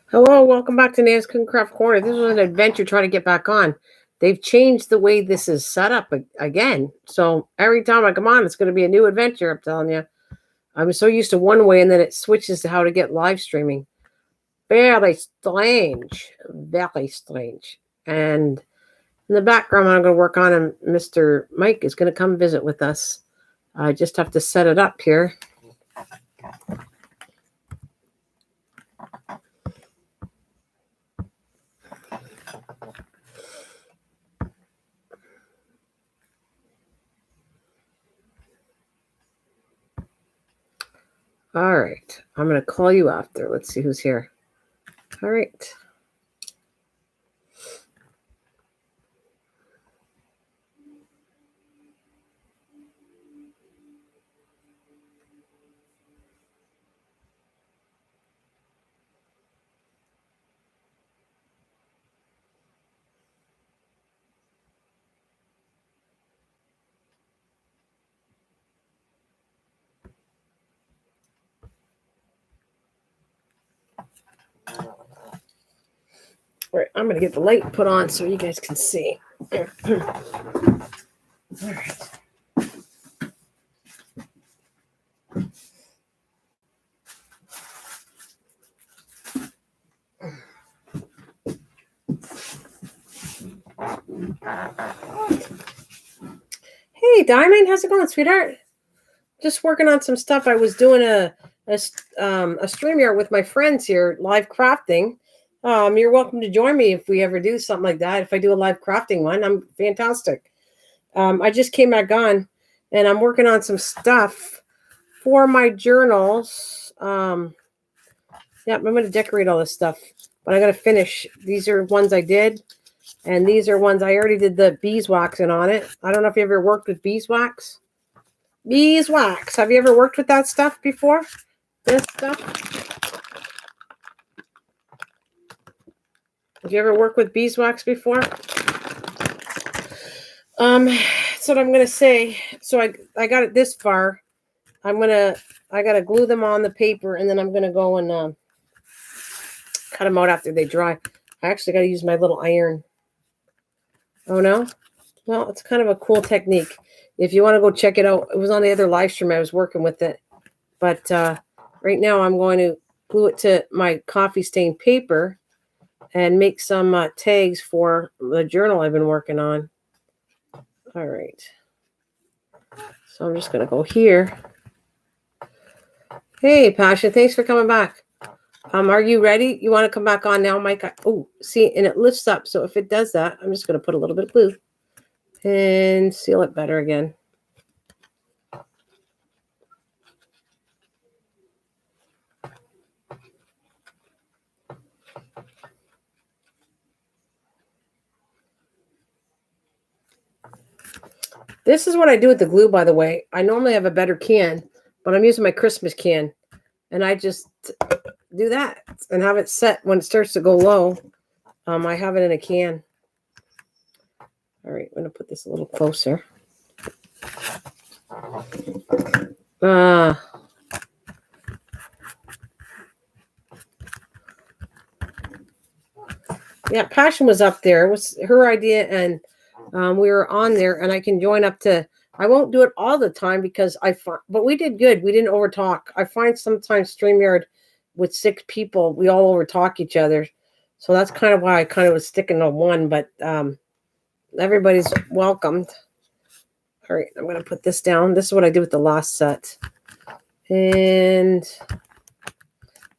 Hello, welcome back to Nana's Craft Corner. This was an adventure trying to get back on. They've changed the way this is set up again. So every time I come on, it's going to be a new adventure, I'm telling you. I'm so used to one way and then it switches to how to get live streaming. Very strange. Very strange. And in the background, I'm going to work on, and Mr. Mike is going to come visit with us. I just have to set it up here. All right. I'm going to call you after. Let's see who's here. All right. All right, I'm going to get the light put on so you guys can see. All right. Hey, Diamond, how's it going, sweetheart? Just working on some stuff. I was doing a StreamYard with my friends here, live crafting. You're welcome to join me if we ever do something like that. If I do a live crafting one, I'm fantastic. I just came back on, and I'm working on some stuff for my journals. Yeah, I'm going to decorate all this stuff, but I got to finish. These are ones I did, and these are ones I already did the beeswaxing on it. I don't know if you ever worked with beeswax. Beeswax. Have you ever worked with that stuff before? This stuff? Have you ever worked with beeswax before? That's what I'm gonna say. So I got it this far. I gotta glue them on the paper, and then I'm gonna go and cut them out after they dry. I actually gotta use my little iron. Oh no? Well, it's kind of a cool technique. If you want to go check it out, it was on the other live stream. I was working with it, but right now I'm going to glue it to my coffee stained paper and make some tags for the journal I've been working on. All right. So I'm just going to go here. Hey, Passion, thanks for coming back. Are you ready? You want to come back on now, Mike? Oh, see, and it lifts up. So if it does that, I'm just going to put a little bit of glue and seal it better again. This is what I do with the glue, by the way. I normally have a better can, but I'm using my Christmas can. And I just do that and have it set when it starts to go low. I have it in a can. All right, I'm going to put this a little closer. Yeah, Passion was up there. It was her idea, and we were on there, and I can join up to. I won't do it all the time because but we did good. We didn't overtalk. I find sometimes StreamYard with 6 people, we all overtalk each other. So that's kind of why I kind of was sticking to one, but everybody's welcomed. All right, I'm going to put this down. This is what I did with the last set. And I'm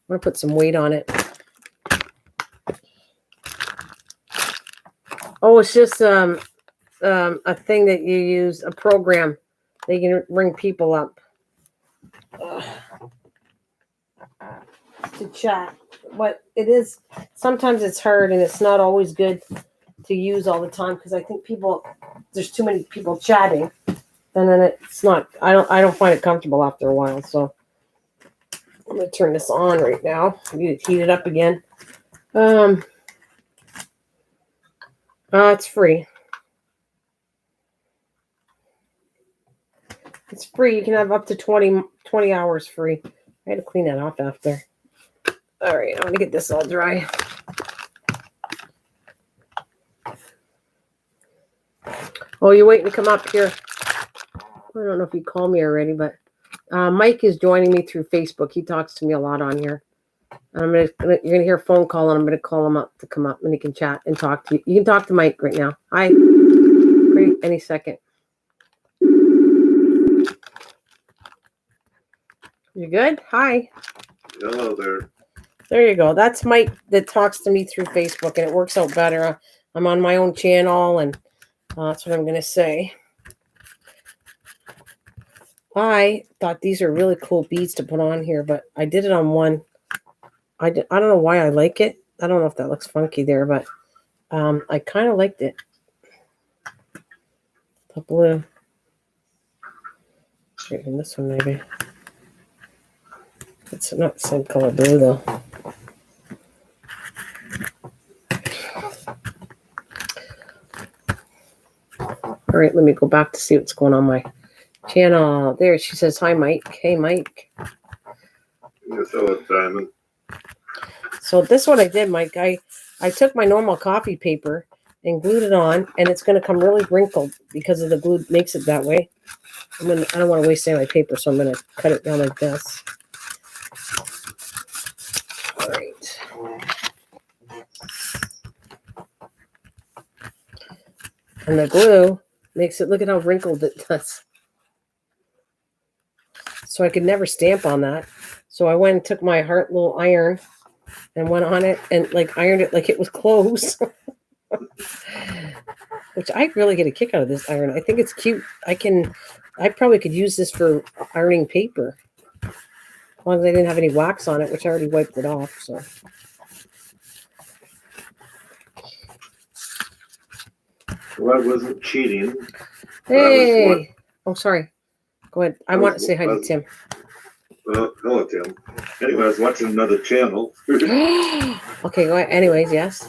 going to put some weight on it. Oh, it's just a thing that you use, a program that you can bring people up to chat. But it is, sometimes it's hard and it's not always good to use all the time because I think there's too many people chatting, and then it's not. I don't find it comfortable after a while. So I'm gonna turn this on right now. I need to heat it up again. It's free. It's free. You can have up to 20 hours free. I had to clean that off after. All right, I'm going to get this all dry. Oh, you're waiting to come up here. I don't know if you called me already, but Mike is joining me through Facebook. He talks to me a lot on here. And you're gonna hear a phone call, and I'm gonna call him up to come up, and he can chat and talk to you. You can talk to Mike right now. Hi, great, any second. You good? Hi. Hello there. There you go. That's Mike that talks to me through Facebook, and it works out better. I'm on my own channel, and that's what I'm gonna say. I thought these are really cool beads to put on here, but I did it on one. I don't know why I like it. I don't know if that looks funky there, but I kind of liked it. The blue. And this one maybe. It's not the same color blue though. All right, let me go back to see what's going on my channel. There, she says, hi, Mike. Hey, Mike. Yes, hello, Diamond. So this is what I did, Mike. I took my normal coffee paper and glued it on, and it's going to come really wrinkled because of the glue makes it that way. I don't want to waste any of my paper, so I'm going to cut it down like this. All right. And the glue makes it, look at how wrinkled it does. So I could never stamp on that. So I went and took my heart little iron and went on it and like ironed it like it was clothes. Which I really get a kick out of this iron. I think it's cute. I probably could use this for ironing paper. As long as I didn't have any wax on it, which I already wiped it off. So Well, I wasn't cheating. hey. Oh, sorry. Go ahead. I want to say hi to Tim. Hello, Tim. Anyway, I was watching another channel. Okay, go ahead. Anyways, yes.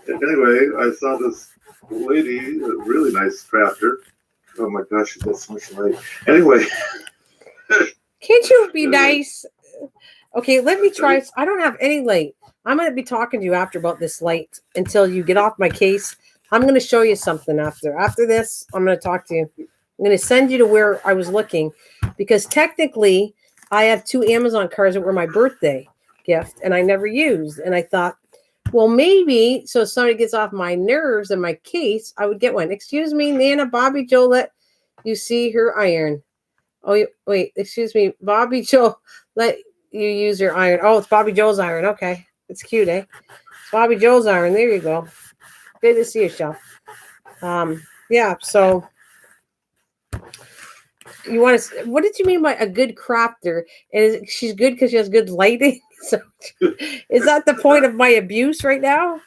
Anyway, I saw this lady, a really nice crafter. Oh my gosh, she's got so much light. Anyway. Can't you be nice? Okay, let me try. I don't have any light. I'm going to be talking to you after about this light until you get off my case. I'm going to show you something after. After this, I'm going to talk to you. I'm going to send you to where I was looking because technically I have 2 Amazon cards that were my birthday gift and I never used. And I thought, well, maybe so if somebody gets off my nerves in my case, I would get one. Excuse me, Nana, Bobby Joe, let you see her iron. Oh, wait, excuse me, Bobby Joe, let you use your iron. Oh, it's Bobby Joe's iron. Okay, it's cute, eh? It's Bobby Joe's iron. There you go. Good to see you, Chef. Yeah, so you want to, what did you mean by a good crafter? And she's good because she has good lighting? So is that the point of my abuse right now?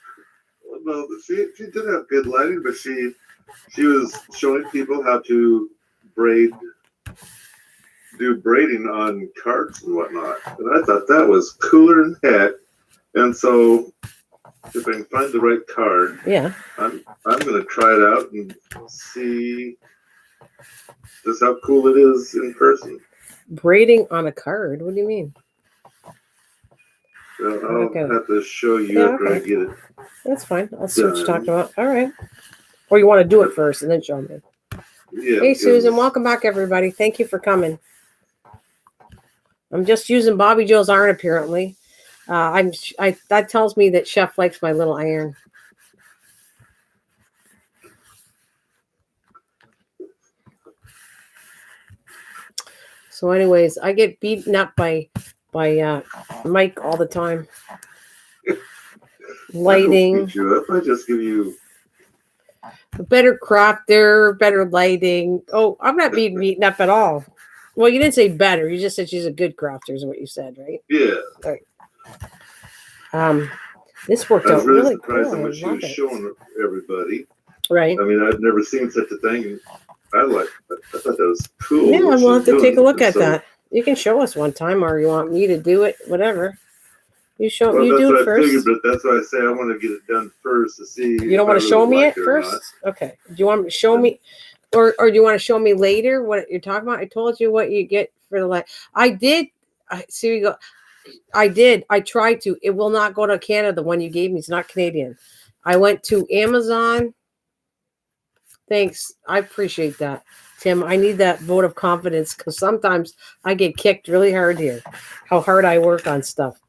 Well, she did have good lighting, but she was showing people how to do braiding on cards and whatnot. And I thought that was cooler than heck. And so if I can find the right card, yeah, I'm gonna try it out and see just how cool it is in person. Braiding on a card? What do you mean? I'll have to show you after I get it. That's fine. I'll see what you're talking about. All right. Or you want to do it first and then show me. Yeah, hey, Susan. Welcome back, everybody. Thank you for coming. I'm just using Bobby Joe's iron, apparently. That tells me that Chef likes my little iron. So anyways, I get beaten up by Mike all the time. Lighting. I don't beat you up. I just give you a better crafter, better lighting. Oh, I'm not being beaten up at all. Well, you didn't say better. You just said she's a good crafter is what you said, right? Yeah. All right. This worked out really cool. How much she was showing everybody. Right. I mean, I've never seen such a thing. I thought that was cool. Yeah, we'll have to take a look at that. You can show us one time, or you want me to do it, whatever. You show. Well, you do it first. Figured, but that's why I say I want to get it done first to see. You don't want to show me it first? Okay. Do you want me to show me, or do you want to show me later what you're talking about? I told you what you get for the light. I did. See, we go. I did. I tried to. It will not go to Canada. The one you gave me is not Canadian. I went to Amazon. Thanks. I appreciate that, Tim. I need that vote of confidence because sometimes I get kicked really hard here. How hard I work on stuff.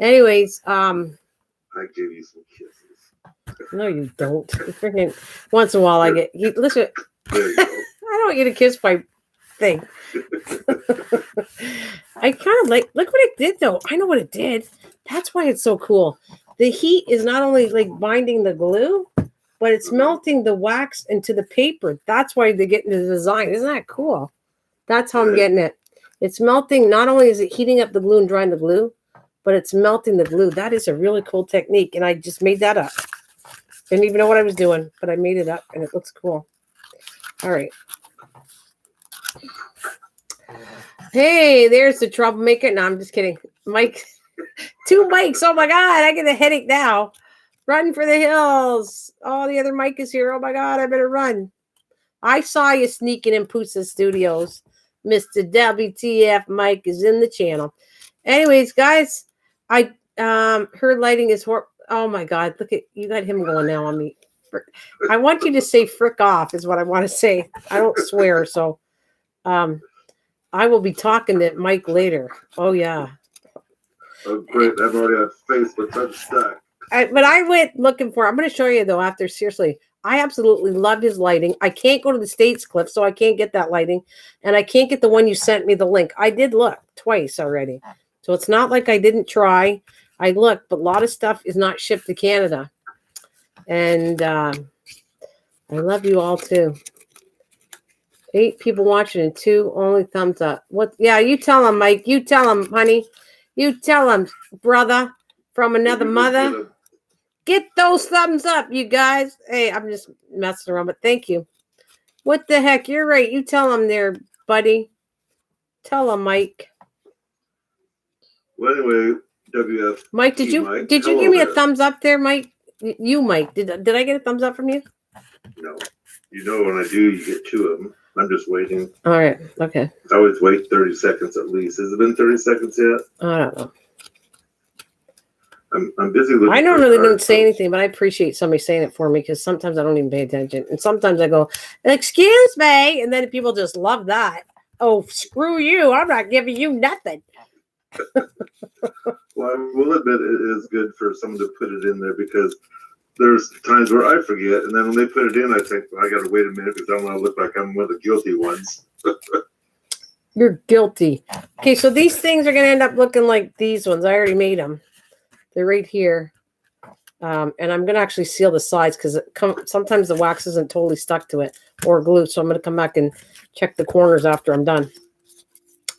Anyways, I give you some kisses. no, you don't. Freaking once in a while I get. Listen, There you go. I don't get a kiss my thing. I kind of like. Look what it did, though. I know what it did. That's why it's so cool. The heat is not only like binding the glue, but it's melting the wax into the paper. That's why they get into the design. Isn't that cool? That's how I'm getting it. It's melting. Not only is it heating up the glue and drying the glue, but it's melting the glue. That is a really cool technique, and I just made that up. Didn't even know what I was doing, but I made it up, and it looks cool. All right. Hey, there's the troublemaker. No, I'm just kidding. Mike, 2 mics. Oh, my God. I get a headache now. Run for the hills. Oh, the other mic is here. Oh, my God. I better run. I saw you sneaking in Pusa Studios. Mr. WTF Mike is in the channel. Anyways, guys, I her lighting is oh, my God. Look at you got him going now on me. I want you to say frick off is what I want to say. I don't swear, so I will be talking to Mike later. Oh, yeah. Oh, great. I've already had Facebook unstuck. But I went looking for, I'm going to show you, though, after. Seriously, I absolutely love his lighting. I can't go to the States, Cliff, so I can't get that lighting. And I can't get the one you sent me the link. I did look twice already. So it's not like I didn't try. I looked, but a lot of stuff is not shipped to Canada. And I love you all, too. 8 people watching and 2 only thumbs up. What? Yeah, you tell him, Mike. You tell him, honey. You tell him, brother from another mother. Get those thumbs up, you guys. Hey, I'm just messing around, but thank you. What the heck? You're right. You tell him there, buddy. Tell him, Mike. Well, anyway, WF. Mike, did you give me a thumbs up there, Mike? You, Mike. Did I get a thumbs up from you? No. You know when I do, you get 2 of them. I'm just waiting. All right. Okay. I always wait 30 seconds at least. Has it been 30 seconds yet? I don't know. I'm busy looking. I normally don't say anything, but I appreciate somebody saying it for me because sometimes I don't even pay attention. And sometimes I go, excuse me. And then people just love that. Oh, screw you. I'm not giving you nothing. Well, I will admit it is good for someone to put it in there because there's times where I forget. And then when they put it in, I think, well, I got to wait a minute because I don't want to look like I'm one of the guilty ones. You're guilty. Okay, so these things are going to end up looking like these ones. I already made them. They're right here. And I'm going to actually seal the sides because sometimes the wax isn't totally stuck to it or glue. So I'm going to come back and check the corners after I'm done.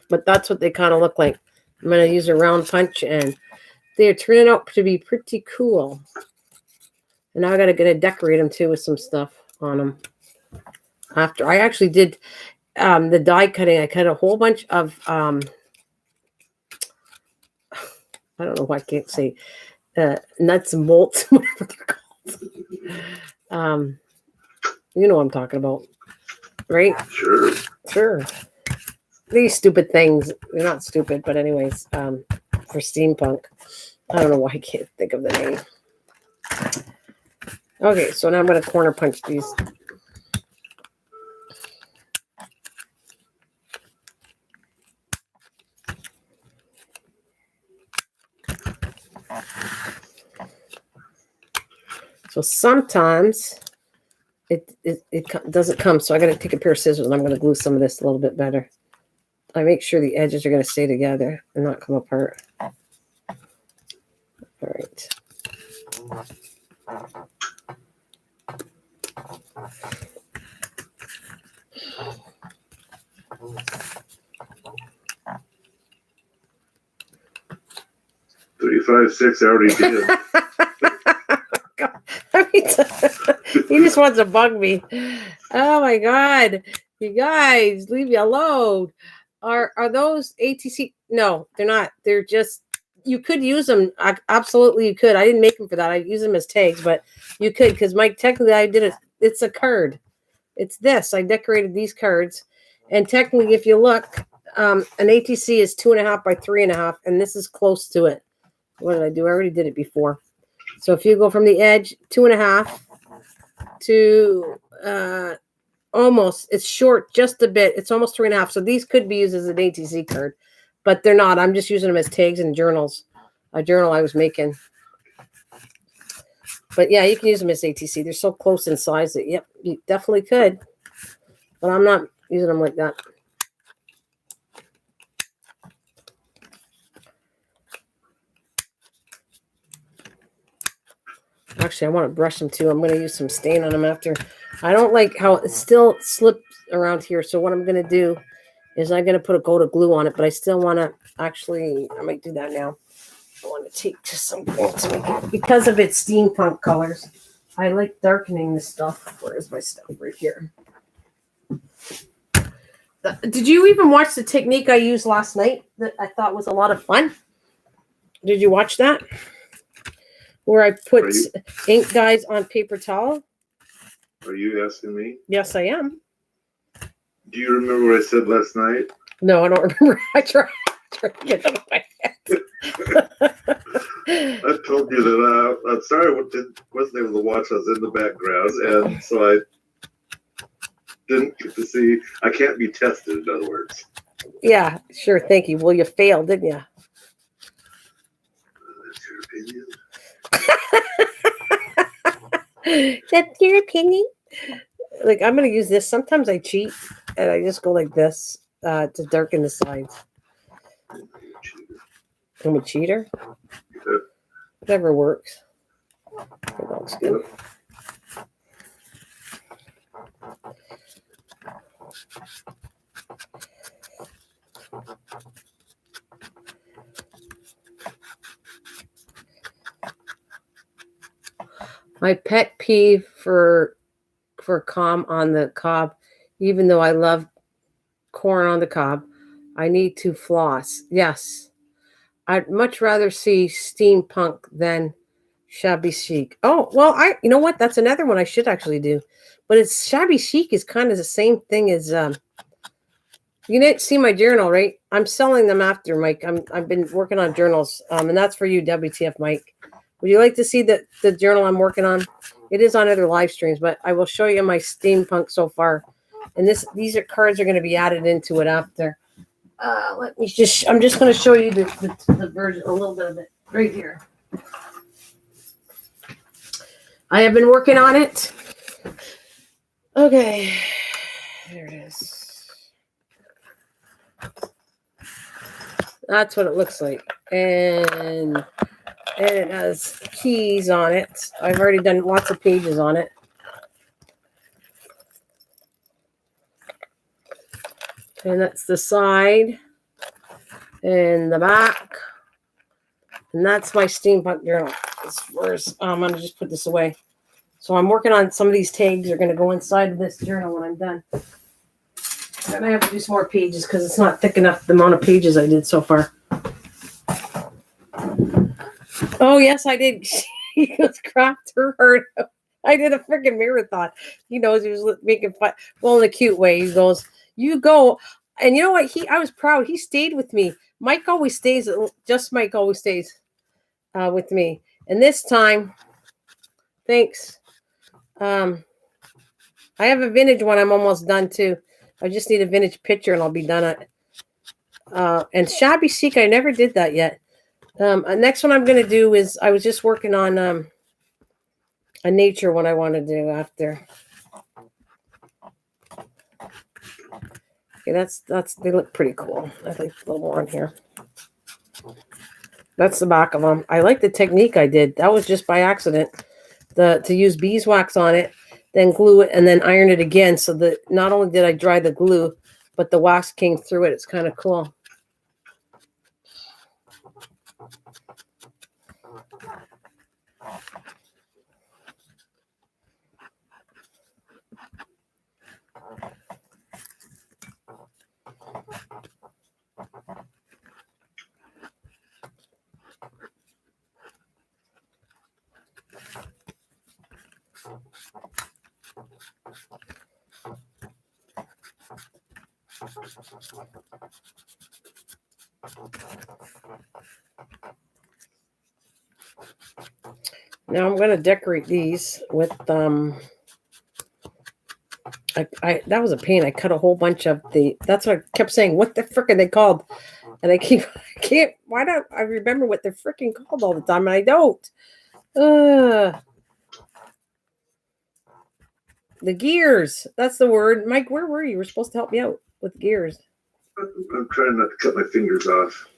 But that's what they kind of look like. I'm going to use a round punch and they're turning out to be pretty cool. And now I got to decorate them too with some stuff on them. After I actually did the die cutting, I cut a whole bunch of, I don't know why I can't say nuts and bolts, whatever they're called. You know what I'm talking about, right? Sure. These stupid things, they're not stupid, but anyways, for steampunk. I don't know why I can't think of the name. Okay, so now I'm going to corner punch these. So sometimes it doesn't come, so I got to take a pair of scissors and I'm going to glue some of this a little bit better. I make sure the edges are going to stay together and not come apart. All right. $356 I already did. He just wants to bug me. Oh my God. You guys, leave me alone. Are those ATC? No, they're not. They're just, you could use them. Absolutely, you could. I didn't make them for that. I use them as tags, but you could because Mike, technically I did it. It's a card. It's this. I decorated these cards. And technically, if you look, an ATC is 2.5 by 3.5, and this is close to it. What did I do? I already did it before. So if you go from the edge 2.5 to almost, it's short just a bit. It's almost 3.5. So these could be used as an ATC card, but they're not. I'm just using them as tags and journals. A journal I was making. But yeah, you can use them as ATC. They're so close in size that, yep, you definitely could. But I'm not using them like that. Actually, I want to brush them too. I'm going to use some stain on them after. I don't like how it still slips around here. So what I'm going to do is I'm going to put a coat of glue on it. But I still want to actually, I might do that now. I want to take just some paint to make it, because of its steampunk colors. I like darkening this stuff. Where's my stuff? Right here. Did you even watch the technique I used last night that I thought was a lot of fun? Did you watch that? Where I put ink dyes on paper towel. Are you asking me? Yes, I am. Do you remember what I said last night? No, I don't remember. I tried to get it out of my head. I told you that I'm sorry I wasn't able to watch. I was in the background, and so I didn't get to see. I can't be tested, in other words. Yeah, sure. Thank you. Well, you failed, didn't you? That's your opinion. That's your opinion. Like, I'm going to use this. Sometimes I cheat and I just go like this to darken the sides. I'm a cheater. Yeah. Whatever works. It looks good. My pet peeve for calm on the cob, even though I love corn on the cob, I need to floss. Yes. I'd much rather see steampunk than shabby chic. Oh, well, you know what? That's another one I should actually do. But it's shabby chic is kind of the same thing as you didn't see my journal, right? I'm selling them after, Mike. I've been working on journals, and that's for you, WTF, Mike. Would you like to see the journal I'm working on? It is on other live streams, but I will show you my steampunk so far. And these cards are going to be added into it after. I'm just going to show you the version, a little bit of it right here. I have been working on it. Okay, there it is. That's what it looks like. And it has keys on it. I've already done lots of pages on it. And that's the side and the back. And that's my steampunk journal. I'm going to just put this away. So I'm working on some of these tags are going to go inside of this journal when I'm done. I might have to do some more pages because it's not thick enough, the amount of pages I did so far. Oh, yes, I did. She was cracked her heart out. I did a freaking marathon. He knows he was making fun. Well, in a cute way. He goes, you go. And you know what? I was proud. He stayed with me. Mike always stays. Just Mike always stays with me. And this time, thanks. I have a vintage one. I'm almost done too. I just need a vintage picture and I'll be done. And shabby chic, I never did that yet. Next one I'm going to do is I was just working on a nature one I want to do after. Okay, that's they look pretty cool. I think a little more in here. That's the back of them. I like the technique I did. That was just by accident. To use beeswax on it, then glue it, and then iron it again. So that not only did I dry the glue, but the wax came through it. It's kind of cool. Now I'm going to decorate these with I that was a pain. I cut a whole bunch of that's what I kept saying. What the frick are they called? And I can't. Why don't I remember what they're freaking called all the time? And I don't. The gears. That's the word. Mike, where were you? You were supposed to help me out with gears. I'm trying not to cut my fingers off.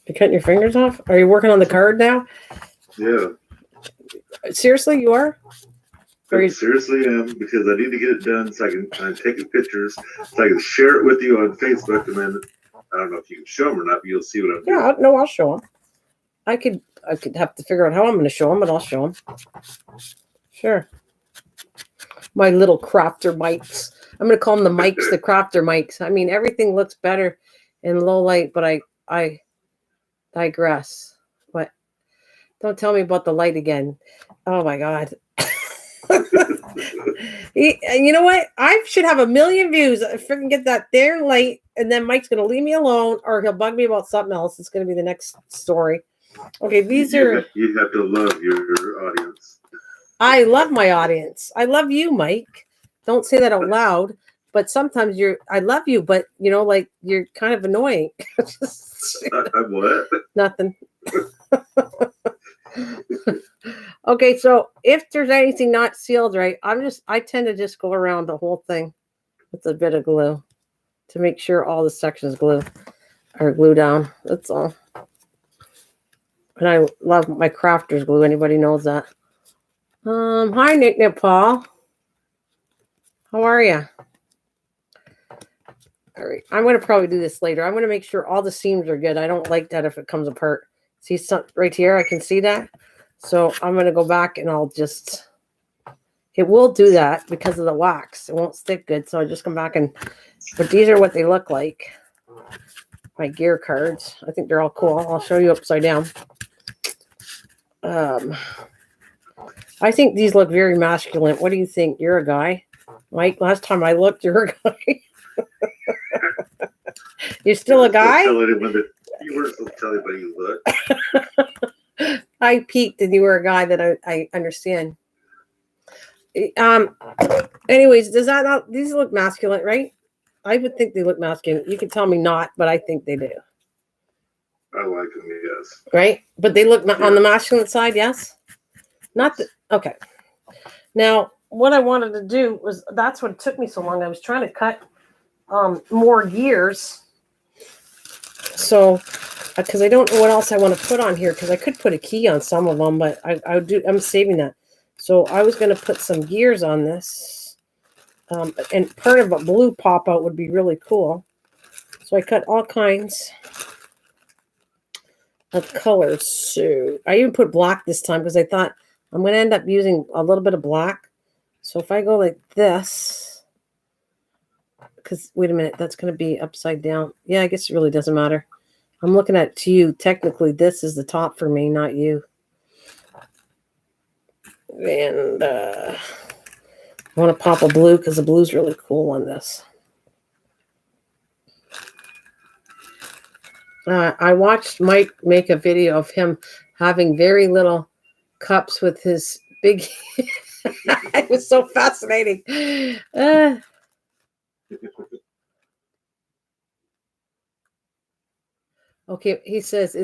You're cutting your fingers off? Are you working on the card now? Yeah. Seriously, you are? I seriously am, because I need to get it done so I'm taking pictures so I can share it with you on Facebook, and then I don't know if you can show them or not, but you'll see what I'm doing. Yeah, no, I'll show them. I could have to figure out how I'm going to show them, but I'll show them. Sure. My little crafter mics. I'm going to call them the mics, the crafter mics. I mean, everything looks better in low light, but I digress. What? Don't tell me about the light again. Oh my God. You know what? I should have 1 million views. I freaking get that darn light, and then Mike's going to leave me alone, or he'll bug me about something else. It's going to be the next story. Okay, You have to love your audience. I love my audience. I love you, Mike. Don't say that out loud. But sometimes I love you, but like you're kind of annoying. I'm what? Nothing. Okay, so if there's anything not sealed right, I tend to just go around the whole thing with a bit of glue to make sure all the sections are glued down. That's all. And I love my crafter's glue. Anybody knows that. Hi, Nick Paul. How are you? All right, I'm going to probably do this later. I'm going to make sure all the seams are good. I don't like that if it comes apart. See some right here? I can see that. So I'm going to go back and it will do that because of the wax. It won't stick good. So I just come back but these are what they look like. My gear cards. I think they're all cool. I'll show you upside down. I think these look very masculine. What do you think? You're a guy. Mike, last time I looked, you're a guy. You're still a guy? You weren't supposed to tell anybody you look. I peeked and you were a guy that I understand. Anyways, these look masculine, right? I would think they look masculine. You can tell me not, but I think they do. I like them, yes. Right? But they look on the masculine side, yes? Okay. Now, what I wanted to do that's what took me so long. I was trying to cut more gears. So, because I don't know what else I want to put on here, because I could put a key on some of them, but I'm saving that. So I was going to put some gears on this. And part of a blue pop-out would be really cool. So I cut all kinds of colors. So I even put black this time because I thought I'm going to end up using a little bit of black. So if I go like this, because wait a minute, that's going to be upside down. Yeah, I guess it really doesn't matter. I'm looking at you. Technically, this is the top for me, not you. And I want to pop a blue because the blue's really cool on this. I watched Mike make a video of him having very little cups with his big. It was so fascinating. Okay, she says,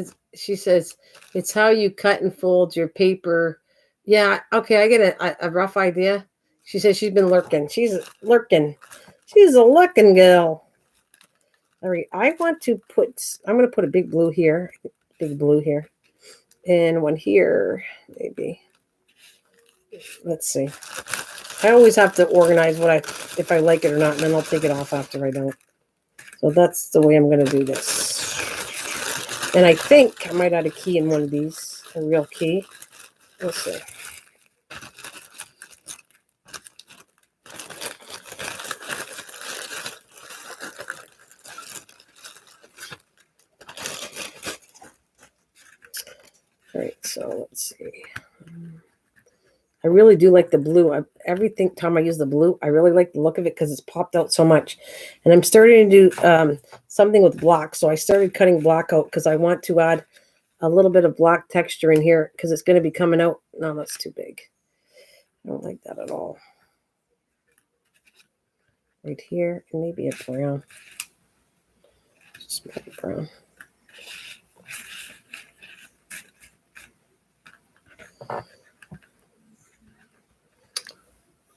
it's how you cut and fold your paper. Yeah, okay, I get a rough idea. She says she's been lurking. She's lurking. She's a lurking girl. All right, I'm going to put a big blue here. And one here, maybe. Let's see. I always have to organize if I like it or not, and then I'll take it off after I don't. So that's the way I'm going to do this. And I think I might add a key in one of these, a real key. We'll see. All right, so let's see. I really do like the blue. every time I use the blue, I really like the look of it because it's popped out so much. And I'm starting to do something with black. So I started cutting black out because I want to add a little bit of black texture in here because it's going to be coming out. No, that's too big. I don't like that at all. Right here, and maybe a brown. Just maybe brown.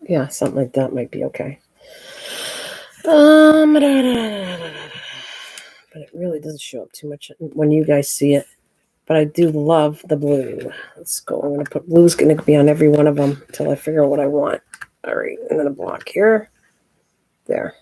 Yeah, something like that might be okay. But it really doesn't show up too much when you guys see it. But I do love the blue. Let's go. I'm going to put blue's going to be on every one of them until I figure out what I want. All right, and then a block here. There.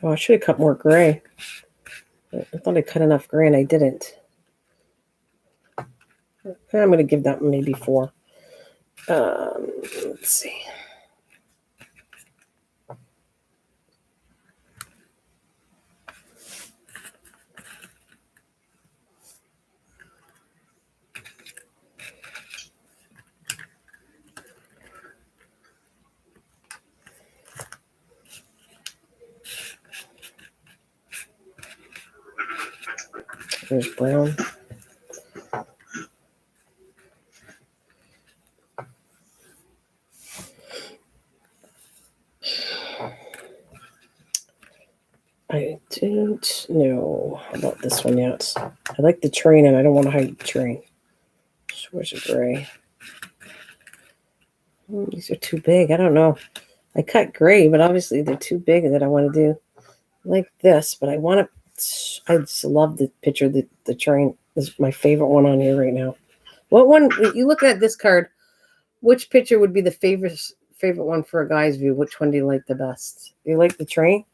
Oh, I should have cut more gray. I thought I cut enough gray and I didn't. I'm going to give that maybe 4. Let's see. There's brown. I don't know about this one yet. I like the train and I don't want to hide the train. So where's the gray? These are too big. I don't know. I cut gray, but obviously they're too big that I want to do like this. But I want to. I just love the picture. The train is my favorite one on here right now. What one? You look at this card. Which picture would be the favorite one for a guy's view? Which one do you like the best? Do you like the train?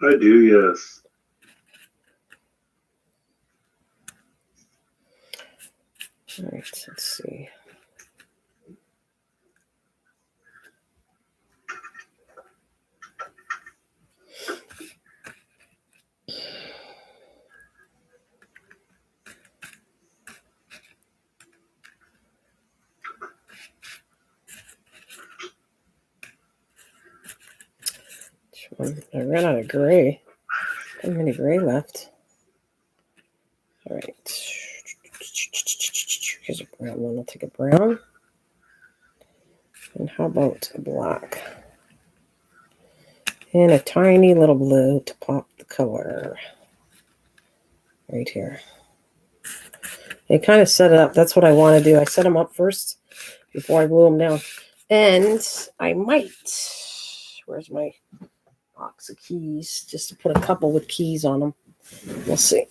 I do, yes. All right, let's see. I ran out of gray. How many gray left? All right. Here's a brown one. I'll take a brown. And how about a black? And a tiny little blue to pop the color. Right here. It kind of set it up. That's what I want to do. I set them up first before I glue them down. And I might. Where's my box of keys? Just to put a couple with keys on them. We'll see.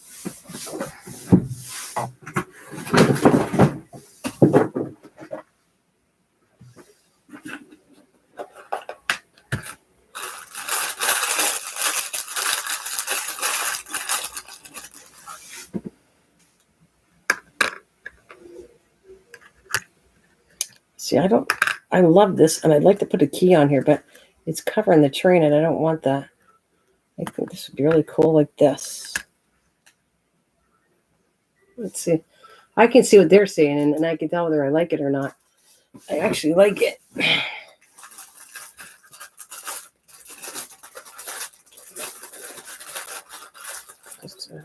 See, I love this, and I'd like to put a key on here, but it's covering the train, and I don't want that. I think this would be really cool like this. Let's see. I can see what they're saying, and I can tell whether I like it or not. I actually like it. Just, right.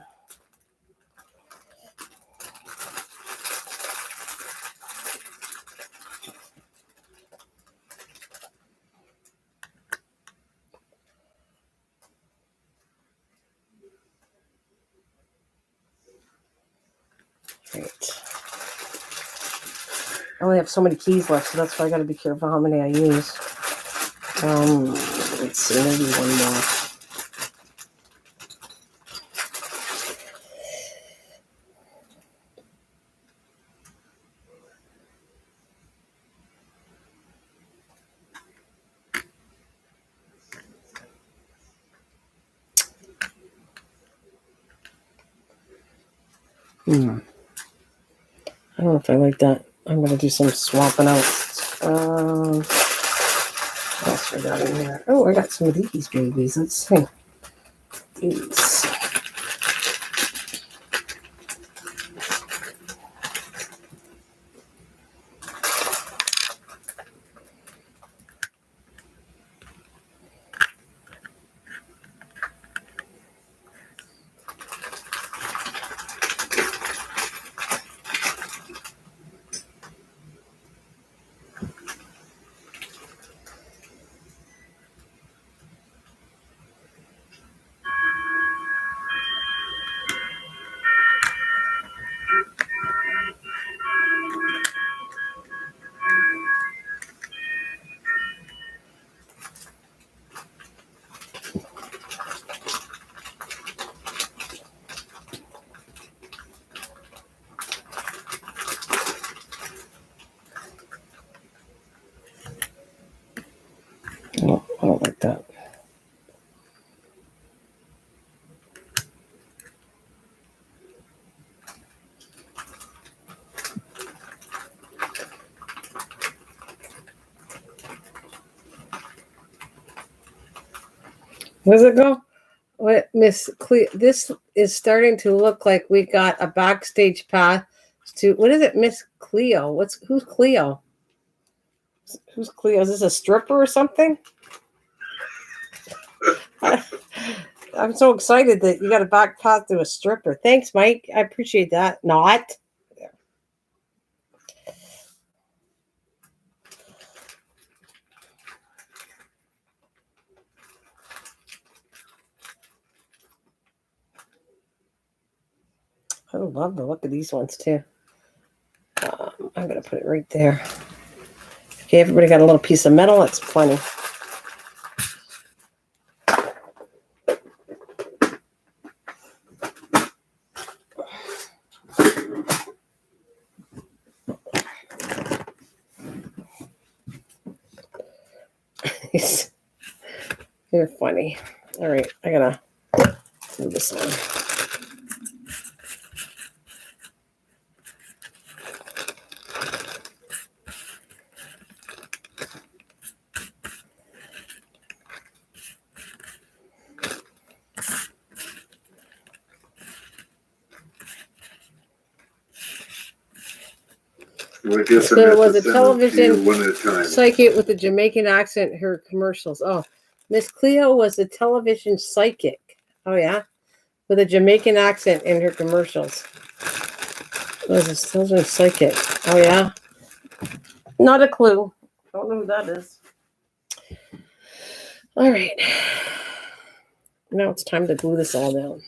I only have so many keys left, so that's why I got to be careful how many I use. Let's see, maybe one more. I don't know if I like that. I'm going to do some swapping out. What else I got in here? Oh, I got some of these babies. Let's see. These. No, I don't like that. Where's it go? What, Miss Cleo? This is starting to look like we got a backstage pass to, what is it, Miss Cleo? Who's Cleo? Who's Cleo? Is this a stripper or something? I'm so excited that you got a back path to a stripper. Thanks, Mike. I appreciate that. Not. I love the look of these ones too. I'm going to put it right there. Okay, everybody got a little piece of metal. That's plenty. You're funny. All right, I gotta do this one. There was a television psychic with a Jamaican accent in her commercials. Oh, Miss Cleo was a television psychic. Oh, yeah? With a Jamaican accent in her commercials. Was a television psychic. Oh, yeah? Not a clue. Don't know who that is. All right. Now it's time to glue this all down.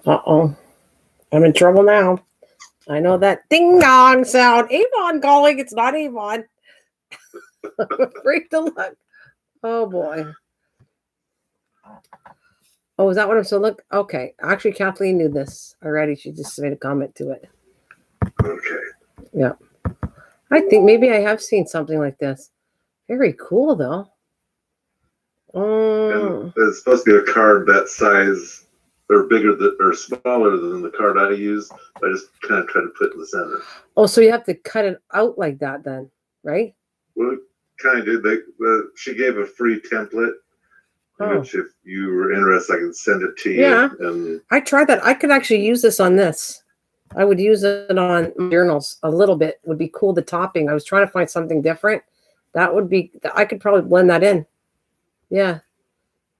Uh-oh. I'm in trouble now. I know that ding dong sound. Avon calling. It's not Avon. I'm afraid to look. Oh boy. Oh, is that what I'm so look? Okay. Actually, Kathleen knew this already. She just made a comment to it. Okay. Yeah. I think maybe I have seen something like this. Very cool though. And it's supposed to be a card that size or bigger or smaller than the card I use. I just kind of try to put it in the center. Oh, so you have to cut it out like that then, right? Well, kind of. She gave a free template, Oh. Which, if you were interested, I can send it to you. Yeah. And I tried that. I could actually use this on this. I would use it on journals a little bit. Would be cool. The topping. I was trying to find something different. That would be. I could probably blend that in. Yeah,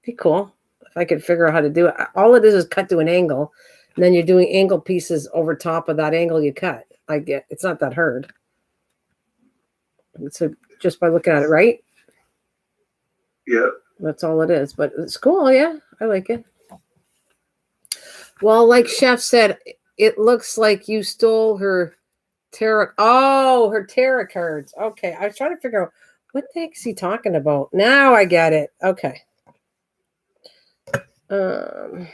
be cool if I could figure out how to do it. All it is cut to an angle, and then you're doing angle pieces over top of that angle you cut. I get. It's not that hard. So just by looking at it, right? yeah. That's all it is. But it's cool. Yeah, I like it. Well, like Chef said, it looks like you stole her tarot. Oh, her tarot cards. Okay. I was trying to figure out what the heck is he talking about. Now I get it. Okay. Um,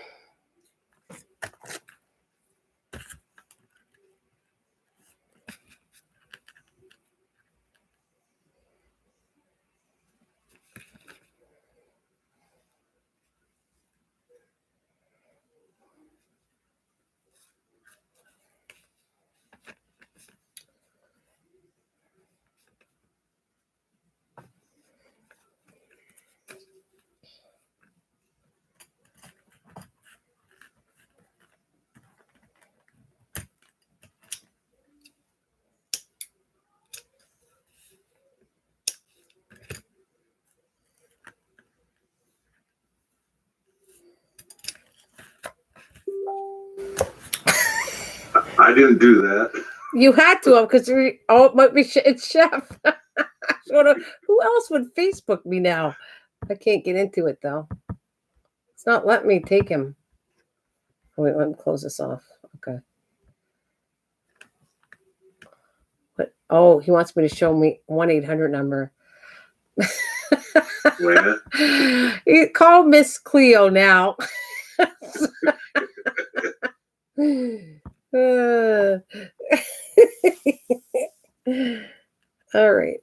I didn't do that. you had to have because it might be it's Chef. Who else would Facebook me now? I can't get into it though. It's not letting me take him. Wait, let me close this off. Okay. But oh, he wants me to show me 1-800 number. Where? You call Miss Cleo now. All right.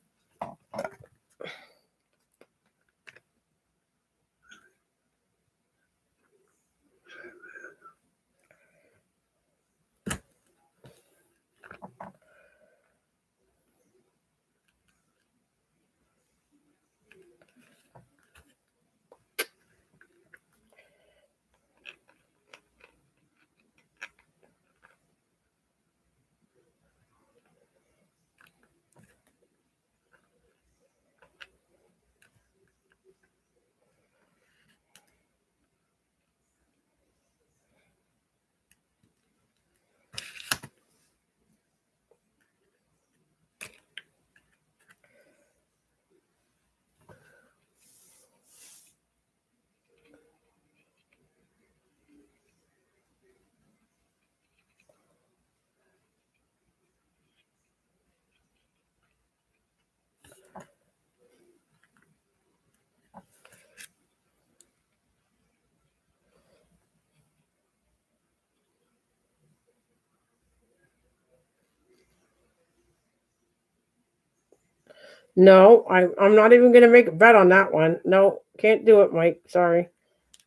No, I'm not even going to make a bet on that one. No, can't do it, Mike. Sorry.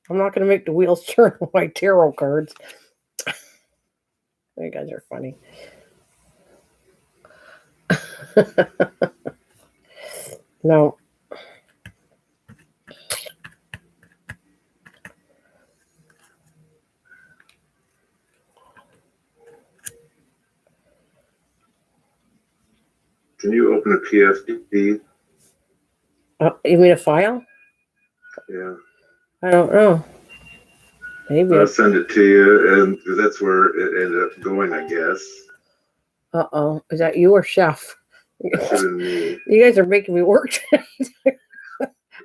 I'm not going to make the wheels turn on my tarot cards. You guys are funny. No. Can you open a PSD? You mean a file? Yeah. I don't know. Maybe. I'll send it to you, and because that's where it ended up going, I guess. Uh-oh. Is that you or Chef? That should have been me. You guys are making me work tonight.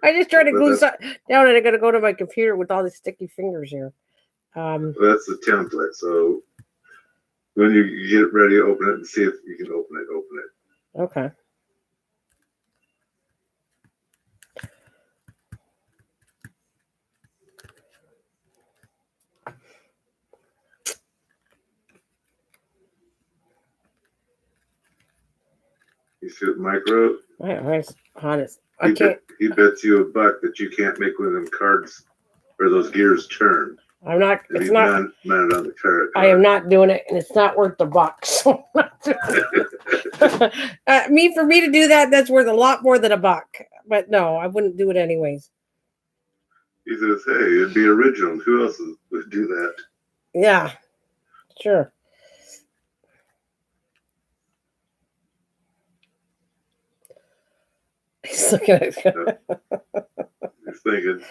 I just tried to glue something down and I got to go to my computer with all the sticky fingers here. That's the template. So when you get ready, open it and see if you can open it. Okay. You see what Mike wrote? My eyes honest. I can't. He bets you $1 that you can't make one of them cards or those gears turn. I'm not. If It's you not. mounted on the card. I am not doing it, and it's not worth the buck. So for me to do that, that's worth a lot more than $1. But no, I wouldn't do it anyways. He says, "Hey, it'd be original. Who else would do that?" Yeah, sure. He's looking at it. He's thinking.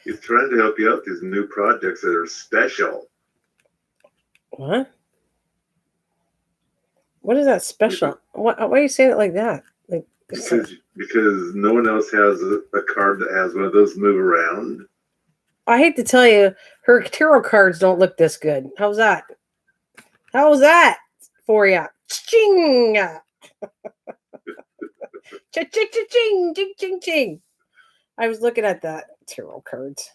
He's trying to help you out with these new projects that are special. What? What is that special? Why are you saying it like that? Like because no one else has a card that has one of those move around. I hate to tell you, her tarot cards don't look this good. How's that? How's that for you? Ching! Cha-ching, ching, ching, ching. I was looking at that tarot cards.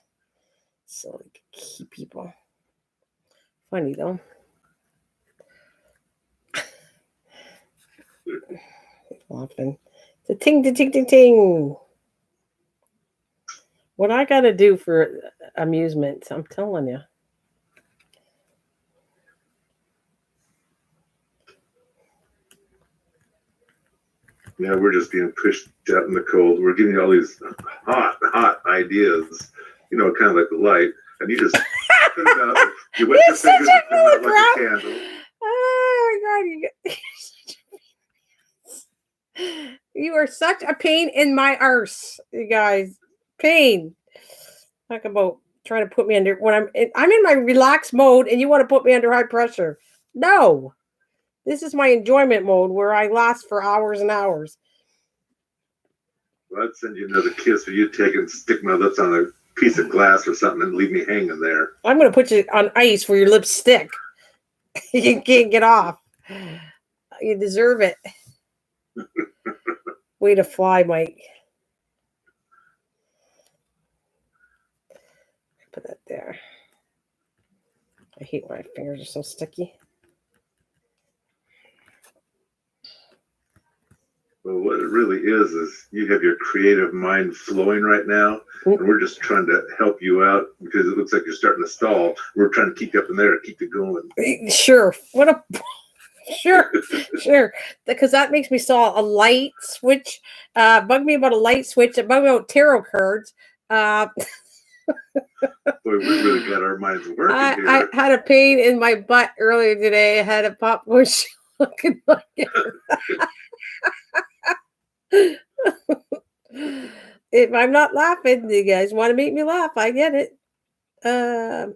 So like key people. Funny though. Laughing. The ting, ting, ting, ting. What I got to do for amusement, I'm telling you. Yeah, we're just being pushed out in the cold. We're getting all these hot ideas, kind of like the light, and you just put it out. You wet your fingers and put it out like a candle. Oh my God, you are such a pain in my arse, you guys. Pain. Talk about trying to put me under when I'm in my relaxed mode, and you want to put me under high pressure. No. This is my enjoyment mode where I last for hours and hours. Well, I'd send you another kiss, or you take and stick my lips on a piece of glass or something and leave me hanging there. I'm going to put you on ice where your lips stick. You can't get off. You deserve it. Way to fly, Mike. Put that there. I hate when my fingers are so sticky. Well, what it really is you have your creative mind flowing right now, and we're just trying to help you out because it looks like you're starting to stall. We're trying to keep you up in there and keep you going. Sure. Sure. Because that makes me saw a light switch. Bug me about a light switch. Bug me about tarot cards. Boy, we really got our minds working here. I had a pain in my butt earlier today. I had a popcorn looking like it. If I'm not laughing, you guys want to make me laugh. I get it. Well,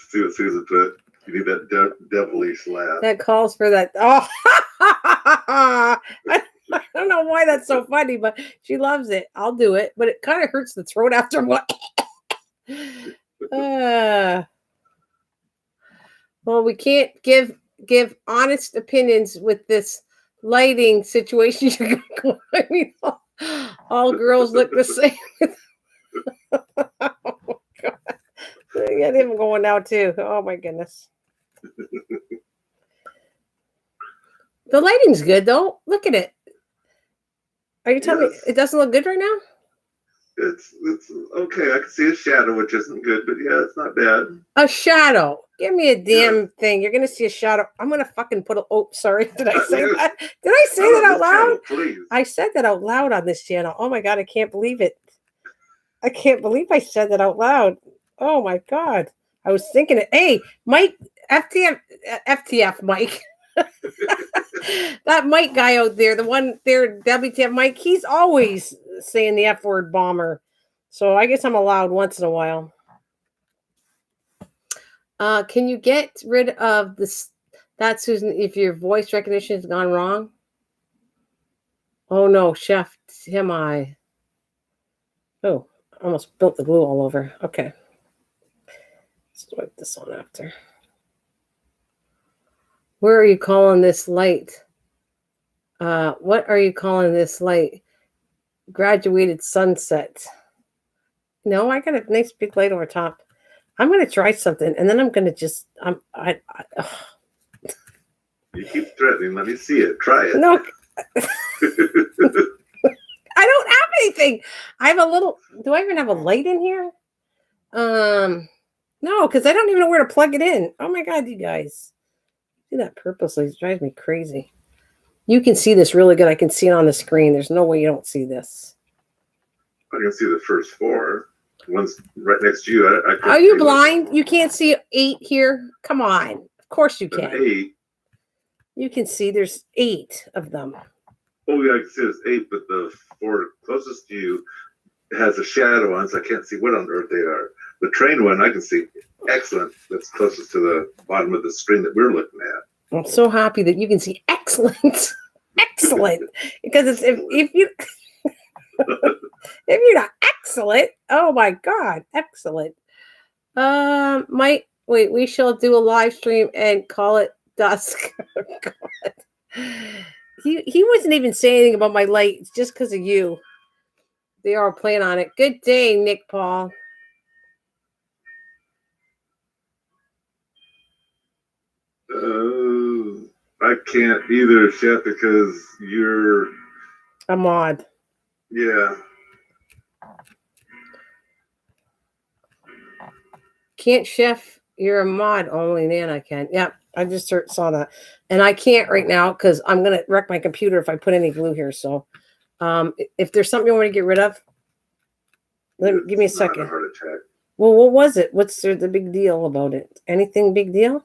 see what Susan put. You need that devilish laugh. That calls for that. Oh, I don't know why that's so funny, but she loves it. I'll do it, but it kind of hurts the throat after what. Well, we can't give honest opinions with this lighting situation. I mean, all girls look the same. Oh, God. I got him going now too. Oh my goodness. The lighting's good though. Look at it. Are you telling me it doesn't look good right now? It's okay. I can see a shadow, which isn't good, but yeah, it's not bad. A shadow. Give me a damn thing. You're gonna see a shadow. I'm gonna fucking put a. Oh, sorry. Did I say that? Did I say that out loud? Channel, I said that out loud on this channel. Oh my God, I can't believe it. I can't believe I said that out loud. Oh my God. I was thinking it. Hey, Mike, FTF Mike. That Mike guy out there, the one there, WTF Mike, he's always saying the F word bomber. So I guess I'm allowed once in a while. Can you get rid of this? That Susan, if your voice recognition has gone wrong? Oh no, Chef, am I? Oh, I almost built the glue all over. Okay. Let's wipe this on after. Where are you calling this light? What are you calling this light? Graduated sunset. No, I got a nice big light over top. I'm going to try something, and then I'm going to just. You keep threatening. Let me see it. Try it. No. I don't have anything. I have a little. Do I even have a light in here? No, because I don't even know where to plug it in. Oh my God, you guys. I do that purposely. It drives me crazy. You can see this really good. I can see it on the screen. There's no way you don't see this. I can see the first 4. One's right next to you. I Are you blind? You can't see 8 here? Come on. Of course you can. 8. You can see there's 8 of them. Oh, yeah, I can see there's 8, but the 4 closest to you has a shadow on, so I can't see what on earth they are. The train one, I can see excellent. That's closest to the bottom of the screen that we're looking at. I'm so happy that you can see excellent. Excellent. Because it's if you if you're not excellent, oh my God, excellent. Wait, we shall do a live stream and call it dusk. Oh, God. He wasn't even saying anything about my light. It's just because of you. They are playing on it. Good day, Nick Paul. I can't either, Chef, because you're a mod. Yeah. Can't Chef? You're a mod. Only Nana can. Yep, I just saw that. And I can't right now because I'm going to wreck my computer if I put any glue here. So if there's something you want me to get rid of, give me a second. Not a heart attack. Well, what was it? What's the big deal about it? Anything big deal?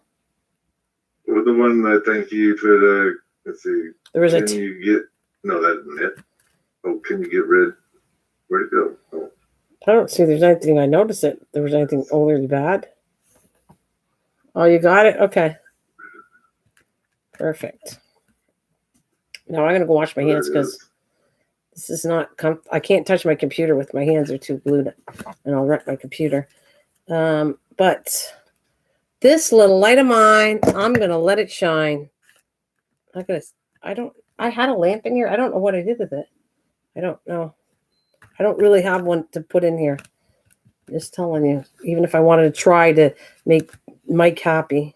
Well, the one I thank you for the, let's see. There was can you get, no, that isn't it. Oh, can you get rid? Where'd it go? Oh. I don't see there's anything. I noticed it. There was anything overly bad. Oh, you got it? Okay. Perfect. Now I'm going to go wash my hands because this is not, I can't touch my computer with my hands. Are too glued and I'll wreck my computer. But this little light of mine, I'm going to let it shine. I had a lamp in here. I don't know what I did with it. I don't know. I don't really have one to put in here. Just telling you, even if I wanted to try to make Mike happy.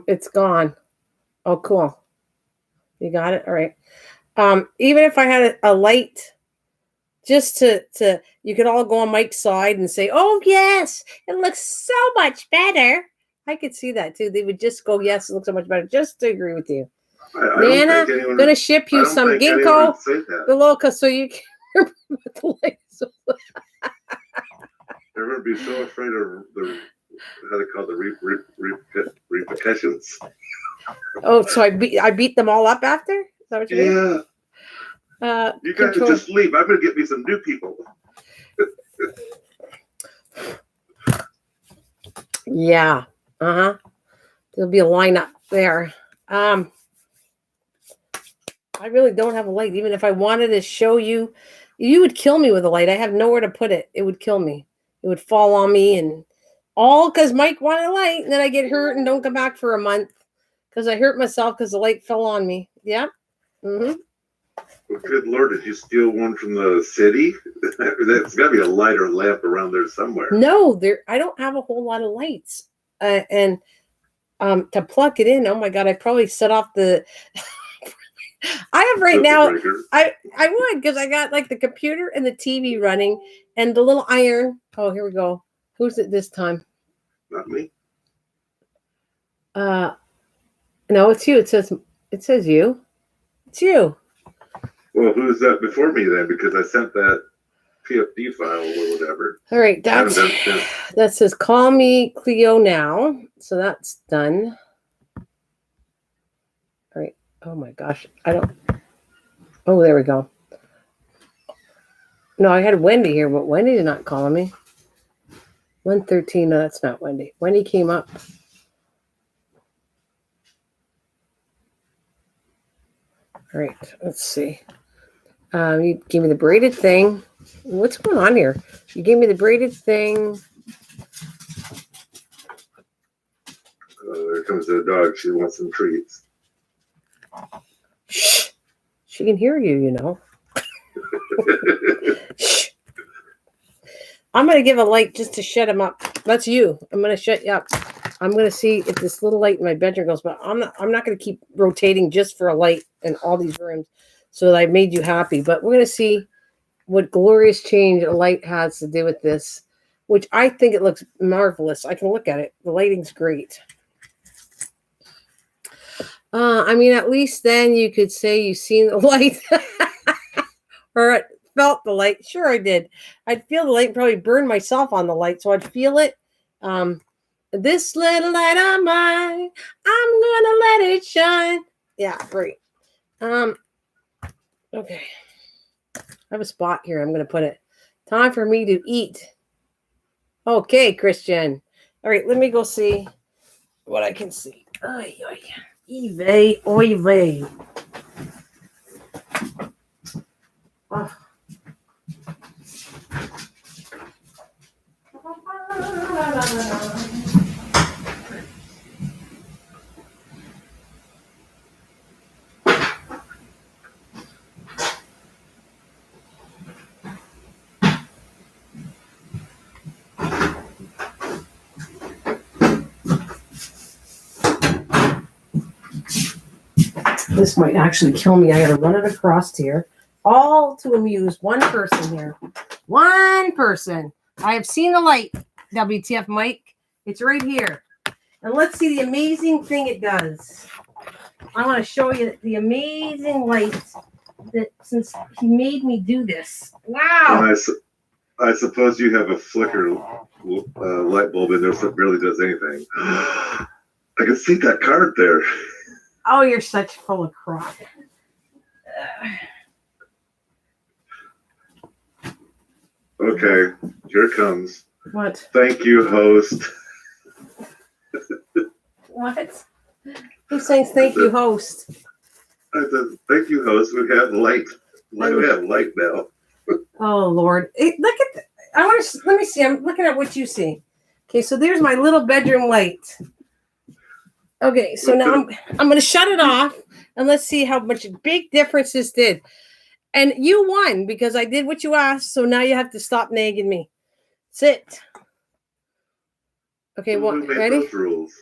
It's gone. Oh, cool. You got it? All right. Even if I had a light, just to you could all go on Mike's side and say, oh, yes, it looks so much better. I could see that too. They would just go, yes, it looks so much better, just to agree with you. Nana, going to ship you some ginkgo biloba so you can put the lights on. They're going to be so afraid of the, how they call the repercussions. Oh, so I beat them all up after? Is that what you mean? Yeah. You guys just leave. I'm going to get me some new people. Yeah. There'll be a lineup there. I really don't have a light. Even if I wanted to show you, you would kill me with a light. I have nowhere to put it. It would kill me. It would fall on me, and all because Mike wanted a light, and then I get hurt and don't come back for a month because I hurt myself because the light fell on me. Yeah. Well, good Lord, did you steal one from the city? There's got to be a light or lamp around there somewhere. No, I don't have a whole lot of lights. And to plug it in, oh my God, I probably set off the... I have right now, I would, because I got like the computer and the TV running and the little iron. Oh, here we go. Who's it this time? Not me. No, it's you. It says you. It's you. Well, who's that before me then? Because I sent that PFD file or whatever. All right, that says call me Cleo now. So that's done. All right. Oh my gosh. Oh, there we go. No, I had Wendy here, but Wendy did not call me. 113. No, that's not Wendy. Wendy came up. All right. Let's see. You gave me the braided thing. What's going on here? You gave me the braided thing. There comes the dog. She wants some treats. Shh. She can hear you, you know. Shh. I'm going to give a light just to shut him up. That's you. I'm going to shut you up. I'm going to see if this little light in my bedroom goes, but I'm not going to keep rotating just for a light in all these rooms so that I made you happy. But we're going to see what glorious change a light has to do with this, which I think it looks marvelous. I can look at it. The lighting's great. I mean, at least then you could say you've seen the light or felt the light. Sure, I did. I'd feel the light and probably burn myself on the light, so I'd feel it. This little light of mine, I'm gonna let it shine. Yeah, great. Okay. I have a spot here. I'm gonna put it. Time for me to eat. Okay, Christian. All right, let me go see what I can see. Oy, oy. Eve, oy vey. Oh. This might actually kill me. I gotta run it across here, all to amuse one person here. One person. I have seen the light, WTF Mike. It's right here. And let's see the amazing thing it does. I want to show you the amazing light that since he made me do this. Wow. And I suppose you have a flicker light bulb in there that really does anything. I can see that card there. Oh, you're such full of crap. Okay, here it comes. What? Thank you, host. What? Who's saying thank you, host? I said, thank you, host. We have light. We have light now. Oh Lord! Look at that. I want to. Let me see. I'm looking at what you see. Okay, so there's my little bedroom light. Okay, so now I'm going to shut it off and let's see how much big difference this did. And you won because I did what you asked. So now you have to stop nagging me. Sit. Okay, well, ready? Those rules?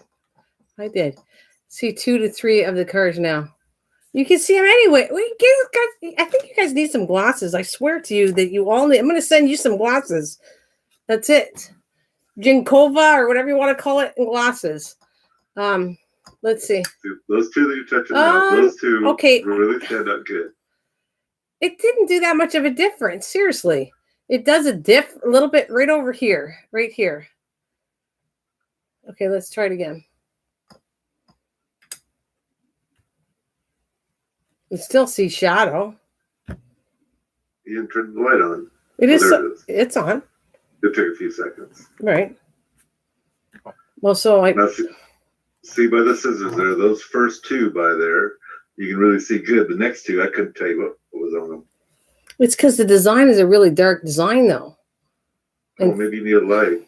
I did. See 2 to 3 of the cards now. You can see them anyway. I think you guys need some glasses. I swear to you that you all need. I'm going to send you some glasses. That's it. Jinkova or whatever you want to call it, and glasses. Let's see. Those two that you're touching now, those two really stand out good. It didn't do that much of a difference. Seriously. It does a little bit right over here. Right here. Okay, let's try it again. You still see shadow. You didn't turn the light on. It is. It's on. It took a few seconds. Right. Well, so now, see by the scissors there, those first two by there, you can really see good. The next two, I couldn't tell you what was on them. It's because the design is a really dark design, though. And maybe you need a light.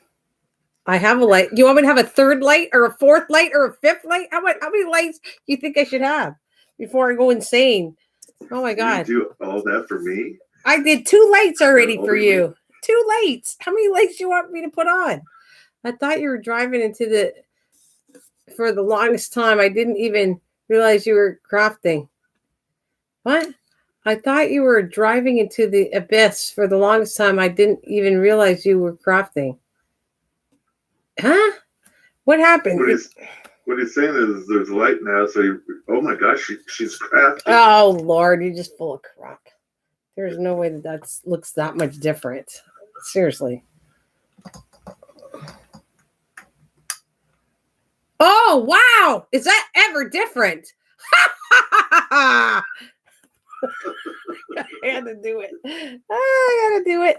I have a light. Do you want me to have a third light or a fourth light or a fifth light? How many lights do you think I should have before I go insane? Oh, my God. You do all that for me? I did 2 lights already for you. 2 lights. How many lights do you want me to put on? I thought you were driving into for the longest time. I didn't even realize you were crafting. What? I thought you were driving into the abyss for the longest time. I didn't even realize you were crafting. Huh? What happened? What he's saying is there's light now. So, oh my gosh, she's crafting. Oh, Lord, you're just full of crap. There's no way that looks that much different. Seriously. Oh, wow. Is that ever different? I had to do it. I had to do it.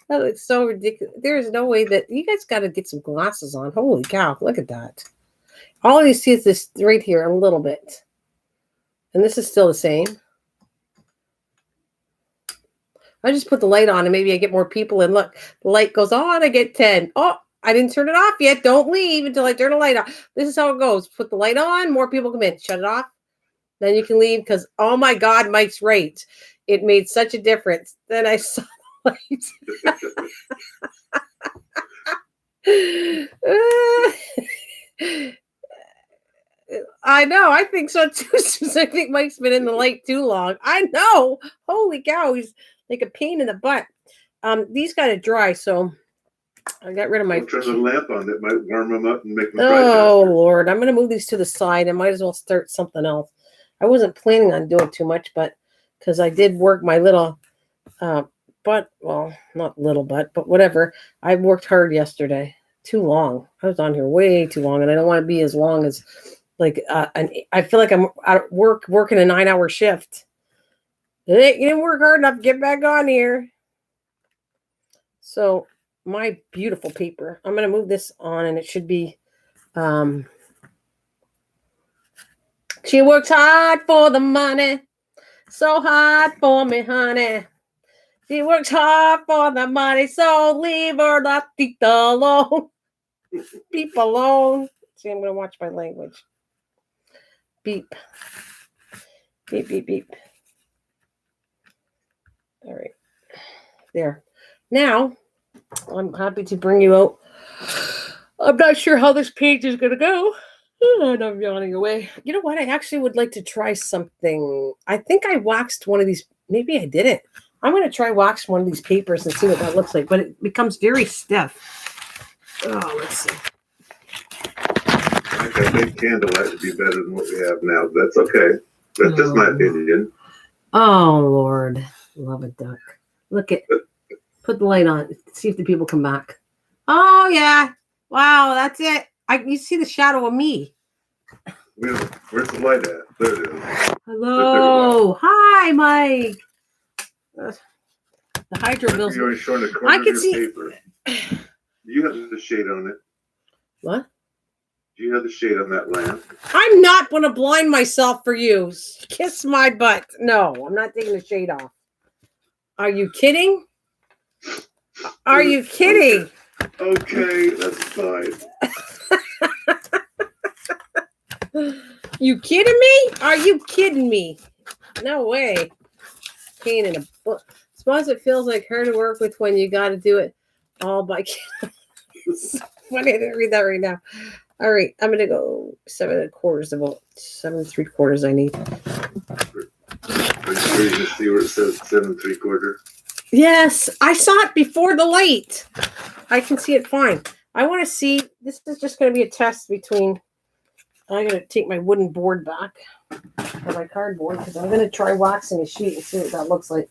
That looks so ridiculous. There is no way that you guys got to get some glasses on. Holy cow. Look at that. All you see is this right here a little bit. And this is still the same. I just put the light on and maybe I get more people and look, the light goes on, I get 10. Oh, I didn't turn it off yet. Don't leave until I turn the light off. This is how it goes. Put the light on, more people come in. Shut it off. Then you can leave because, oh my God, Mike's right. It made such a difference. Then I saw the light. I know. I think so too. I think Mike's been in the light too long. I know. Holy cow, he's like a pain in the butt. These got to dry, so I got rid of my. I'll turn the lamp on. That might warm them up and make them dry Oh faster. Lord, I'm gonna move these to the side. I might as well start something else. I wasn't planning on doing too much, but because I did work my little butt. Well, not little butt, but whatever. I worked hard yesterday. Too long. I was on here way too long, and I don't want to be as long as. Like, I feel like I'm at work working a 9-hour shift. You didn't work hard enough. Get back on here. So, my beautiful paper. I'm going to move this on, and it should be. She works hard for the money. So hard for me, honey. She works hard for the money. So leave her not alone. Beep alone. See, I'm going to watch my language. Beep. Beep, beep, beep. All right. There. Now, I'm happy to bring you out. I'm not sure how this page is going to go. And I'm yawning away. You know what? I actually would like to try something. I think I waxed one of these. Maybe I didn't. I'm going to try wax one of these papers and see what that looks like. But it becomes very stiff. Oh, let's see. I think candlelight would be better than what we have now. But that's okay. That's just my opinion. Oh, Lord. Love a duck. Look at. Put the light on. See if the people come back. Oh, yeah. Wow, that's it. You see the shadow of me. Where's the light at? There it is. Hello. Hi, Mike. The hydro bills. You're showing the corner I can of see. Paper. You have the shade on it. What? Do you have the shade on that lamp? I'm not going to blind myself for you. Kiss my butt. No, I'm not taking the shade off. Are you kidding? Are you kidding? Okay, that's fine. You kidding me? Are you kidding me? No way. Pain in a butt. Suppose it feels like her to work with when you got to do it all by. Funny, I didn't read that right now. All right, I'm gonna go 7 1/4, about 7 3/4 I need. Are you sure you can see where it says 7 3/4? Yes, I saw it before the light. I can see it fine. I want to see. This is just going to be a test between. I'm going to take my wooden board back, or my cardboard, because I'm going to try waxing a sheet and see what that looks like.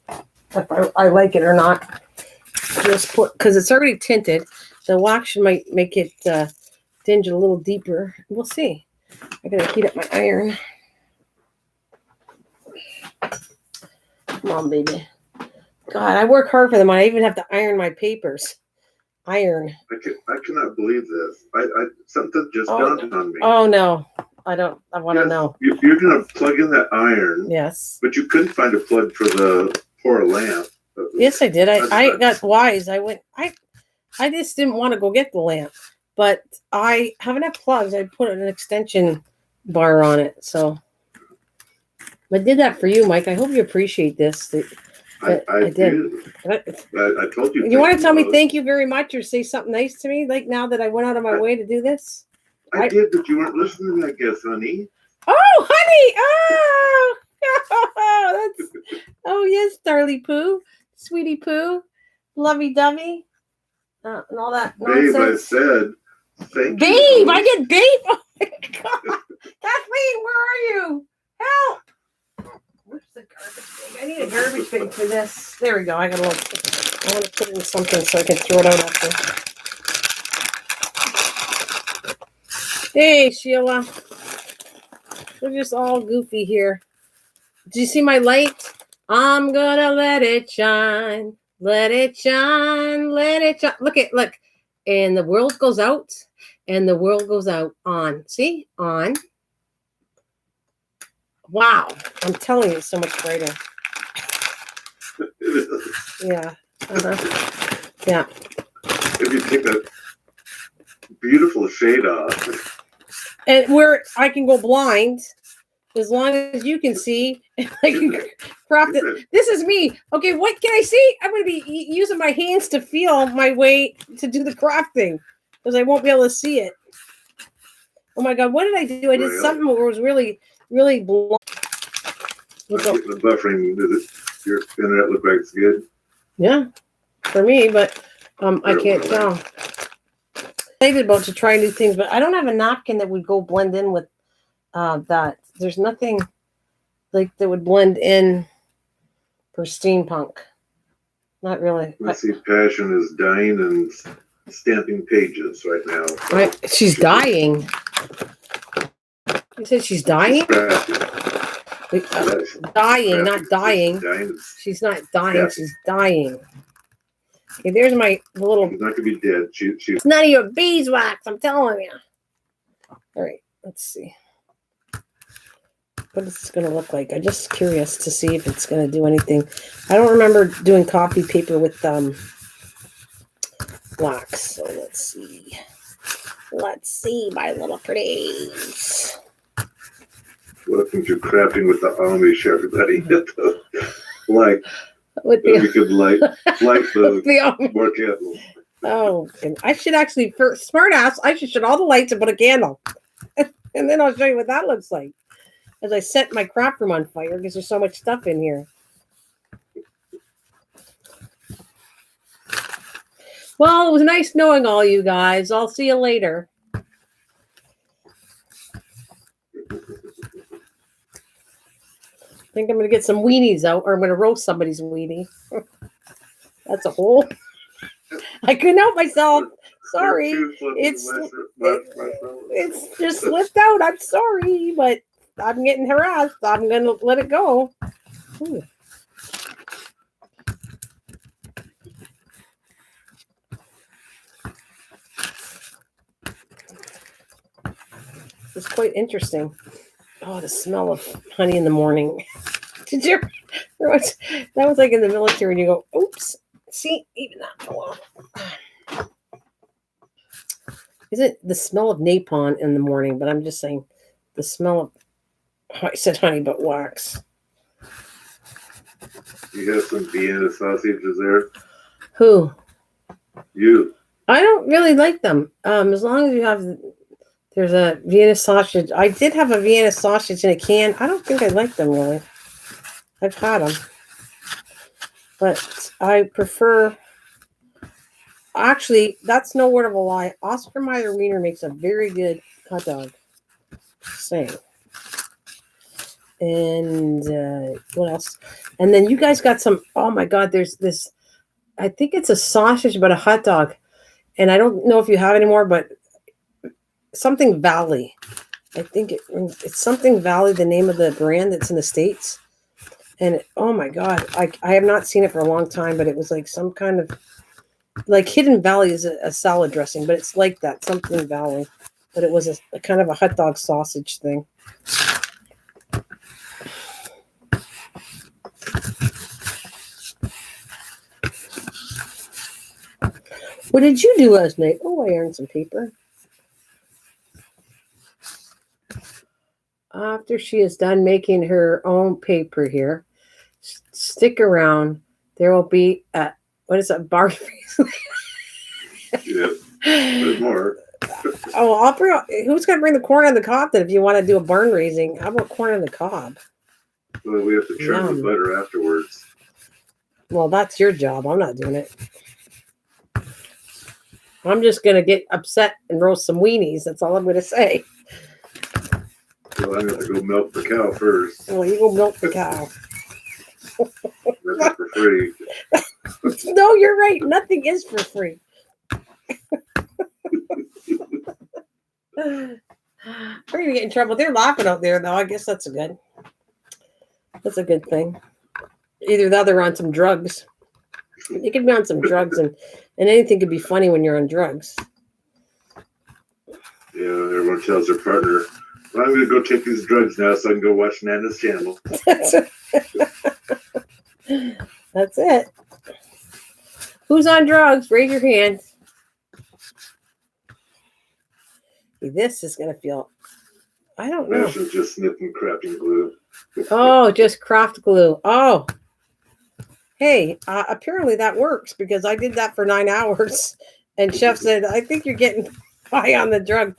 If I like it or not. Just put, because it's already tinted. The wax might make it tinge a little deeper. We'll see. I got to heat up my iron. Come on, baby. God, I work hard for them. I even have to iron my papers. Iron. I cannot believe this. Something just dawned on me. Oh no, I don't. I want to know. You're gonna plug in that iron. Yes. But you couldn't find a plug for a lamp. Yes, I did. I got wise. I just didn't want to go get the lamp, but I have enough plugs. I put an extension bar on it, so I did that for you, Mike. I hope you appreciate this. I did. I told you. You want to tell me thank you very much or say something nice to me, like now that I went out of my way to do this? I did, but you weren't listening, I guess, honey. Oh, honey! Oh, oh yes, Starly Poo, Sweetie Poo, Lovey Dovey, and all that nonsense. Babe, I said thank babe, you. Babe, I get babe. Oh my God, Kathleen, where are you? Help! Where's the garbage bag? I need a garbage bag for this. There we go. I got a little. I want to put it in something so I can throw it out after. Hey, Sheila. We're just all goofy here. Do you see my light? I'm gonna let it shine. Let it shine. Let it shine. Look. And the world goes out. And the world goes out. On. See? On. Wow, I'm telling you, it's so much brighter. Yeah. Yeah. If you take that beautiful shade off. And where I can go blind, as long as you can see, and I can crop it. This is me. Okay, what can I see? I'm going to be using my hands to feel my way to do the crafting, because I won't be able to see it. Oh my God, what did I do? I did something that was really, really blonde. The buffering, your internet look like it's good? Yeah, for me, but I can't tell. I'm excited about to try new things, but I don't have a napkin that would go blend in with that. There's nothing like that would blend in for steampunk. Not really. I see Passion is dying and stamping pages right now. Right, she's dying. You said she's dying? Dying, not dying. She's not dying. Yeah. She's dying. Okay, there's my little. She's not gonna be dead. It's none of your beeswax. I'm telling you. All right, let's see. What is this going to look like? I'm just curious to see if it's going to do anything. I don't remember doing copy paper with wax. So let's see. Let's see, my little pretties. Welcome to crafting with the Amish, everybody. Like, with the, we could light the more candles. Oh, and I should actually, for smart ass, I should shut all the lights and put a candle. And then I'll show you what that looks like. As I set my craft room on fire because there's so much stuff in here. Well, it was nice knowing all you guys. I'll see you later. I think I'm going to get some weenies out, or I'm going to roast somebody's weenie. That's a whole. I couldn't help myself. Sorry. It's just slipped out. I'm sorry, but I'm getting harassed. I'm going to let it go. Ooh. It's quite interesting. Oh, the smell of honey in the morning. Did you ever, that was like in the military and you go, oops. See, even that fell off. Isn't the smell of napalm in the morning? But I'm just saying the smell of, I said honey, but wax. You have some Vienna sausages there? Who? You. I don't really like them. As long as you have, there's a Vienna sausage. I did have a Vienna sausage in a can. I don't think I like them really. I've had them. But I prefer, actually, that's no word of a lie. Oscar Mayer Wiener makes a very good hot dog. Same. And what else? And then you guys got some, oh my God, there's this, I think it's a sausage, but a hot dog. And I don't know if you have anymore, but something Valley. I think it's something Valley, the name of the brand that's in the States. And oh my God, I have not seen it for a long time, but it was like some kind of, like Hidden Valley is a salad dressing, but it's like that, something Valley. But it was a kind of a hot dog sausage thing. What did you do last night? Oh, I earned some paper. After she is done making her own paper here, stick around. There will be a, what is that, bar? Yeah, there's more. Oh, I'll bring. Who's going to bring the corn on the cob then? If you want to do a barn raising, how about corn on the cob? Well, we have to churn the butter afterwards. Well, that's your job. I'm not doing it. I'm just going to get upset and roast some weenies. That's all I'm going to say. Well, I'm going to go milk the cow first. Well, you go milk the cow. That's for free. No, you're right. Nothing is for free. We're going to get in trouble. They're laughing out there, though. I guess that's a good thing. Either that or they're on some drugs. You could be on some drugs, and anything could be funny when you're on drugs. Yeah, everyone tells their partner, well, I'm going to go take these drugs now so I can go watch Nana's channel. That's it. Who's on drugs? Raise your hand. This is going to feel, I don't know. Passion's just sniffing crafting glue. Oh, just craft glue. Oh. Hey, apparently that works because I did that for 9 hours. And Chef said, I think you're getting high on the drug.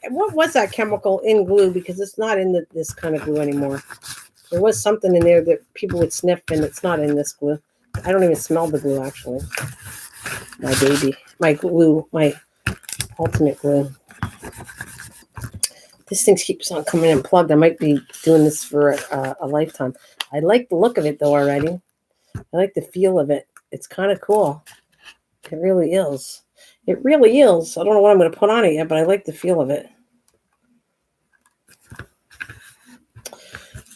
What was that chemical in glue? Because it's not in this kind of glue anymore. There was something in there that people would sniff, and it's not in this glue. I don't even smell the glue, actually. My baby. My glue. My ultimate glue. This thing keeps on coming in plugged. I might be doing this for a lifetime. I like the look of it, though, already. I like the feel of it. It's kind of cool. It really is. It really is. I don't know what I'm going to put on it yet, but I like the feel of it.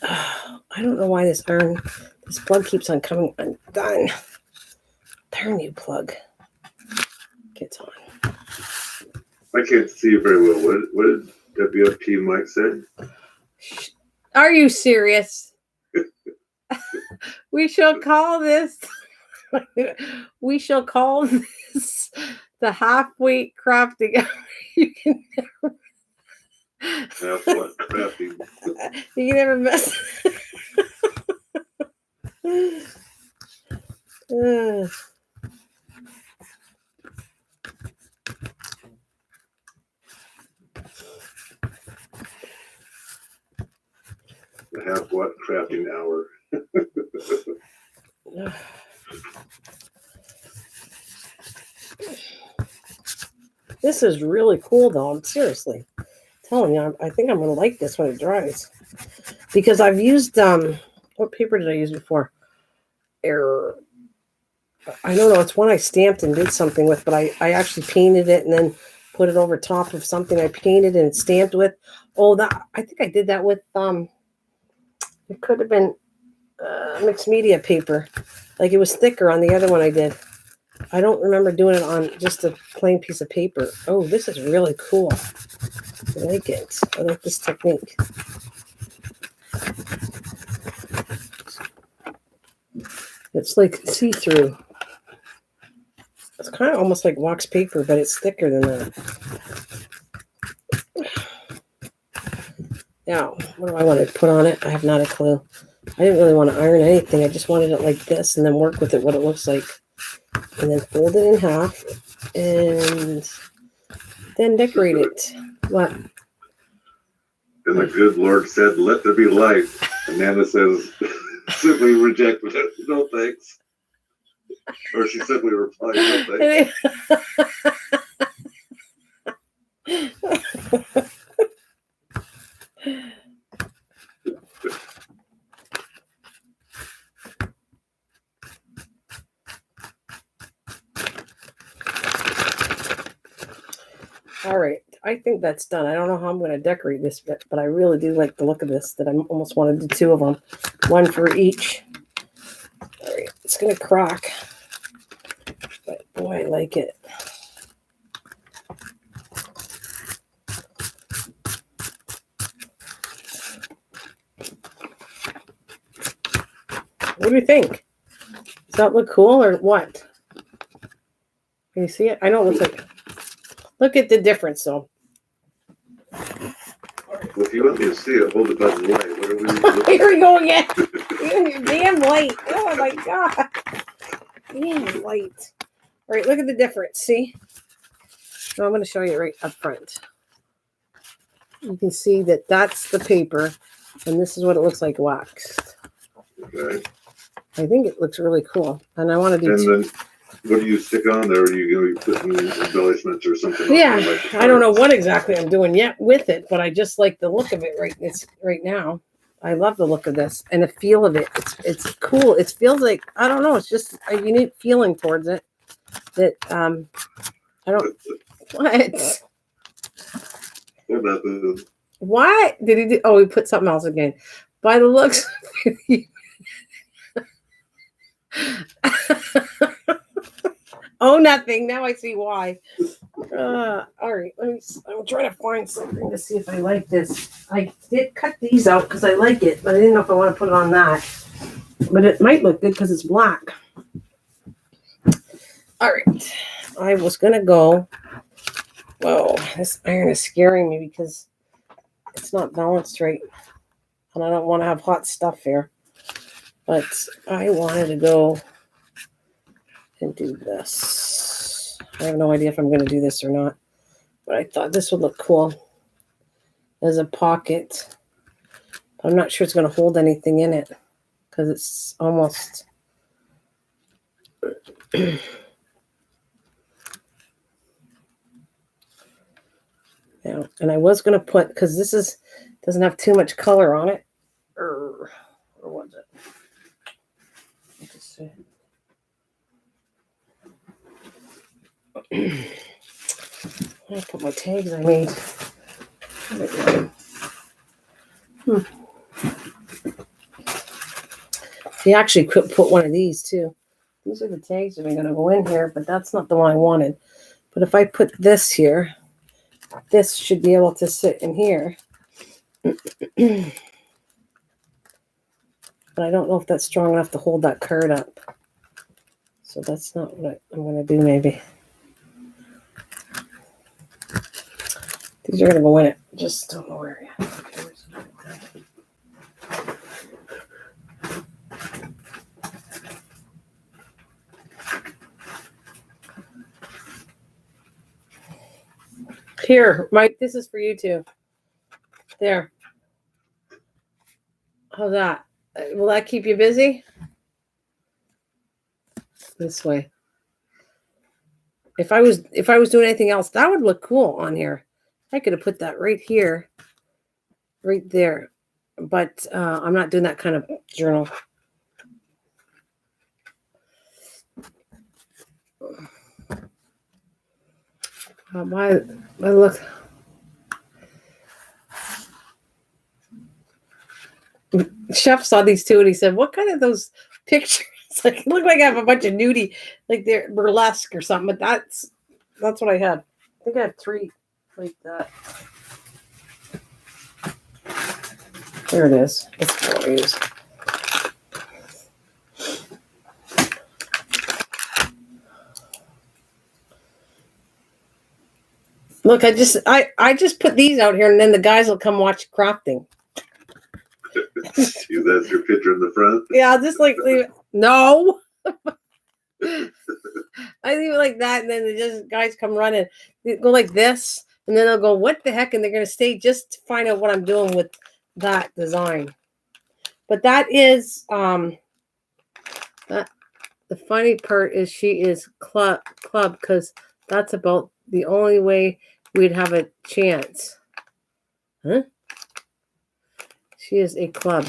I don't know why this plug keeps on coming undone. Darn you, plug. Gets on. I can't see you very well. What did WFT Mike say? Are you serious? We shall call this the half-weight crafting. You can Half-what crafting? You can never mess. The half-what crafting hour? This is really cool, though. I'm seriously telling you, I think I'm going to like this when it dries. Because I've used, what paper did I use before? I don't know. It's one I stamped and did something with, but I actually painted it and then put it over top of something I painted and stamped with. Oh, I think I did that with, it could have been mixed media paper. Like it was thicker on the other one I did. I don't remember doing it on just a plain piece of paper. Oh, this is really cool. I like it. I like this technique. It's like see-through. It's kind of almost like wax paper, but it's thicker than that. Now, what do I want to put on it? I have not a clue. I didn't really want to iron anything. I just wanted it like this and then work with it what it looks like. And then fold it in half and then decorate it. What? And the good Lord said, "Let there be light." And Nana says, simply rejected it. No thanks. Or she simply replied, "No thanks." All right. I think that's done. I don't know how I'm going to decorate this bit, but I really do like the look of this, that I almost want to do two of them. One for each. All right. It's going to crack. But boy, I like it. What do you think? Does that look cool or what? Can you see it? I know it looks like... Look at the difference, though. Well, if you want me to see it, hold it by the light. What are we Here we go again. Damn light. Oh, my God. Damn light. All right, look at the difference. See? So I'm going to show you right up front. You can see that that's the paper, and this is what it looks like waxed. Okay. I think it looks really cool, and I want to do. And then, what do you stick on there? Are you going to be putting embellishments or something? Yeah, like I don't know what exactly I'm doing yet with it, but I just like the look of it right now. I love the look of this and the feel of it. It's cool. It feels like, I don't know. It's just a unique feeling towards it that I don't. What? What did he do? Oh, he put something else again. By the looks. Oh, nothing. Now I see why. All right. I'm trying to find something to see if I like this. I did cut these out because I like it, but I didn't know if I want to put it on that. But it might look good because it's black. All right. I was going to go. Whoa, this iron is scaring me because it's not balanced right. And I don't want to have hot stuff here. But I wanted to go and do this. I have no idea if I'm going to do this or not. But I thought this would look cool as a pocket. But I'm not sure it's going to hold anything in it because it's almost... Yeah, and I was going to put, because this doesn't have too much color on it. Or was it? Let's see. I put my tags I made. You actually could put one of these too. These are the tags that are going to go in here, but that's not the one I wanted. But if I put this here, this should be able to sit in here. But I don't know if that's strong enough to hold that card up. So that's not what I'm going to do maybe. These are going to go in it. Just don't know where yet. Okay, where's it? Here, Mike, this is for you too. There. How's that? Will that keep you busy? This way. If I was doing anything else, that would look cool on here. I could have put that right here, right there. But I'm not doing that kind of journal. My look. Chef saw these too, and he said, "What kind of those pictures? Like, it looked like I have a bunch of nudie, like they're burlesque or something." But that's what I had. I think I have 3 like that. There it is. That's what I use. Look, I just put these out here, and then the guys will come watch crafting. That's your picture in the front? Yeah, I'll just like leave it. No. I leave it like that, and then the guys come running. They go like this, and then they'll go, "What the heck?" And they're going to stay just to find out what I'm doing with that design. But that is that. The funny part is she is club because that's about the only way we'd have a chance. Huh? She is a club.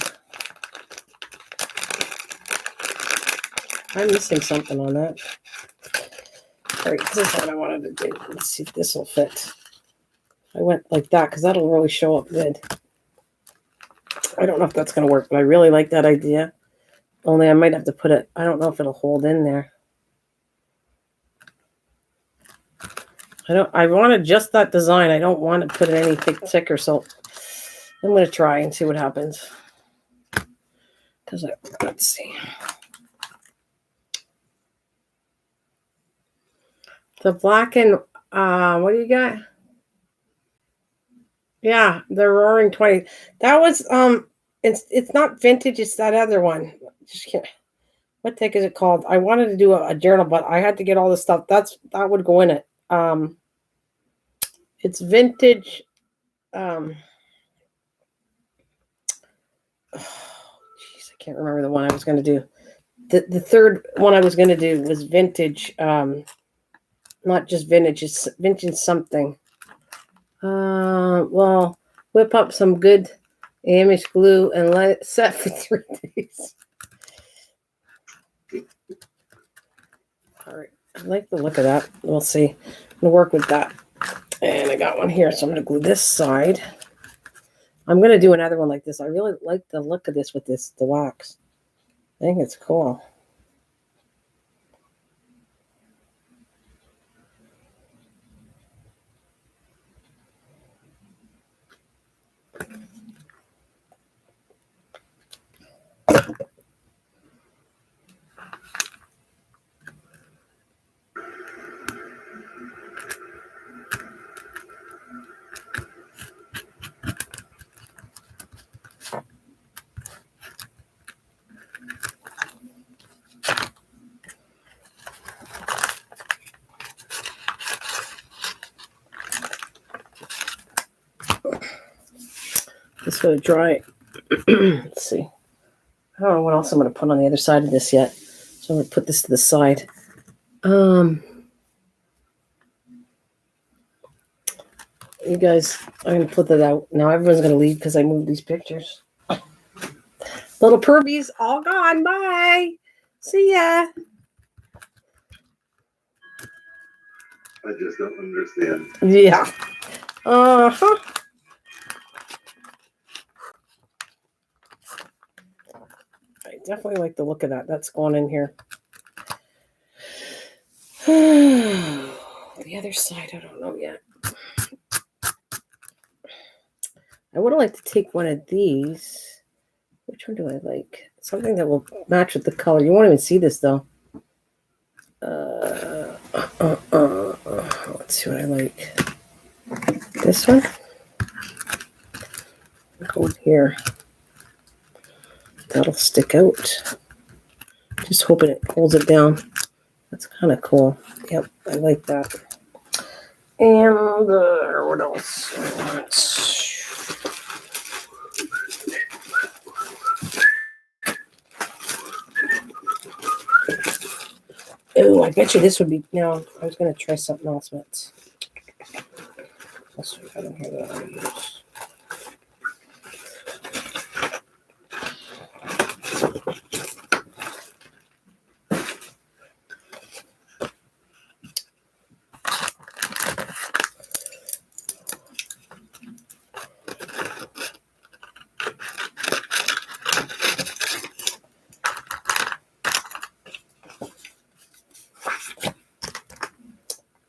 I'm missing something on that. All right, this is what I wanted to do. Let's see if this will fit. I went like that because that'll really show up good. I don't know if that's going to work, but I really like that idea. Only I might have to put it, I don't know if it'll hold in there. I wanted just that design. I don't want to put it anything thicker, so I'm going to try and see what happens. Because let's see. The black and what do you got? Yeah, the Roaring 20. That was it's not vintage, it's that other one. Just kidding. What the heck is it called? I wanted to do a journal, but I had to get all the stuff. That would go in it. It's vintage. Oh, jeez, I can't remember the one I was going to do. The third one I was going to do was vintage. Not just vintage. It's vintage something. Well, whip up some good Amish glue and let it set for 3 days. All right, I like the look of that. We'll see. I'm gonna work with that. And I got one here, so I'm gonna glue this side. I'm gonna do another one like this. I really like the look of this with the wax. I think it's cool. Just going to dry. Let's see. I don't know what else I'm going to put on the other side of this yet. So I'm going to put this to the side. You guys, I'm going to put that out. Now everyone's going to leave because I moved these pictures. Little pervies all gone. Bye. See ya. I just don't understand. Yeah. Uh-huh. I definitely like the look of that. That's going in here. The other side, I don't know yet. I would like to take one of these. Which one do I like? Something that will match with the color. You won't even see this, though. Let's see what I like. This one? Go here. That'll stick out. Just hoping it holds it down. That's kind of cool. Yep, I like that. And what else? Oh, I bet you this would be. No, I was going to try something else, but I don't have that on use.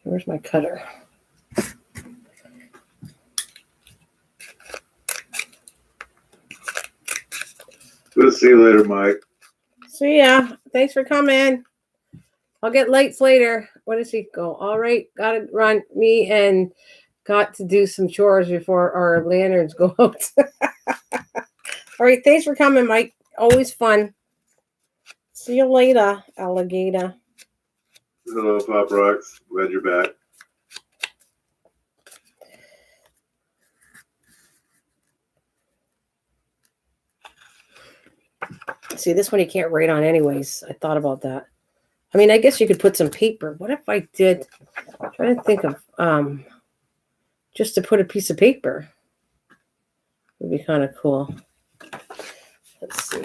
Where's my cutter? We'll see you later, Mike. See ya. Thanks for coming. I'll get lights later. What does he go? All right. Got to run. Me and got to do some chores before our lanterns go out. All right. Thanks for coming, Mike. Always fun. See you later, alligator. Hello, Pop Rocks. Glad you're back. See, this one you can't write on anyways. I thought about that. I mean, I guess you could put some paper. What if I did? I'm trying to think of just to put a piece of paper. Would be kind of cool. Let's see.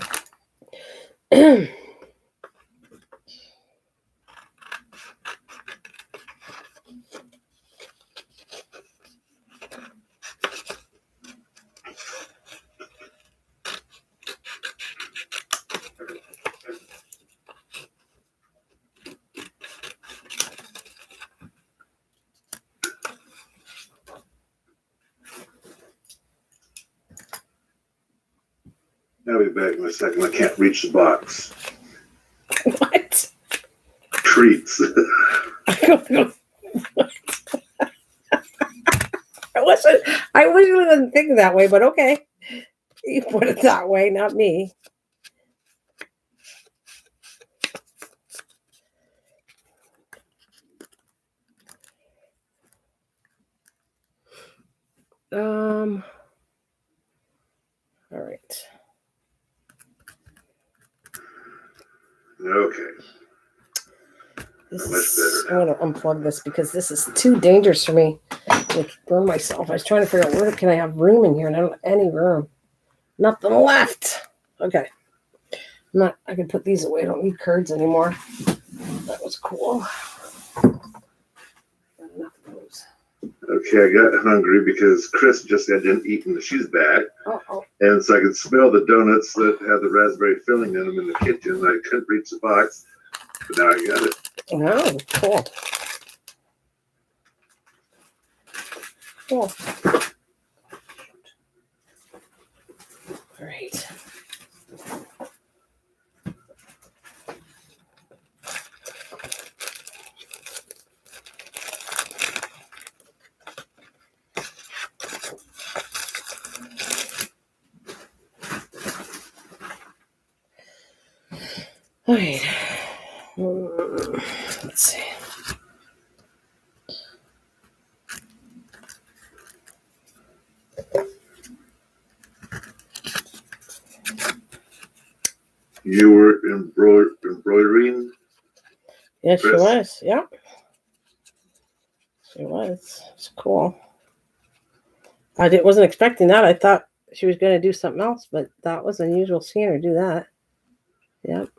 I'll be back in a second. I can't reach the box. What? Treats. I wasn't thinking that way, but okay. You put it that way, not me. All right. Okay. I'm going to unplug this because this is too dangerous for me. I'm going to burn myself. I was trying to figure out where can I have room in here, and I don't have any room. Nothing left. Okay. I can put these away. I don't need curds anymore. That was cool. Enough of those. Okay, I got hungry because Chris just said didn't eat and she's back. Uh-oh. And so I could smell the donuts that had the raspberry filling in them in the kitchen. I couldn't reach the box, but now I got it. Oh, cool. Cool. All right. All right. Let's see. You were embroidering? Yeah, she Chris? was. Yep. She was. It's cool. Wasn't expecting that. I thought she was going to do something else, but that was unusual seeing her do that. Yep.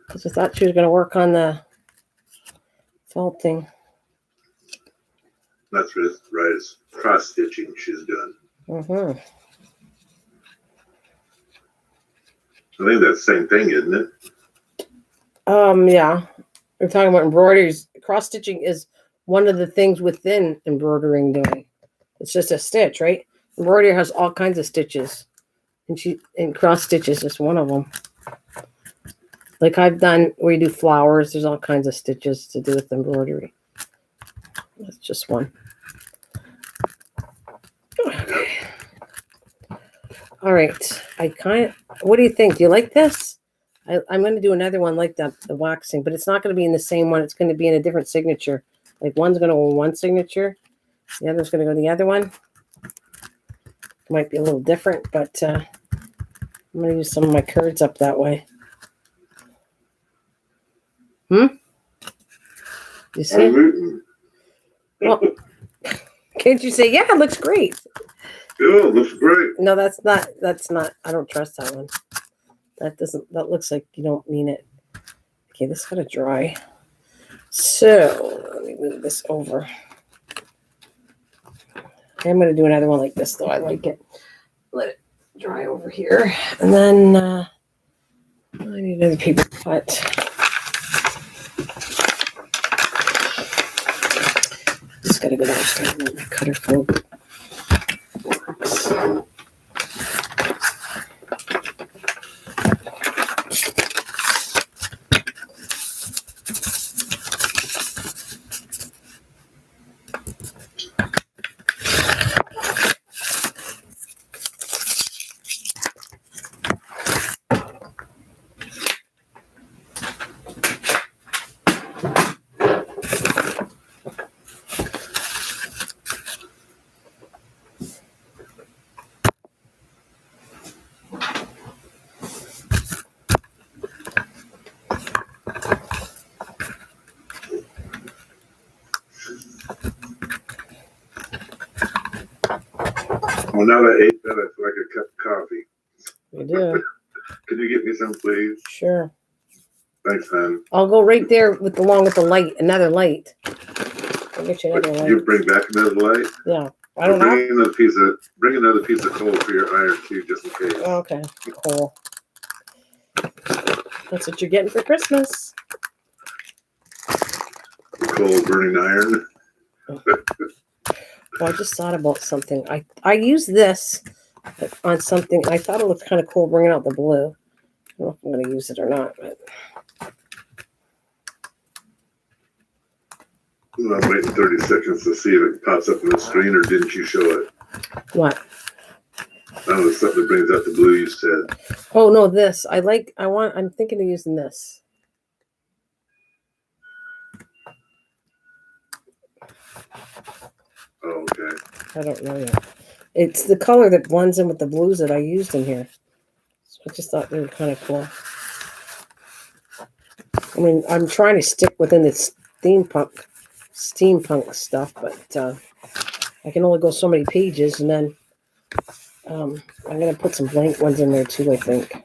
Because I thought she was going to work on the felting. That's right. It's cross stitching she's doing. Mm-hmm. I think that's the same thing, isn't it? Yeah. We're talking about embroideries. Cross stitching is one of the things within embroidering doing. It's just a stitch, right? Embroidery has all kinds of stitches. And cross stitches is one of them. Like I've done where you do flowers, there's all kinds of stitches to do with embroidery. That's just one. Okay. All right. What do you think? Do you like this? I'm going to do another one like that, the waxing, but it's not going to be in the same one. It's going to be in a different signature. Like one's going to go in one signature. The other's going to go the other one. It might be a little different, but I'm going to use some of my curds up that way. You see? Well, can't you say, yeah, it looks great? Yeah, it looks great. No, that's not. I don't trust that one. That looks like you don't mean it. Okay, this got to dry. So let me move this over. Okay, I'm going to do another one like this, though. I like it. Let it dry over here. And then I need another paper cut. Just got to go down and let my cutter flow. Well, now that I ate that, I feel like a cup of coffee. You do. Can you get me some, please? Sure. Thanks, man. I'll go right there along with the light, another light. I'll get you another light. You bring back another light? Yeah. I don't know. Bring another piece of coal for your iron too, just in case. Okay. Cool. That's what you're getting for Christmas. Coal burning iron. Well, I just thought about something. I used this on something. I thought it looked kind of cool bringing out the blue. I don't know if I'm going to use it or not, but I'm waiting 30 seconds to see if it pops up on the screen, or didn't you show it? what? I don't know, something that brings out the blue you said. Oh no, this. I'm thinking of using this. Oh, okay. I don't know yet. It's the color that blends in with the blues that I used in here. So I just thought they were kind of cool. I mean, I'm trying to stick within the steampunk stuff, but I can only go so many pages, and then I'm going to put some blank ones in there too, I think.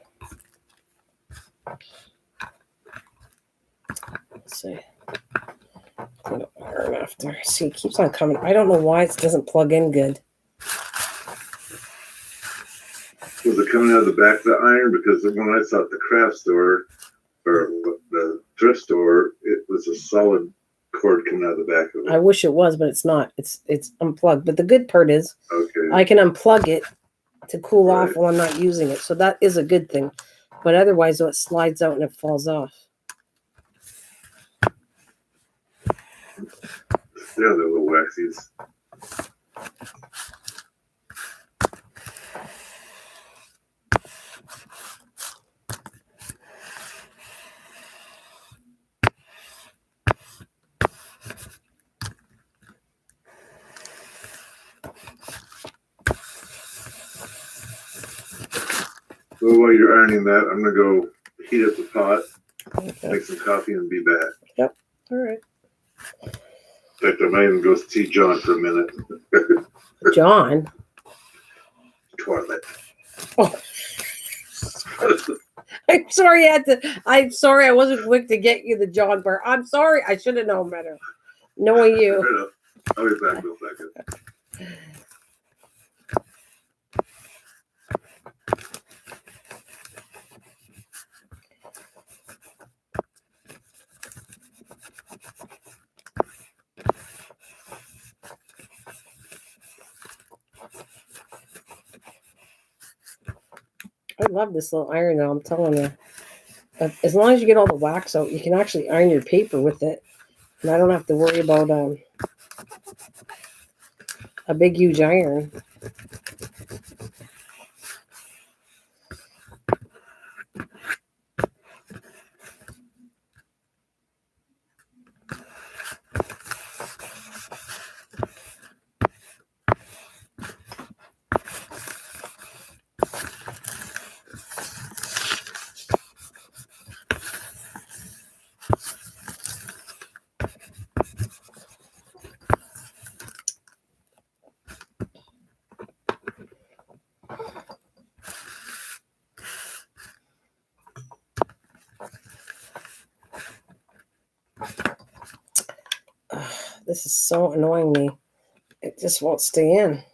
Let's see. Clean up my iron after. See, it keeps on coming. I don't know why it doesn't plug in good. Was it coming out of the back of the iron? Because when I saw at the craft store or the thrift store, it was a solid cord coming out of the back of it. I wish it was, but it's not. It's unplugged. But the good part is Okay. I can unplug it to cool off while I'm not using it. So that is a good thing. But otherwise, it slides out and it falls off. Yeah, they're little waxies. Well, while you're ironing that, I'm gonna go heat up the pot, Okay. make some coffee, and be back. Yep. All right. In fact, I might even go see John for a minute. John. Toilet. Oh. I'm sorry. I'm sorry. I wasn't quick to get you the John part. I'm sorry. I should have known better. Knowing you. I'll be back in a second. I love this little iron now. I'm telling you. As long as you get all the wax out, you can actually iron your paper with it, and I don't have to worry about a big, huge iron. This is so annoying me. It just won't stay in.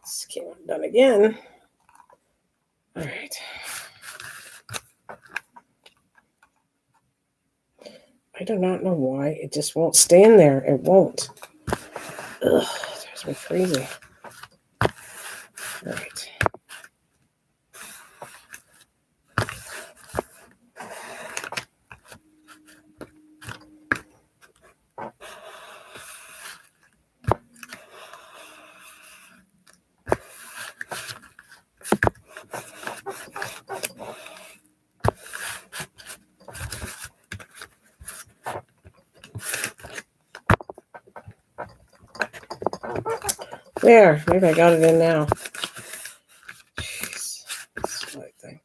This came undone again. All right. I do not know why it just won't stay in there. It won't. Ugh, it drives me crazy. All right. There, maybe I got it in now. Jeez, this white thing.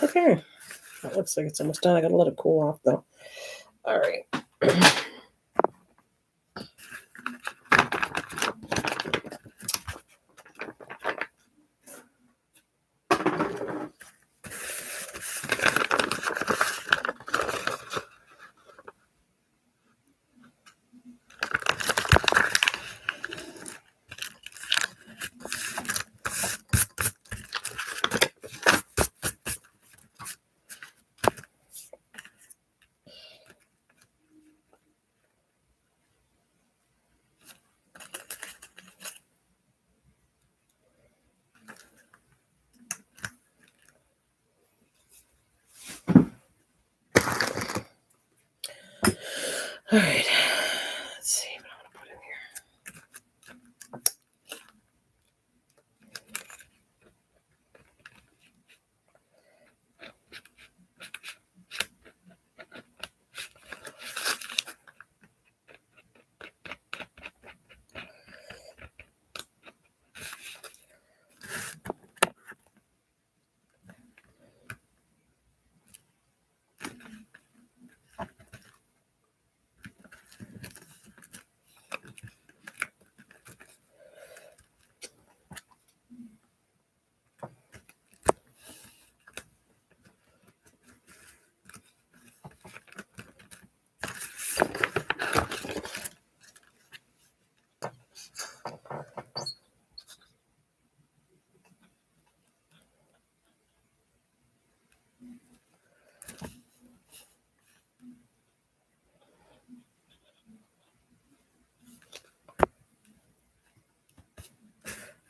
Okay. That looks like it's almost done. I gotta let it cool off though. All right.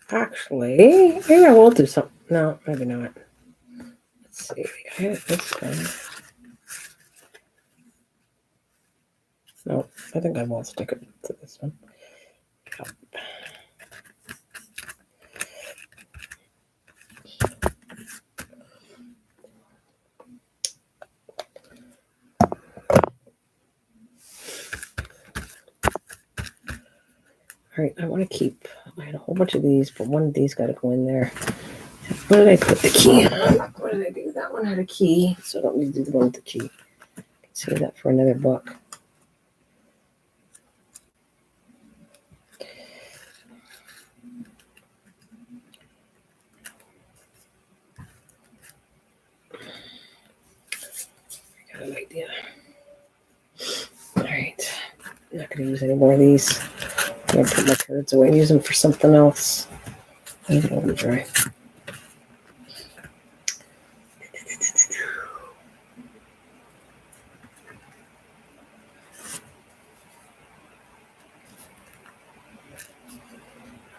Actually, maybe I will do something. No, maybe not. Let's see. I had this one. No, I think I will stick it to this one. Yep. All right, I want to keep. I had a whole bunch of these, but one of these got to go in there. Where did I put the key on? What did I do? That one had a key, so I don't need to do the one with the key. Save that for another book. I got an idea. All right, I'm not going to use any more of these. I'm going to put my cards away and use them for something else. Leave it on the dry.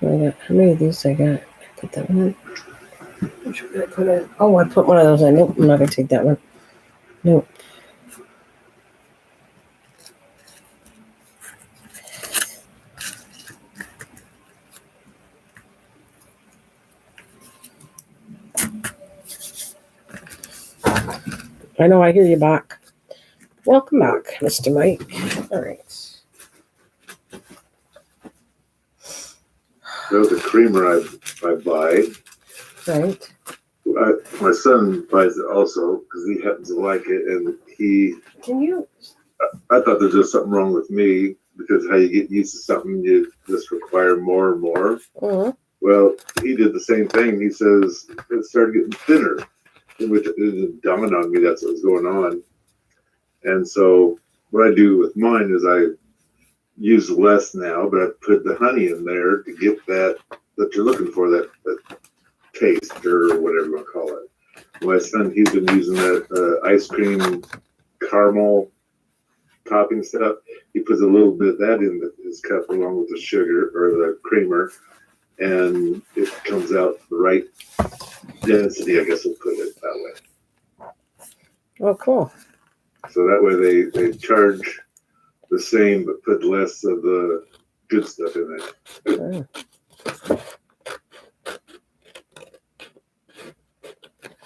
How many of these I got? Put that one in. Which one did I put in? Oh, I put one of those in. Nope, I'm not going to take that one. Nope. I know, I hear you back. Welcome back, Mr. Mike. All right. There's a creamer I buy. Right. My son buys it also because he happens to like it, and Can you? I thought there's just something wrong with me because how you get used to something, you just require more and more. Uh-huh. Well, he did the same thing. He says it started getting thinner, which it dawned on me that's what was going on. And so what I do with mine is I use less now, but I put the honey in there to get that you're looking for, that taste or whatever you want to call it. My son, he's been using that ice cream caramel topping stuff. He puts a little bit of that in his cup along with the sugar or the creamer, and it comes out the right density, I guess we'll put it that way. Oh, cool. So that way they charge the same but put less of the good stuff in it. Oh.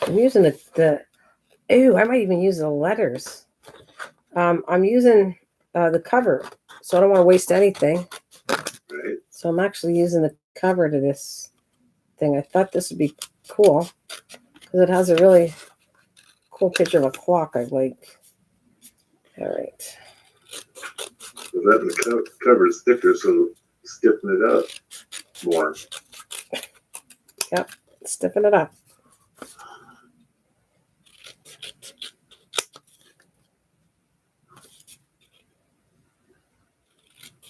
I'm using I might even use the letters. I'm using the cover, so I don't want to waste anything. Right. So I'm actually using the cover to this thing. I thought this would be cool because it has a really cool picture of a clock I like. All right. So that and the cover is thicker, so it'll stiffen it up more. Yep, stiffen it up.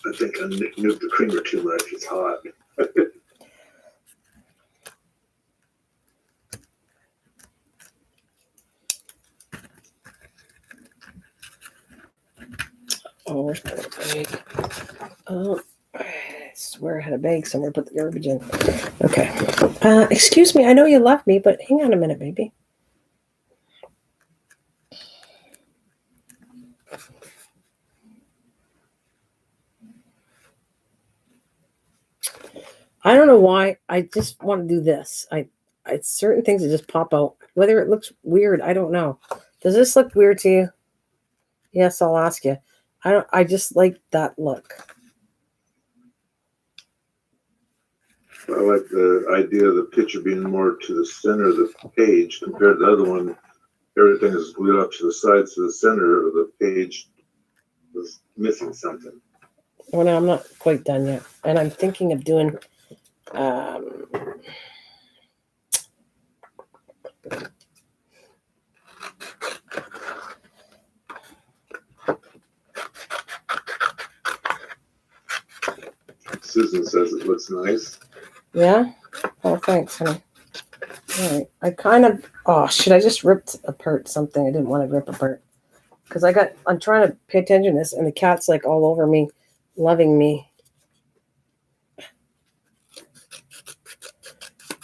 I think I nuked the creamer too much. It's hot. Oh, where's my bag? Oh, I swear I had a bag somewhere. Put the garbage in. Okay. Excuse me. I know you love me, but hang on a minute, baby. I don't know why. I just want to do this. I certain things that just pop out. Whether it looks weird, I don't know. Does this look weird to you? Yes, I'll ask you. I just like that look. I like the idea of the picture being more to the center of the page compared to the other one. Everything is glued up to the sides, so the center of the page was missing something. Well, no, I'm not quite done yet, and I'm thinking of doing. Susan says it looks nice. Yeah. Oh, thanks, honey. All right. I kind of. Oh, should I just ripped apart something? I didn't want to rip apart because I'm trying to pay attention to this, and the cat's like all over me, loving me.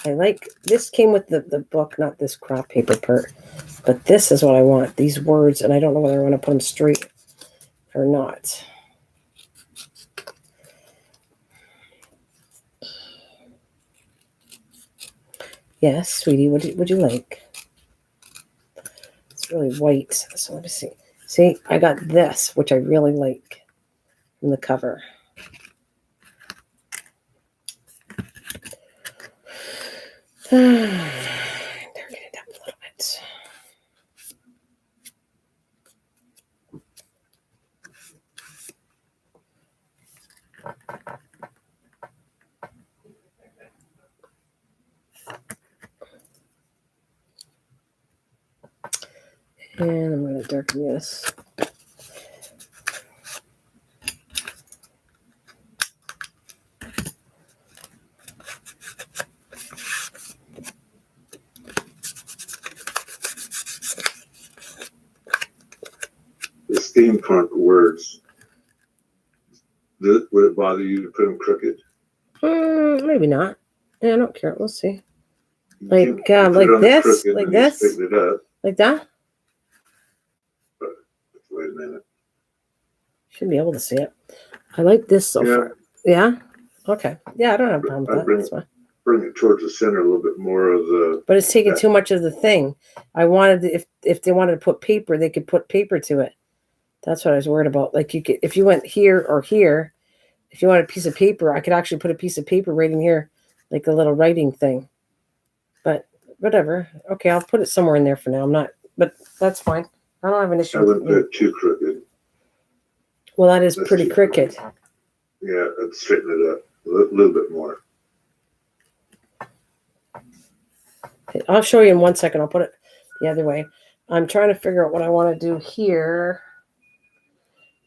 I like this came with the book, not this crop paper part, but this is what I want. These words, and I don't know whether I want to put them straight or not. Yes, sweetie, would you like? It's really white, so let me see. See, I got this, which I really like from the cover. Darken it up a little bit. And I'm going to darken this. The steampunk words. Would it bother you to put them crooked? Maybe not. Yeah, I don't care. We'll see. You Like put it on this, crooked like and this, straighten it up. like that. But wait a minute. Should be able to see it. I like this so far. Yeah. Okay. Yeah, I don't have a problem with that. That's fine. Bring it towards the center a little bit more of the. But it's taking too much of the thing. I wanted if they wanted to put paper, they could put paper to it. That's what I was worried about. Like you could, if you went here or here, if you want a piece of paper, I could actually put a piece of paper right in here, like a little writing thing. But whatever. Okay, I'll put it somewhere in there for now. I'm not, but that's fine. I don't have an issue. I wouldn't put it too crooked. Well, that is pretty crooked. Yeah, I'd straighten it up a little bit more. I'll show you in 1 second. I'll put it the other way. I'm trying to figure out what I want to do here.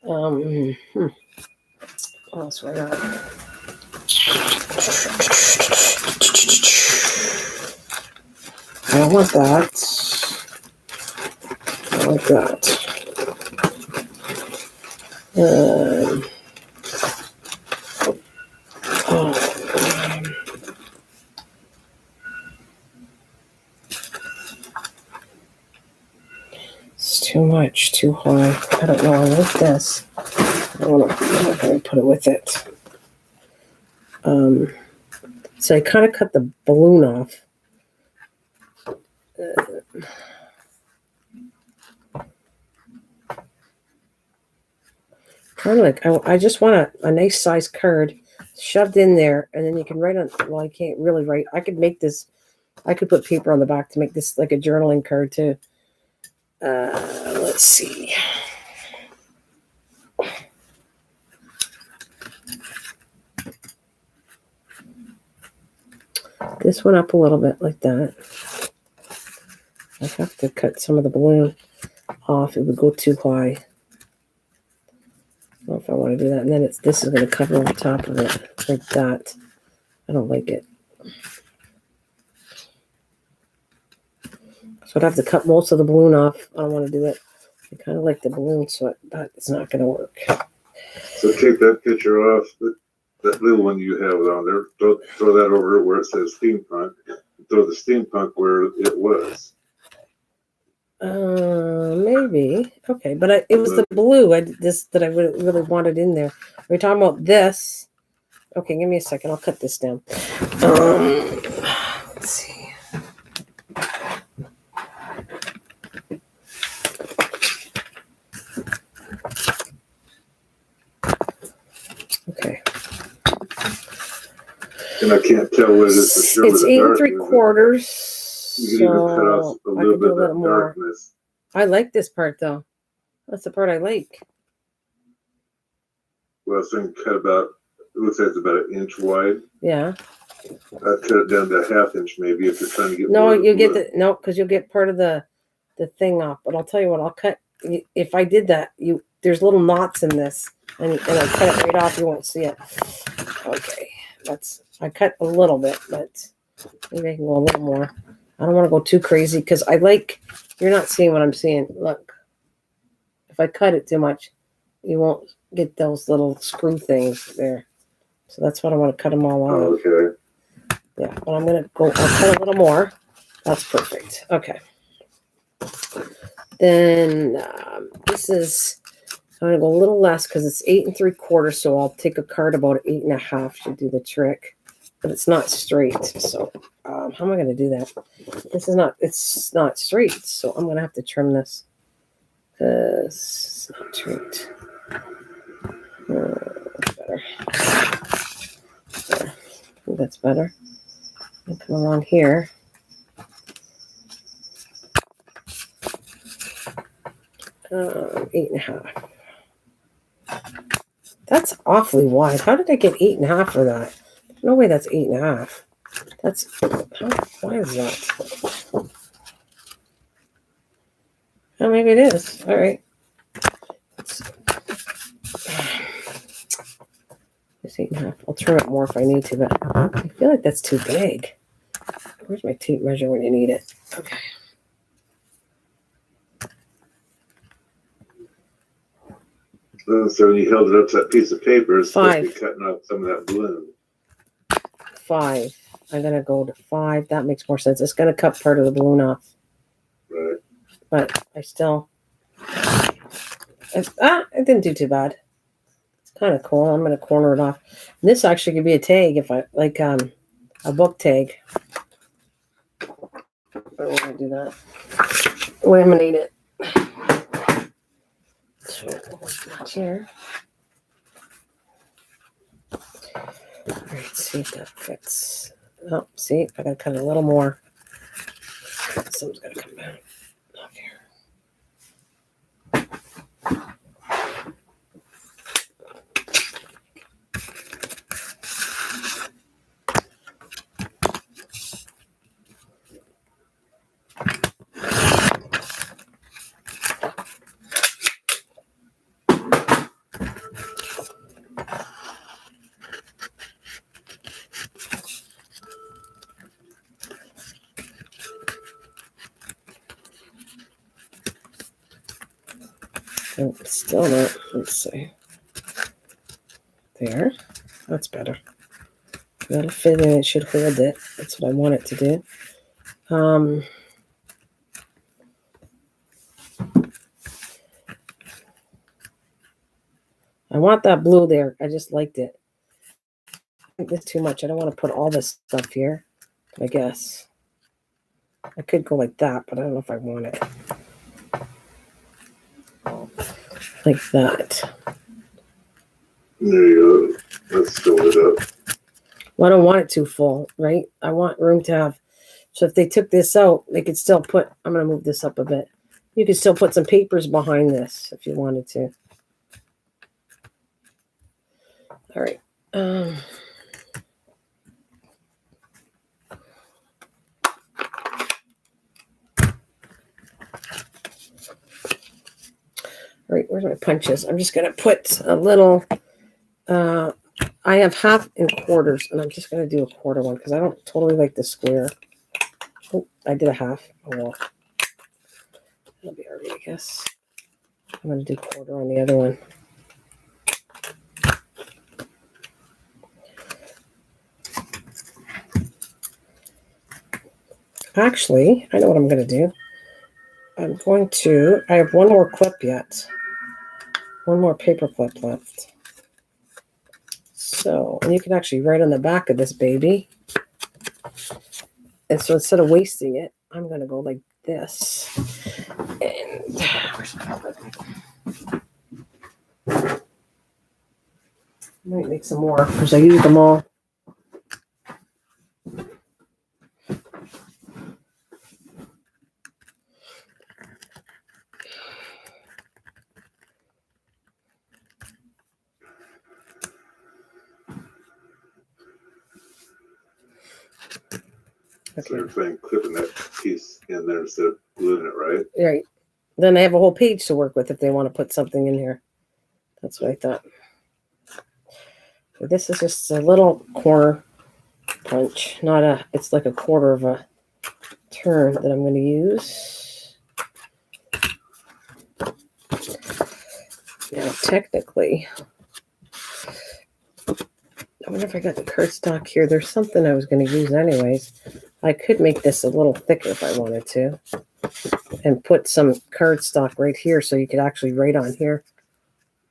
What else do I got? I don't want that. I like that. It's too much, too high. I don't know. I like this. I'm not going to put it with it. So I kind of cut the balloon off. Kind of like, I just want a nice size card shoved in there, and then you can write on, well, I can't really write. I could make this, I could put paper on the back to make this like a journaling card too. Let's see. This one up a little bit like that. I have to cut some of the balloon off. It would go too high. I don't know if I want to do that. And then this is going to cover over top of it like that. I don't like it. So I'd have to cut most of the balloon off. I don't want to do it. I kind of like the balloon, but it's not going to work. So take that picture off, that little one you have on there. Throw that over where it says steampunk. Throw the steampunk where it was. Maybe. Okay, but it was the blue that I really wanted in there. We're talking about this. Okay, give me a second. I'll cut this down. Let's see. Okay. And I can't tell what it is for sure. It's 8 3/4. You can even cut off a little bit of that darkness. I like this part though. That's the part I like. Well, so you can cut about, it looks like it's about 1 inch wide. Yeah. I'd cut it down to a 1/2 inch maybe if you're trying to get no, you get the no, because you'll get part of the thing off. But I'll tell you what, I'll cut. If I did that, there's little knots in this, and I cut it right off. You won't see it. Okay, I cut a little bit, but maybe I can go a little more. I don't want to go too crazy because you're not seeing what I'm seeing. Look, if I cut it too much, you won't get those little screw things there. So that's what I want to cut them all off. Okay. Yeah, but I'm going to go, I'll cut a little more. That's perfect. Okay. Then this is, I'm going to go a little less because it's 8 3/4. So I'll take a card about 8 1/2 to do the trick. But it's not straight. So how am I going to do that? It's not straight. So I'm going to have to trim this because it's not straight. Better. There. I think that's better. I'll come along here. Eight and a half. That's awfully wide. How did I get 8 1/2 for that? No way that's 8 1/2. That's, why is that? Oh, maybe it is. All right. It's 8 1/2. I'll trim it more if I need to, but I feel like that's too big. Where's my tape measure when you need it? Okay. So when you held it up to that piece of paper, it's supposed to be 5. cutting off some of that balloon. 5. I'm going to go to 5. That makes more sense. It's going to cut part of the balloon off. Right. But I still... it didn't do too bad. It's kind of cool. I'm going to corner it off. And this actually could be a tag if I... like a book tag. I don't want to do that. Laminate it. So, here. All right, see if that fits. Oh, see, I gotta cut a little more. Something's gotta come back off here. Oh, still not. Let's see. There. That's better. That'll fit in. It should hold it. That's what I want it to do. I want that blue there. I just liked it. I think that's too much. I don't want to put all this stuff here. I guess. I could go like that, but I don't know if I want it. Like that. There you go. Let's fill it up. Well, I don't want it too full, right? I want room to have. So if they took this out, they could still put, I'm going to move this up a bit. You could still put some papers behind this if you wanted to. All right. All right, where's my punches? I'm just going to put a little, I have 1/2 and quarters, and I'm just going to do a quarter one because I don't totally like the square. Oh, I did a 1/2. Oh, well. That'll be all right, I guess. I'm going to do quarter on the other one. Actually, I know what I'm going to do. I have one more clip yet. One more paper clip left. So, and you can actually write on the back of this baby. And so instead of wasting it, I'm going to go like this. And where's my clip? I might make some more because I used them all. Okay. So you're saying clipping that piece in there instead of gluing it, right? Right. Then they have a whole page to work with if they want to put something in here. That's what I thought. So this is just a little corner punch. It's like a quarter of a turn that I'm going to use. Now, technically, wonder if I got the cardstock here. There's something I was going to use anyways. I could make this a little thicker if I wanted to. And put some cardstock right here so you could actually write on here.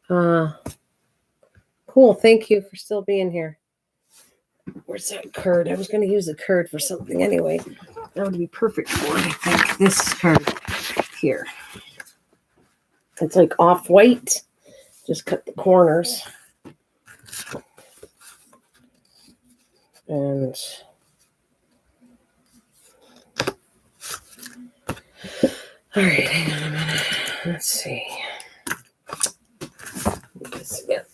Cool. Thank you for still being here. Where's that card? I was going to use the card for something anyway. That would be perfect for it, I think. This card here. It's like off-white. Just cut the corners. And all right, hang on a minute. Let's see. This again.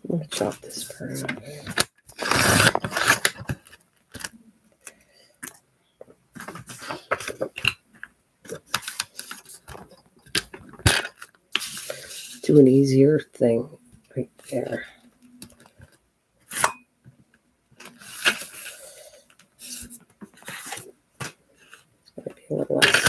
I'm going to chop this part out. Do an easier thing right there. It's going to be a little less.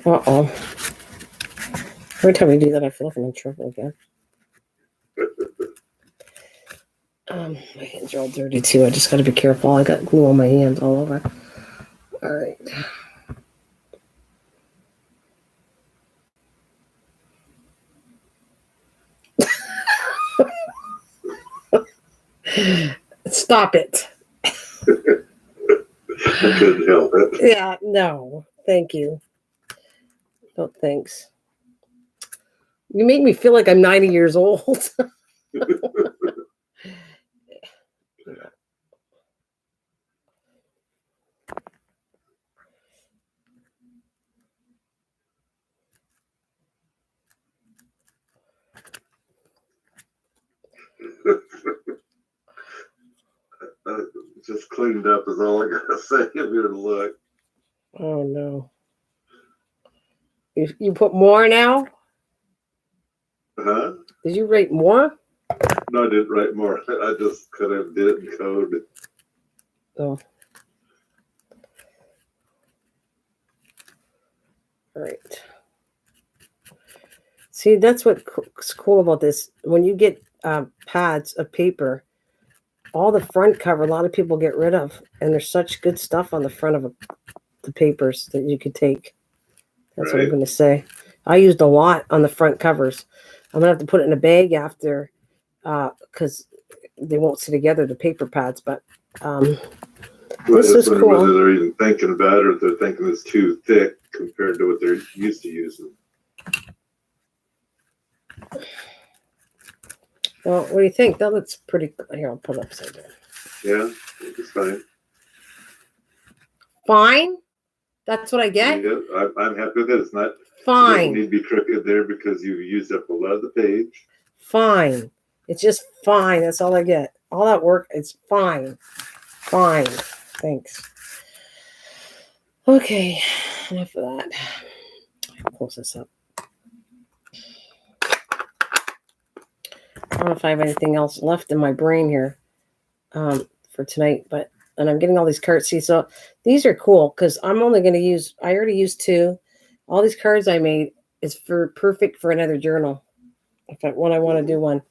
Uh-oh. Every time I do that, I feel like I'm in trouble again. My hands are all dirty, too. I just got to be careful. I got glue on my hands all over. All right. Stop it. I couldn't help it. Yeah, no. Thank you. No, thanks. You make me feel like I'm 90 years old. Just cleaned up is all I gotta say. If you were to look. Oh, no. You put more now? Huh? Did you write more? No, I didn't write more. I just kind of did it in code. Oh. All right. See, that's what's cool about this. When you get pads of paper, all the front cover, a lot of people get rid of. And there's such good stuff on the front of the papers that you could take. That's what I'm Right. going to say. I used a lot on the front covers. I'm going to have to put it in a bag after because they won't sit together, the paper pads. But Well, this it's is whether cool. they're even thinking about it or if they're thinking it's too thick compared to what they're used to using. Well, what do you think? That looks pretty good. Here, I'll put it upside down. Yeah, it's fine. Fine? That's what I get? Yeah, I'm happy with it. It's not. It doesn't Fine. need to be crooked there because you've used up a lot of the page. Fine. It's just fine. That's all I get. All that work, it's fine. Fine. Thanks. Okay. Enough of that. I'll close this up. I don't know if I have anything else left in my brain here for tonight, and I'm getting all these cards. See, so these are cool because I'm only going to use, I already used 2. All these cards I made is perfect for another journal when I want to do one.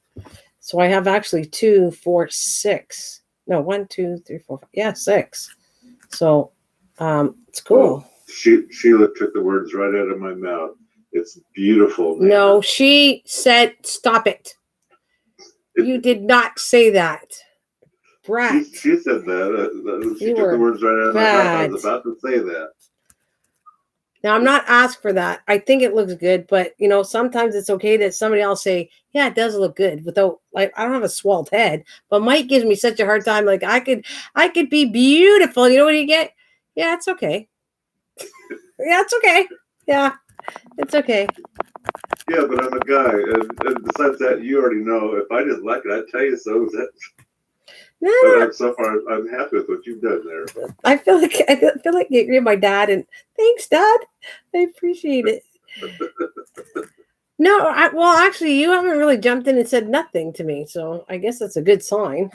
So I have actually 2, 4, 6. No, 1, 2, 3, 4, 5. Yeah, 6. So it's cool. Oh, Sheila took the words right out of my mouth. It's beautiful. Nana. No, she said, stop it. You did not say that. Brat. She said that. She You took were the words right out of my mouth. I bad. was about to say that. Now, I'm not asked for that. I think it looks good, but, sometimes it's okay that somebody else say, yeah, it does look good without, like, I don't have a swelled head, but Mike gives me such a hard time. Like, I could be beautiful. You know what you get? Yeah, it's okay. Yeah, it's okay. Yeah, it's okay. Yeah, but I'm a guy. And besides that, you already know if I didn't like it, I'd tell you so. No. So far, I'm happy with what you've done there. I feel like you're my dad, and thanks, Dad. I appreciate it. No, well, actually, you haven't really jumped in and said nothing to me, so I guess that's a good sign.